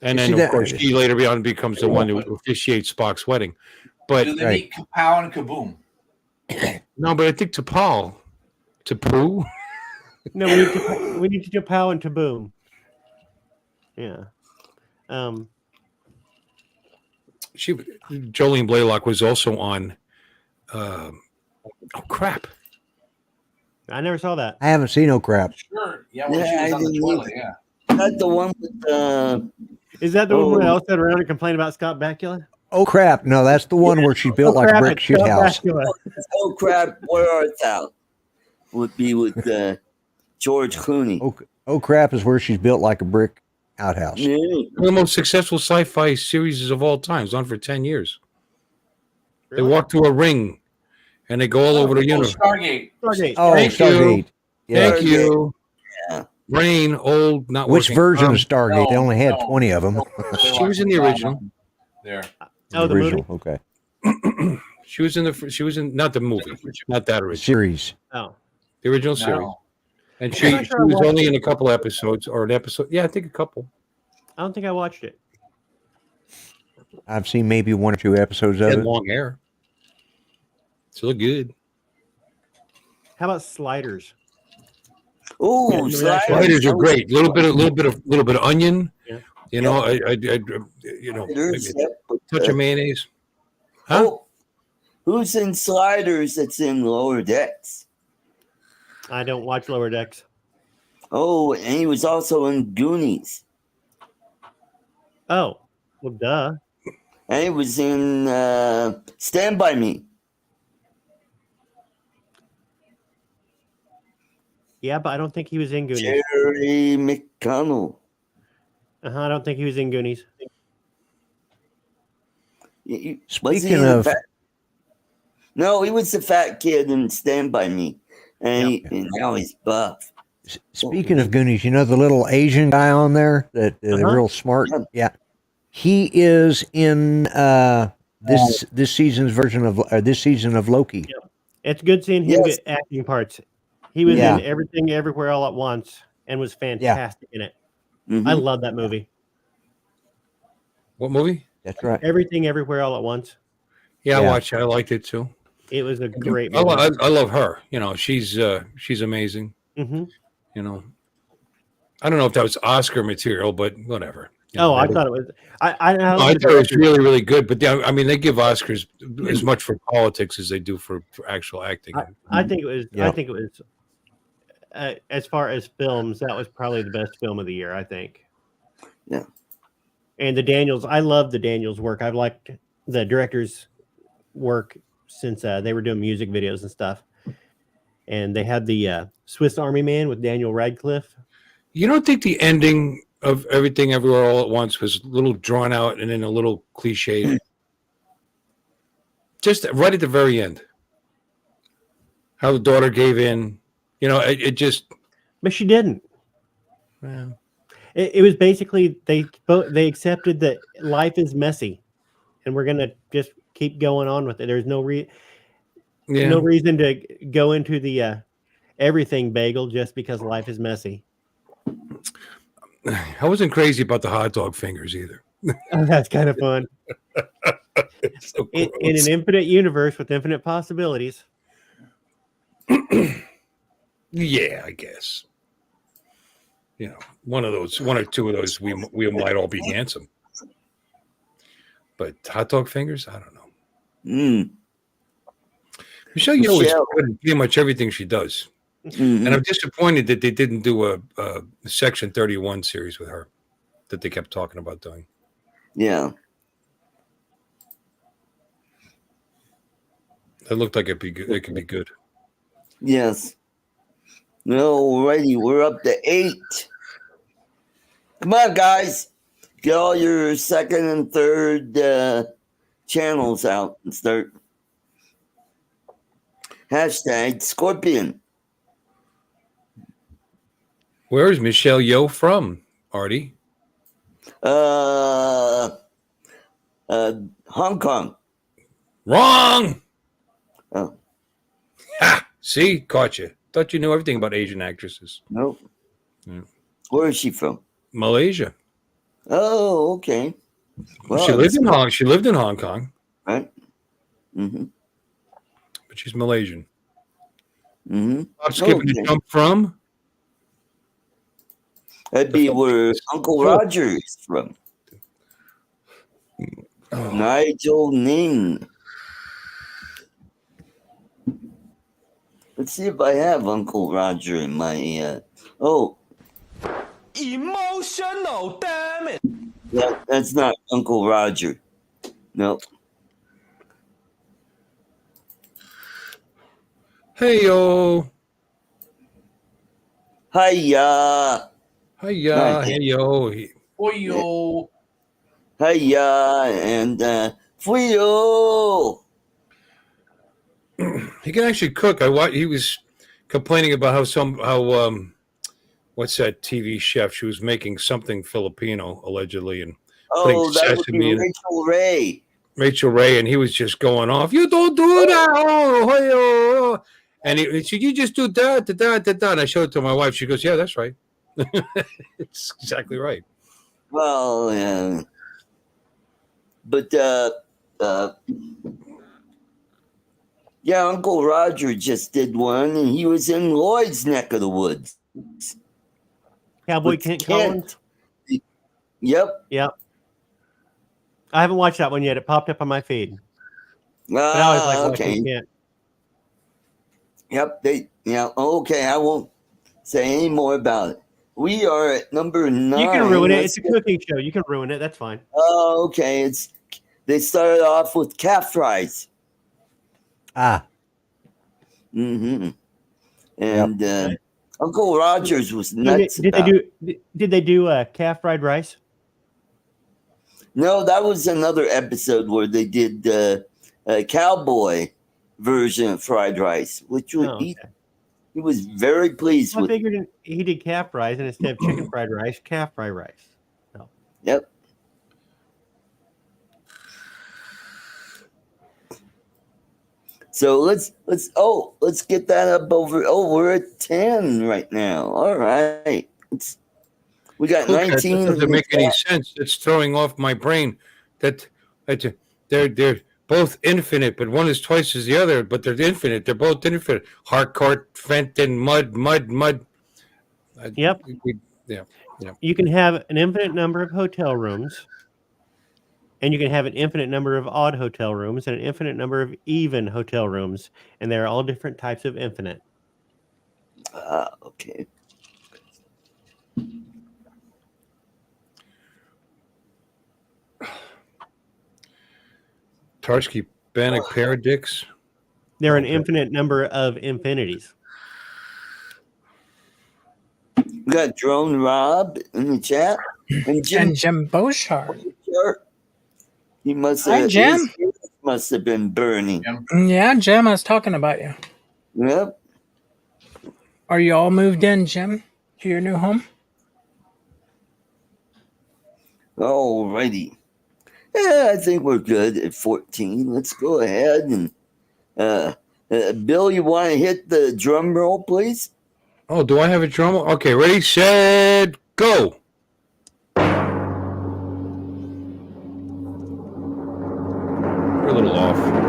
And then, of course, he later on becomes the one who officiates Spock's wedding. But do they meet Kapow and Kaboom? No, but I think T'Pau. No, we need to do Pow and Taboom. Yeah. Jolene Blaylock was also on. Oh crap! I never saw that. I haven't seen no crap. Sure. Yeah, when she was on the toilet, yeah. Not the one with Is that the one where they all sat around and complained about Scott Bakula? Oh crap! No, that's the one where she built like a brick shit house. Oh crap! Where art thou? Would be with George Clooney. Oh crap! Is where she's built like a brick outhouse. Yeah. One of the most successful sci-fi series of all time. It's on for 10 years. Really? They walk through a ring, and they go all over the universe. Stargate. Oh, Thank Stargate. You. Yeah. Thank you. Yeah. Brain, old, not Which working. version of Stargate? They only had 20 of them. She was in the original. There. Oh, the original. movie? Okay. She was in not the movie, not that original Series. Oh, the original series. And she was only in a couple episodes or an episode. Yeah, I think a couple. I don't think I watched it. I've seen maybe 1 or 2 episodes of it. Long hair. Still good. How about Sliders? Oh, sliders are great. Little bit of onion. Yeah. You know, touch of mayonnaise. Huh? Oh, who's in Sliders that's in Lower Decks? I don't watch Lower Decks. Oh, and he was also in Goonies. Oh, well, duh. And he was in Stand By Me. Yeah, but I don't think he was in Goonies. Jerry McConnell. I don't think he was in Goonies. Speaking of... No, he was the fat kid in Stand By Me. And now he's buff. Speaking of Goonies, you know the little Asian guy on there that real smart? Yeah. He is in this season's version of this season of Loki. Yeah. It's good seeing him get acting parts. He was in Everything Everywhere All at Once and was fantastic in it. Mm-hmm. I love that movie. What movie? That's right. Everything Everywhere All at Once. Yeah, I watched it. I liked it too. It was a great movie. I love her. You know, she's amazing. Mm-hmm. You know, I don't know if that was Oscar material, but whatever. I thought it was. I thought it was really, really good. But I mean, they give Oscars as much for politics as they do for actual acting. I think it was. Yeah. I think it was. As far as films, that was probably the best film of the year. I think. Yeah. And the Daniels, I love the Daniels work. I've liked the director's work since they were doing music videos and stuff. And they had the Swiss Army Man with Daniel Radcliffe. You don't think the ending of Everything Everywhere All at Once was a little drawn out and then a little cliche? Just right at the very end. How the daughter gave in. You know, it just... But she didn't. Well, it was basically they accepted that life is messy. And we're going to just keep going on with it. There's no reason to go into the everything bagel just because life is messy. I wasn't crazy about the hot dog fingers either. Oh, that's kind of fun. It's so in gross. an infinite universe with infinite possibilities. Yeah, I guess. You know, one or two of those, we might all be handsome. But hot dog fingers, I don't know. Michelle Yeoh is good at pretty much everything she does. Mm-hmm. And I'm disappointed that they didn't do a Section 31 series with her that they kept talking about doing. Yeah. It looked like it'd be good. It could be good. Yes. Alrighty, we're up to 8. Come on, guys. Get all your second and third channels out and start. Hashtag Scorpion. Where is Michelle Yeoh from, Artie? Hong Kong. Wrong. Oh, Ha! See, caught you. Thought you knew everything about Asian actresses. nope. Yeah. Where is she from? Malaysia. Oh, okay. Well, She lived in Hong Kong, right. Mm-hmm. but she's Malaysian. Mm-hmm. I'm skipping the jump from. That'd be where Uncle Roger is from. Oh. Nigel Ning. Let's see if I have Uncle Roger in my Emotional, damn it. that's not Uncle Roger. Nope. Hey yo. Hiya. Hiya. Nice. Hey yo. Oyo. Hiya and Fuyo. He can actually cook. He was complaining about how what's that TV chef? She was making something Filipino allegedly and Oh, that would sesame be in Rachel Ray. Rachel Ray, and he was just going off. You don't do that. Oh. And he said, you just do that, that. And I showed it to my wife. She goes, yeah, that's right. It's exactly right. Well, yeah. But yeah, Uncle Roger just did one, and he was in Lloyd's neck of the woods. Cowboy With Kent Kent. Collins. Yep. Yep. I haven't watched that one yet. It popped up on my feed. But I always like watching Kent. Yep. Okay. I won't say any more about it. We are at number 9. You can ruin it. It's a cooking show. You can ruin it. That's fine. Oh, okay. They started off with calf fries. Ah. Mm-hmm. And Uncle Rogers was nuts. Did they do calf fried rice? No, that was another episode where they did a cowboy version of fried rice, which he was very pleased with. I figured he did calf fries, and instead of chicken fried rice, calf fried rice. So. Yep. So let's get that up over. Oh, we're at 10 right now. All right. We got 19. That doesn't make any sense. It's throwing off my brain. That they're both infinite, but one is twice as the other. But they're infinite. They're both infinite. Harcourt, Fenton, mud. Yep. Yeah. You can have an infinite number of hotel rooms, and you can have an infinite number of odd hotel rooms and an infinite number of even hotel rooms, and they're all different types of infinite. Okay. Tarski, Bannock, Paradix. They're an infinite number of infinities. We got Drone Rob in the chat. And Jim Beauchard. He must have. Hi, Jim. His ears must have been burning. Yeah, Jim, I was talking about you. Yep. Are you all moved in, Jim, to your new home? Alrighty. Yeah, I think we're good at 14. Let's go ahead and Bill, you want to hit the drum roll, please? Oh, do I have a drum? Okay, ready, set, go. off.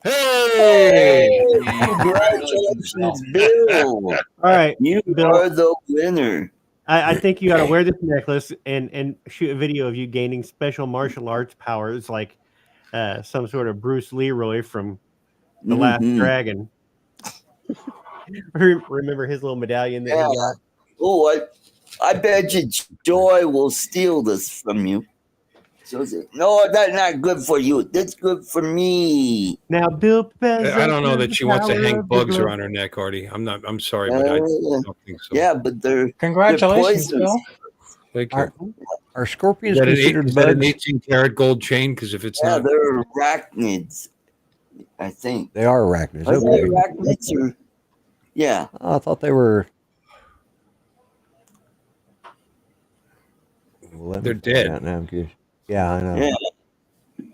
Hey! Congratulations, Bill. All right, You Bill. are the winner. I think you got to wear this necklace and shoot a video of you gaining special martial arts powers, like some sort of Bruce Leroy from The Last Dragon. Remember his little medallion that he got? Oh, I bet you Joy will steal this from you. So no, that's not good for you. That's good for me. Now, Bill, I don't know that she wants to hang bugs around her neck, Artie. I'm sorry, but I don't think so. Yeah, but Congratulations, they're Bill. Thank you. Are scorpions Is that considered an bugs? 18-karat gold chain? Because if it's not, they're arachnids. I think They are arachnids. Are Okay. they arachnids or yeah? Oh, I thought they were. they're dead. Now I'm curious. Yeah, I know. Yeah.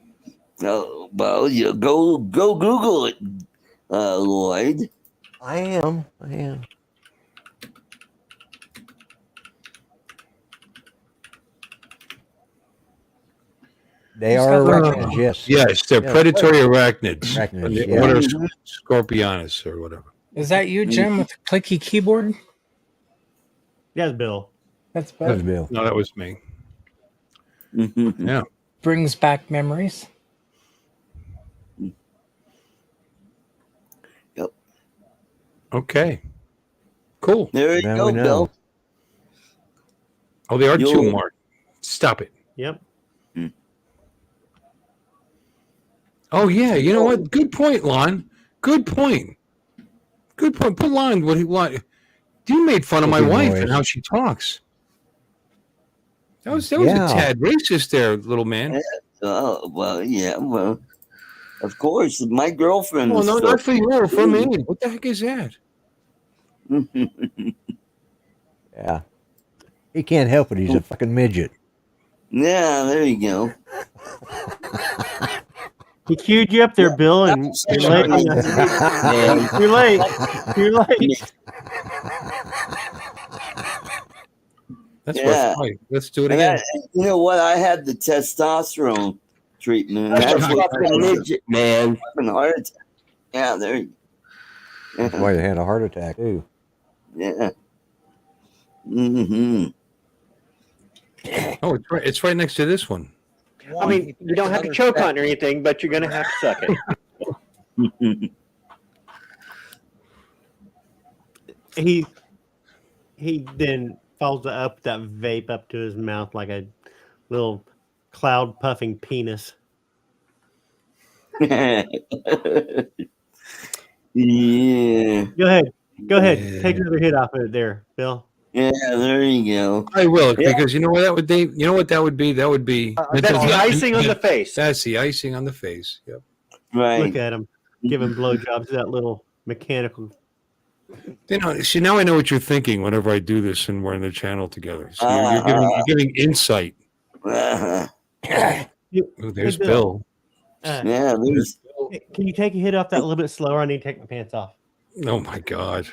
No, well, you go Google it, Lloyd. I am. They Just are got arachnids, yes. Yes, they're predatory arachnids. Arachnids, The order yeah. Scorpionus or whatever. Is that you, Jim, with the clicky keyboard? Yes, Bill. That's That was better. Bill. No, that was me. Mm-hmm. Yeah. Brings back memories. Yep. Okay. Cool. There you Now go, we know. Bill. Oh, they are You'll- two marked. Stop it. Yep. Oh yeah, you know what? Good point, Lon. Good point. Good point. Put Lon what he want. You made fun of my Cookie wife noise. and how she talks. That was Yeah. a tad racist there, little man. Oh well, yeah. Well, of course, my girlfriend. Well, is no, still- not for you, for me. What the heck is that? Yeah. He can't help it. He's a fucking midget. Yeah, there you go. He queued you up there, Bill, and you're late. Yeah. You're late. You're late. That's Yeah. right. Let's do it And again. you know what? I had the testosterone treatment. And that's what fucking midget, man. Fucking heart attack. Yeah, there you go. That's why they had a heart attack, too. Yeah. Mm-hmm. Oh, it's right next to this one. I mean, you don't have to choke on it or anything, but you're going to have to suck it. He then follows up that vape up to his mouth like a little cloud puffing penis. Yeah. Go ahead. Yeah. Take another hit off of it there, Bill. Yeah, there you go. I will, Yeah. because you know what that would be. You know what that would be. That would be. That's the icing on the face. That's the icing on the face. Yep. Right. Look at him giving blowjobs to that little mechanical. You know, see, now I know what you're thinking whenever I do this and we're in the channel together. So you're giving insight. Uh-huh. Ooh, there's Hey, Bill. Yeah, there's. Can you take a hit off that a little bit slower? I need to take my pants off. Oh my God.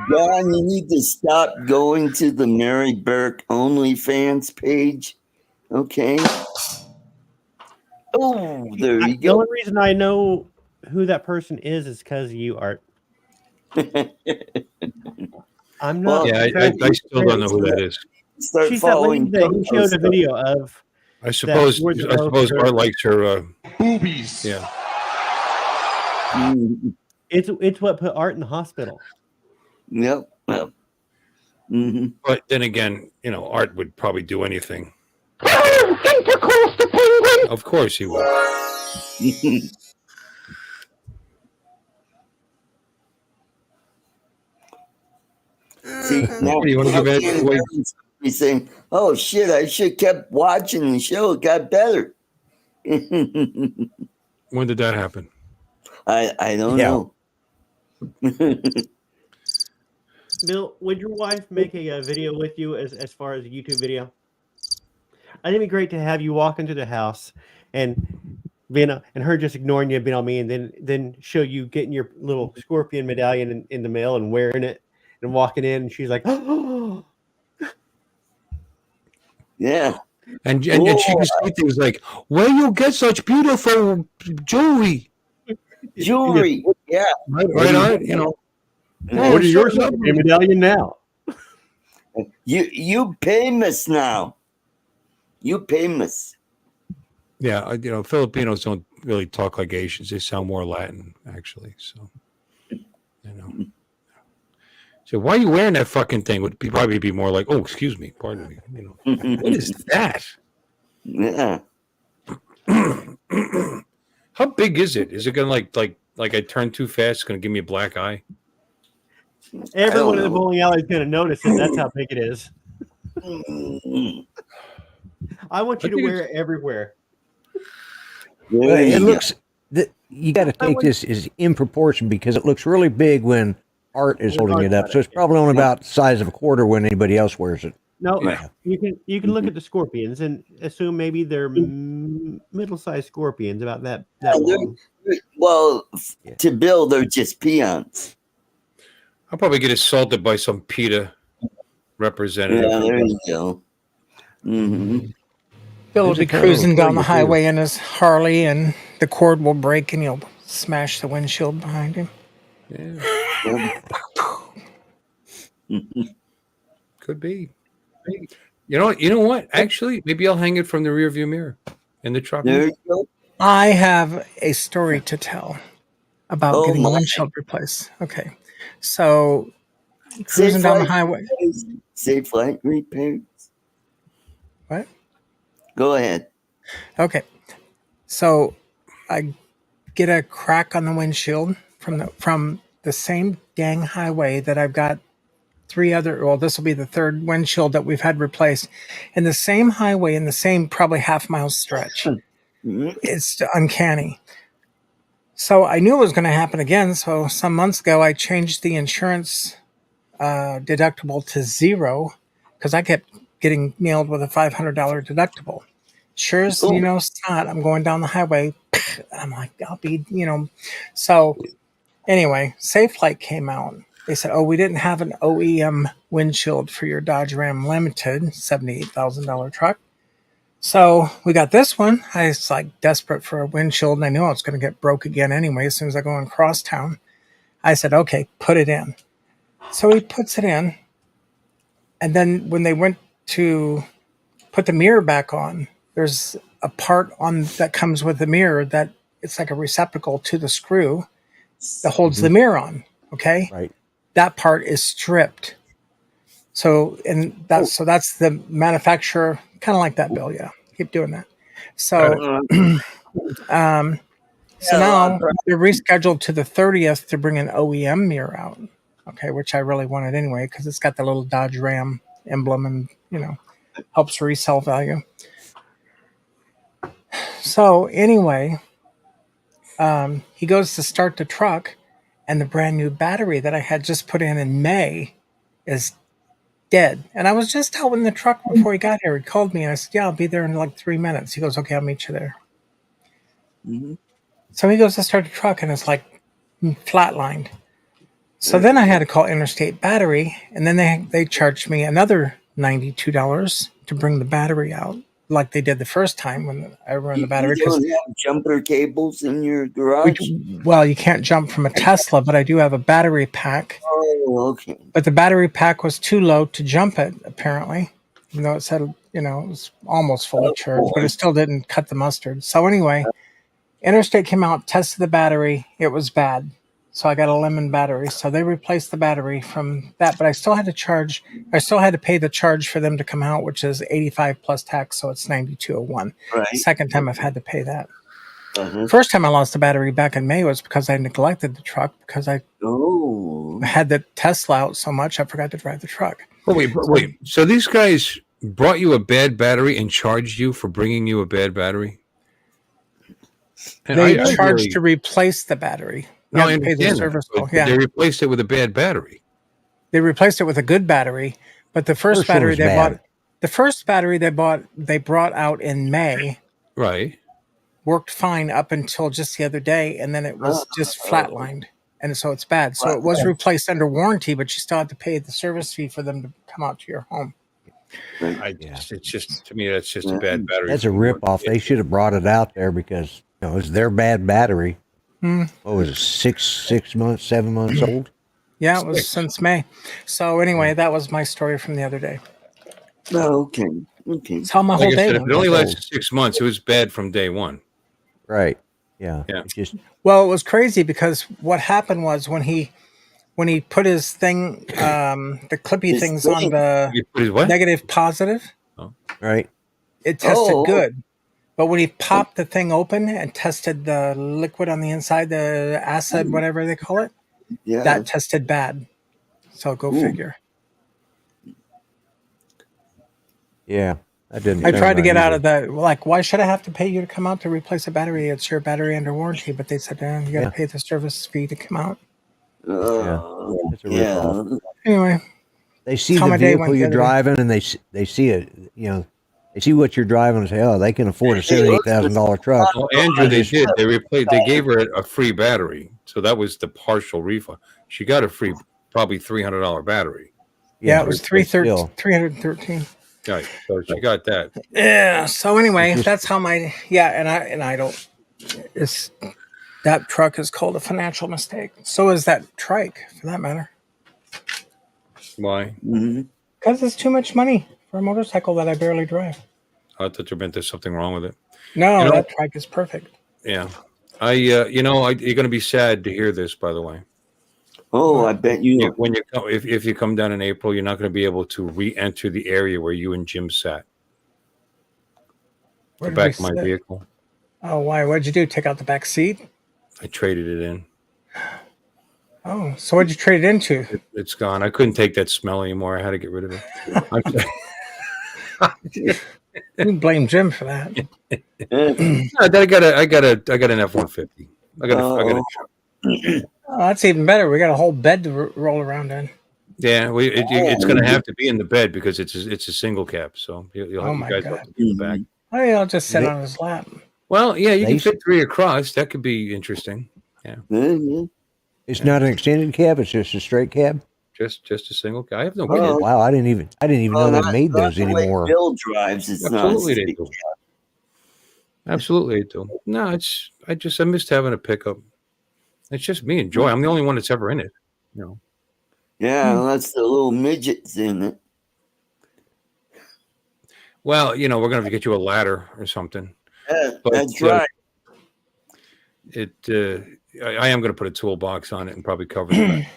John, you need to stop going to the Mary Burke OnlyFans page. Okay. Oh, there you The go. only reason I know who that person is because of you, Art. I'm not. Well, Yeah, I still don't know who that is. Start She's that lady following. that he showed a video of. I suppose where the girls Art are- likes her. Boobies. Yeah. Mm, It's what put Art in the hospital. Yep. Well. Mm-hmm. But then again, you know, Art would probably do anything. Of course he would. See, now You wanna give it away? He's saying, "Oh shit! I should have kept watching the show. It got better." When did that happen? I don't Yeah. know. Bill, would your wife make a video with you as far as a YouTube video? I think it'd be great to have you walk into the house and and her just ignoring you, being on me, and then show you getting your little scorpion medallion in the mail and wearing it, and walking in, and she's like, Yeah. And she can say things like, "Where you get such beautiful jewelry?" Jewelry. Yeah. Right on it, you know. "What are so yours? A lovely. medallion now." You famous now. You famous. Yeah, you know, Filipinos don't really talk like Asians. They sound more Latin, actually. So, you know. So why are you wearing that fucking thing? Would probably be more like, oh, excuse me, pardon me. You know, what is that? Yeah. How big is it? Is it gonna like I turn too fast? It's gonna give me a black eye? Everyone in the know. bowling alley is going to notice it. That's how big it is. I want you to wear it everywhere. It looks that you got to take this as in proportion because it looks really big when Art is holding it up. So it's probably only about the size of a quarter when anybody else wears it. No, Yeah. you can look at the scorpions and assume maybe they're middle-sized scorpions, about that long. Well, to Bill, they're just peons. I'll probably get assaulted by some PETA representative. Yeah, there you go. Mm-hmm. Bill will There's be a kind of cruising down the employee, too. highway in his Harley, and the cord will break, and you'll smash the windshield behind him. Yeah. Could be. You know what? Actually, maybe I'll hang it from the rearview mirror in the truck. There you go. I have a story to tell about Oh, getting the my. windshield replaced. Okay, so cruising down the highway. Safe flight repairs. What? Go ahead. Okay, so I get a crack on the windshield from the same dang highway that I've got three other. Well, this will be the third windshield that we've had replaced in the same highway in the same probably half-mile stretch. It's uncanny. So I knew it was going to happen again. So some months ago, I changed the insurance deductible to $0 because I kept getting nailed with a $500 deductible. Sure as snot, I'm going down the highway. I'm like, I'll be, So anyway, SafeLight came out. They said, oh, we didn't have an OEM windshield for your Dodge Ram Limited $78,000 truck. So we got this one. I was like desperate for a windshield, and I knew I was going to get broke again anyway as soon as I go across town. I said, okay, put it in. So he puts it in. And then when they went to put the mirror back on, there's a part on that comes with the mirror that it's like a receptacle to the screw that holds the mirror on. Okay. Right. That part is stripped. So that's the manufacturer, kind of like that, Bill. Yeah. Keep doing that. So, so now they're rescheduled to the 30th to bring an OEM mirror out. Okay. Which I really wanted anyway, because it's got the little Dodge Ram emblem and, helps resale value. So anyway, he goes to start the truck, and the brand new battery that I had just put in May is dead. And I was just out in the truck before he got here. He called me and I said, yeah, I'll be there in like 3 minutes. He goes, okay, I'll meet you there. Mm-hmm. So he goes to start the truck and it's like flatlined. So then I had to call Interstate Battery, and then they charged me another $92 to bring the battery out, like they did the first time when I run the battery. You don't have jumper cables in your garage? Well, you can't jump from a Tesla, but I do have a battery pack. Oh, okay. But the battery pack was too low to jump it, apparently. Even though it said, it was almost fully charged, but it still didn't cut the mustard. So anyway, Interstate came out, tested the battery. It was bad. So I got a lemon battery. So they replaced the battery from that, but I still had to pay the charge for them to come out, which is 85 plus tax. So it's 92.01. Right. Second time I've had to pay that. First time I lost the battery back in May was because I neglected the truck because I had the Tesla out so much I forgot to drive the truck. Oh, wait. So these guys brought you a bad battery and charged you for bringing you a bad battery? And they charged to replace the battery. No, I understand that. They replaced it with a bad battery. They replaced it with a good battery, but the first battery they brought out in May, right, worked fine up until just the other day, and then it was just flatlined. and so it's bad. So it was replaced under warranty, but you still have to pay the service fee for them to come out to your home. It's just to me that's just a bad battery. That's a ripoff. They should have brought it out there because it's their bad battery. What was it? 6 months, 7 months old? Yeah, it was since May. So anyway, that was my story from the other day. Oh, okay. It's how my Like whole I day said, if went. it only lasted 6 months, it was bad from day one. Right. Yeah. Yeah. Well, it was crazy because what happened was when he put his thing, the clippy His things thing. on the You put his what? negative positive, Right. it tested Oh. good. But when he popped the thing open and tested the liquid on the inside, the acid, whatever they call it, Yeah. that tested bad. So go figure. Yeah. That didn't. I tried to get out of that. Like, why should I have to pay you to come out to replace a battery? It's your battery under warranty. But they said, you got to pay the service fee to come out. It's a ripoff. Anyway, They see how the my day went vehicle the you're other day. driving, and they see it. They see what you're driving and say, "Oh, they can afford a $78,000 truck." Well, Andrew, they did. They gave her a free battery, so that was the partial refund. She got a free, probably $300 battery. Yeah, it was but still. 313. Right, so she got that. Yeah. So anyway, that's how my and I don't. It's that truck is called a financial mistake. So is that trike, for that matter. Why? Because it's too much money for a motorcycle that I barely drive. I thought you meant there's something wrong with it. No, that trike is perfect. Yeah, you're going to be sad to hear this, by the way. Oh, I bet you. When you come, if you come down in April, you're not going to be able to re-enter the area where you and Jim sat. Where The did we back of my sit? vehicle. Oh, why? What'd you do? Take out the back seat? I traded it in. Oh, so what'd you trade it into? It's gone. I couldn't take that smell anymore. I had to get rid of it. You can blame Jim for that. I got an F-150. I got a Oh, that's even better. We got a whole bed to roll around in. Yeah, it's going to have to be in the bed because it's a single cab. So you guys have to be in the back. Oh, yeah, I'll just sit on his lap. Well, yeah, you can fit 3 across. That could be interesting. Yeah. It's not an extended cab. It's just a straight cab. Just a single cab. I have no idea. Wow, I didn't even know they made those anymore. Bill drives. It's Absolutely not. they do. Absolutely they do. No, I missed having a pickup. It's just me and Joy. I'm the only one that's ever in it. Yeah, that's the little midgets in it. Well, we're going to have to get you a ladder or something. Yeah, that's right. I am going to put a toolbox on it and probably cover the back.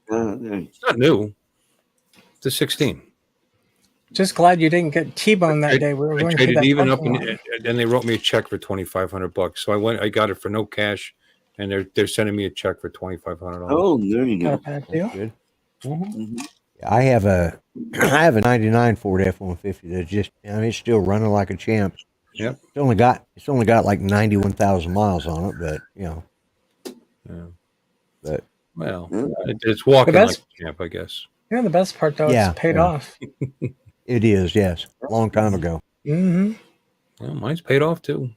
It's not new. It's a 16. Just glad you didn't get T-boned that day. We were I going to traded that even up, parking lot. and they wrote me a check for $2,500. So I got it for no cash, and they're sending me a check for $2,500. Oh, there you go. Not a bad deal. Good. Mm-hmm. I have a 99 Ford F-150 that's just, it's still running like a champ. Yep. It's only got like 91,000 miles on it, but Yeah. But Well, it's walking like a champ, I guess. Yeah, the best part though, it's paid off. It is, yes. A long time ago. Mm-hmm. Well, mine's paid off too.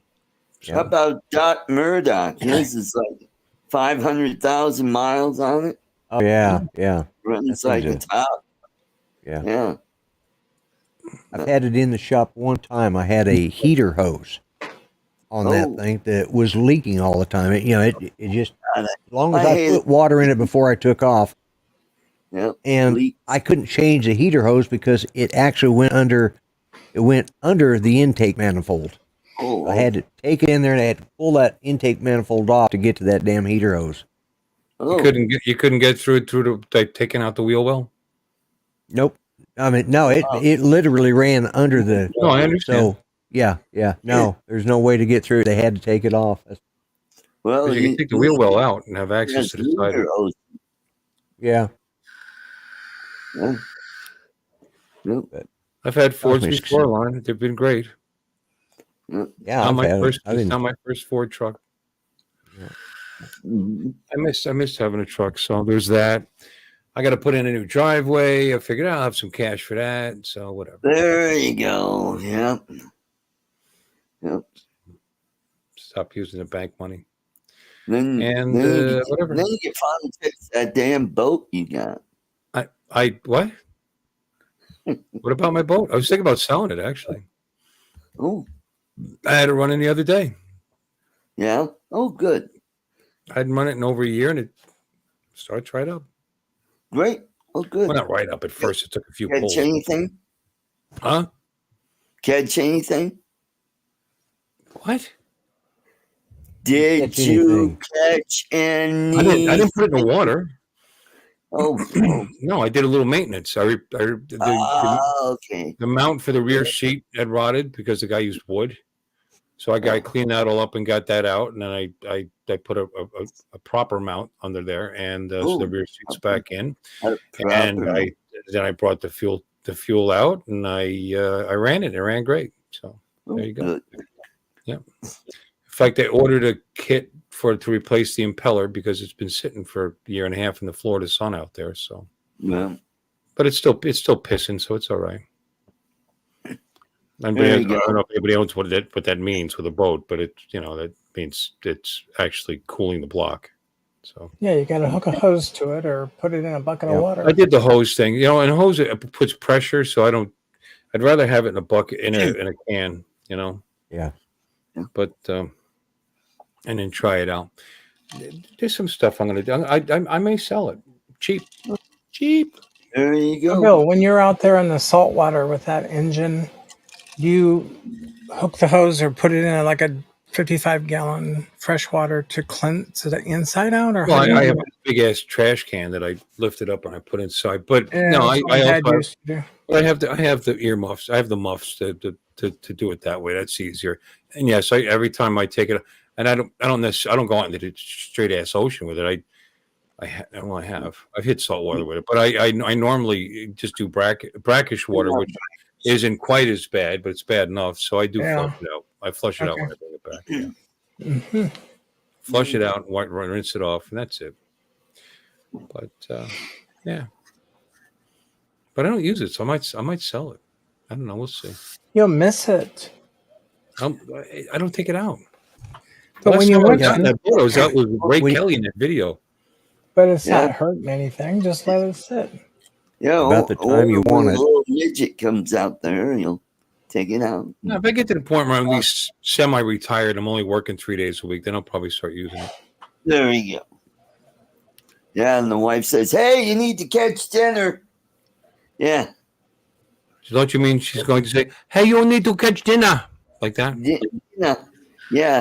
How about Doc Murdoch? His is like 500,000 miles on it. Oh yeah. Runs like a top. Yeah. I've had it in the shop one time. I had a heater hose on that thing that was leaking all the time. It just, as long as I put water in it before I took off, and I couldn't change the heater hose because it actually went under the intake manifold. I had to take it in there and I had to pull that intake manifold off to get to that damn heater hose. You couldn't get through like taking out the wheel well? Nope. I mean, no, it literally ran under the. No, I understand. So yeah. No, there's no way to get through. They had to take it off. Well, you can take the wheel well out and have access to the side. Yeah. I've had Fords before, Lon. They've been great. Yeah, it's not my first Ford truck. I missed having a truck, so there's that. I got to put in a new driveway. I figured I'll have some cash for that, so whatever. There you go. Yep. Stop using the bank money. Then, and whatever. Then you can finally fix that damn boat you got. I what? What about my boat? I was thinking about selling it actually. Oh, I had it running the other day. yeah. Oh, good. I hadn't run it in over a year, and it started right up. Great. Oh, good. Well, not right up at first. It took a few Catch pulls. anything? Huh? Catch anything? What? Did Catch you anything. catch any? I didn't put it in the water. Oh, No, I did a little maintenance. The okay. mount for the rear seat had rotted because the guy used wood. So I cleaned that all up and got that out, and then I put a proper mount under there, and so the rear seat's back in. And then I brought the fuel out, and I ran it. It ran great. So there you go. Good. Yeah. In fact, I ordered a kit to replace the impeller because it's been sitting for a year and a half in the Florida sun out there. So, Yeah. but it's still pissing, so it's all right. I don't know if anybody knows what that means with a boat, but that means it's actually cooling the block. So Yeah, you got to hook a hose to it or put it in a bucket of water. I did the hose thing, and a hose it puts pressure, so I'd rather have it in a bucket in a can, Yeah. But and then try it out. There's some stuff I'm going to do. I may sell it cheap. There you go. Bill, when you're out there in the salt water with that engine, do you hook the hose or put it in like a 55-gallon fresh water to cleanse the inside out? Or Well, I have a big ass trash can that I lifted up and I put inside. But no, I have the earmuffs. I have the muffs to do it that way. That's easier. And yes, every time I take it, and I don't go out into the straight ass ocean with it. I've hit salt water with it, but I normally just do brackish water, which isn't quite as bad, but it's bad enough. So I do flush it out. I flush it out when I bring it back. Yeah. Mm-hmm. Flush it out, rinse it off, and that's it. But yeah, but I don't use it, so I might sell it. I don't know. We'll see. You'll miss it. I don't take it out. But when you look at that photo, was out with Ray Kelly in that video. But it's not hurting anything. Just let it sit. Yeah, about the time you want it. A little midget comes out there, you'll take it out. No, if I get to the point where I'm at least semi-retired, I'm only working 3 days a week, then I'll probably start using it. There you go. Yeah, and the wife says, "Hey, you need to catch dinner." Yeah. Don't you mean she's going to say, "Hey, you need to catch dinner," like that? Yeah.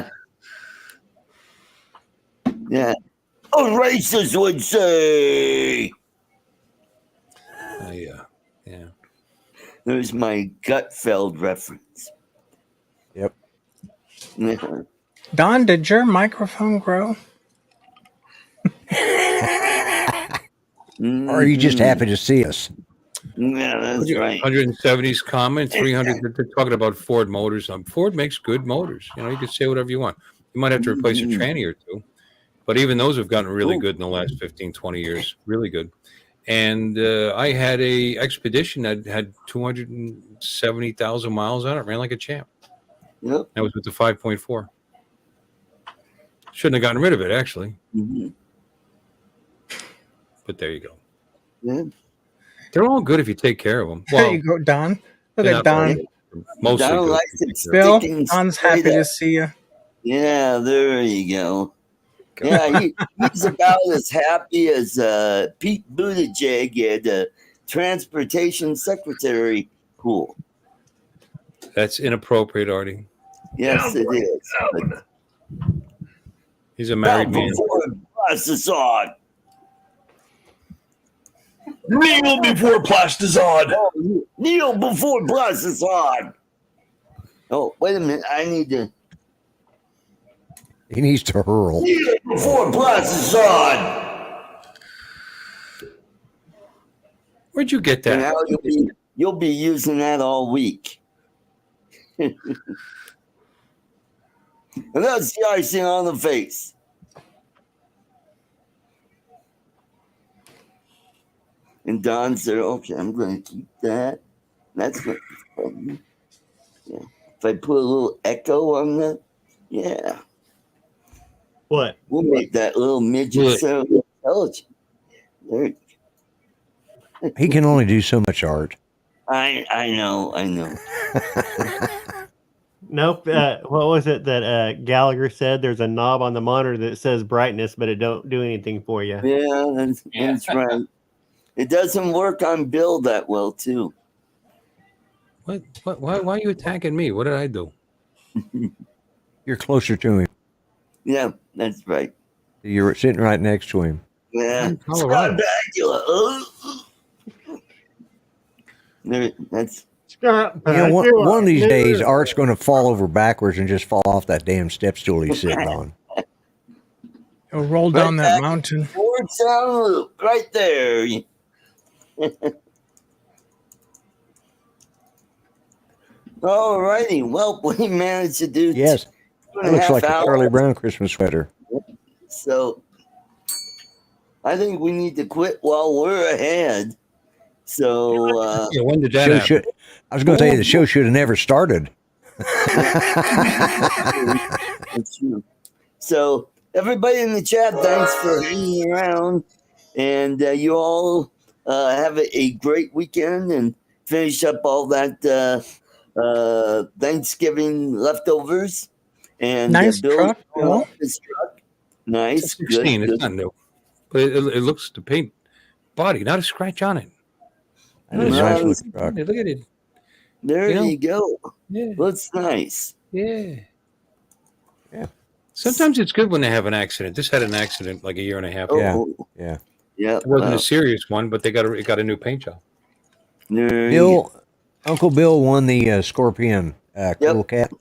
A racist would say. Yeah. There's my Gutfeld reference. Yep. Don, did your microphone grow? Or are you just happy to see us? Yeah, that's right. 170s comment, 300. They're talking about Ford motors. Ford makes good motors. You can say whatever you want. You might have to replace a tranny or two, but even those have gotten really good in the last 15, 20 years. Really good. And I had a Expedition that had 270,000 miles on it. Ran like a champ. Yep. That was with the 5.4. Shouldn't have gotten rid of it, actually. Mm-hmm. But there you go. Yeah. They're all good if you take care of them. There you go, Don. Look at Don. Mostly Don good. likes it Bill, sticking Don's straight happy up. to see you. Yeah, there you go. Yeah, he's about as happy as Pete Buttigieg at the Transportation Secretary pool. That's inappropriate, Artie. Yes, it is. But He's a married man. Glasses on. Kneel before plasticized. Oh, kneel before glasses on. Oh, wait a minute. I need to. He needs to hurl. Kneel before glasses on. Where'd you get that? And now you'll be using that all week. And that's the icing on the face. And Don said, "Okay, I'm going to keep that. That's going to be fun." Yeah. If I put a little echo on that, yeah. What? We'll make that little midget What? so intelligent. There, He can only do so much art. I know. Nope. What was it that Gallagher said? There's a knob on the monitor that says brightness, but it don't do anything for you. Yeah, that's right. It doesn't work on Bill that well, too. What? Why are you attacking me? What did I do? You're closer to him. Yeah, that's right. You're sitting right next to him. Yeah. I'm Colorado. That's One of these days, Art's going to fall over backwards and just fall off that damn step stool he's sitting on. He'll roll down that mountain. forward sound loop right there. All righty. Well, we managed to do Yes, that looks like a Charlie Brown Christmas sweater. So I think we need to quit while we're ahead. So Yeah, when did that Show happen? should, I was going to say the show should have never started. that's true. So everybody in the chat, thanks for hanging around, and you all have a great weekend and finish up all that Thanksgiving leftovers. And Nice Bill's truck, going Bill. off his truck. Nice, It's 16. good. It's not new, but it looks the paint body, not a scratch on it. That is a nice looking truck. Hey, look at it. There You know? you go. Yeah, Looks nice. yeah. Yeah. Sometimes it's good when they have an accident. This had an accident like a year and a half ago. Yeah. Oh, Yeah. yeah. It wasn't a serious one, but it got a new paint job. There you go. Bill, Uncle Bill won the Scorpion Cool Cat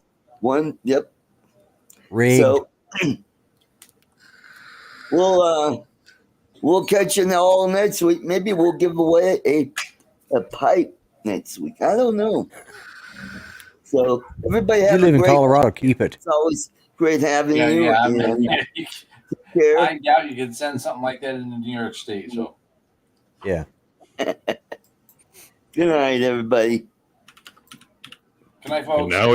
One. Yep. rig. So we'll catch you all next week. Maybe we'll give away a pipe next week. I don't know. So everybody You have live a in great Colorado, keep it. It's always great having Yeah, you. yeah. I and mean, take care. I doubt you could send something like that into New York State. So Yeah. Good night, everybody. Good night, folks. And now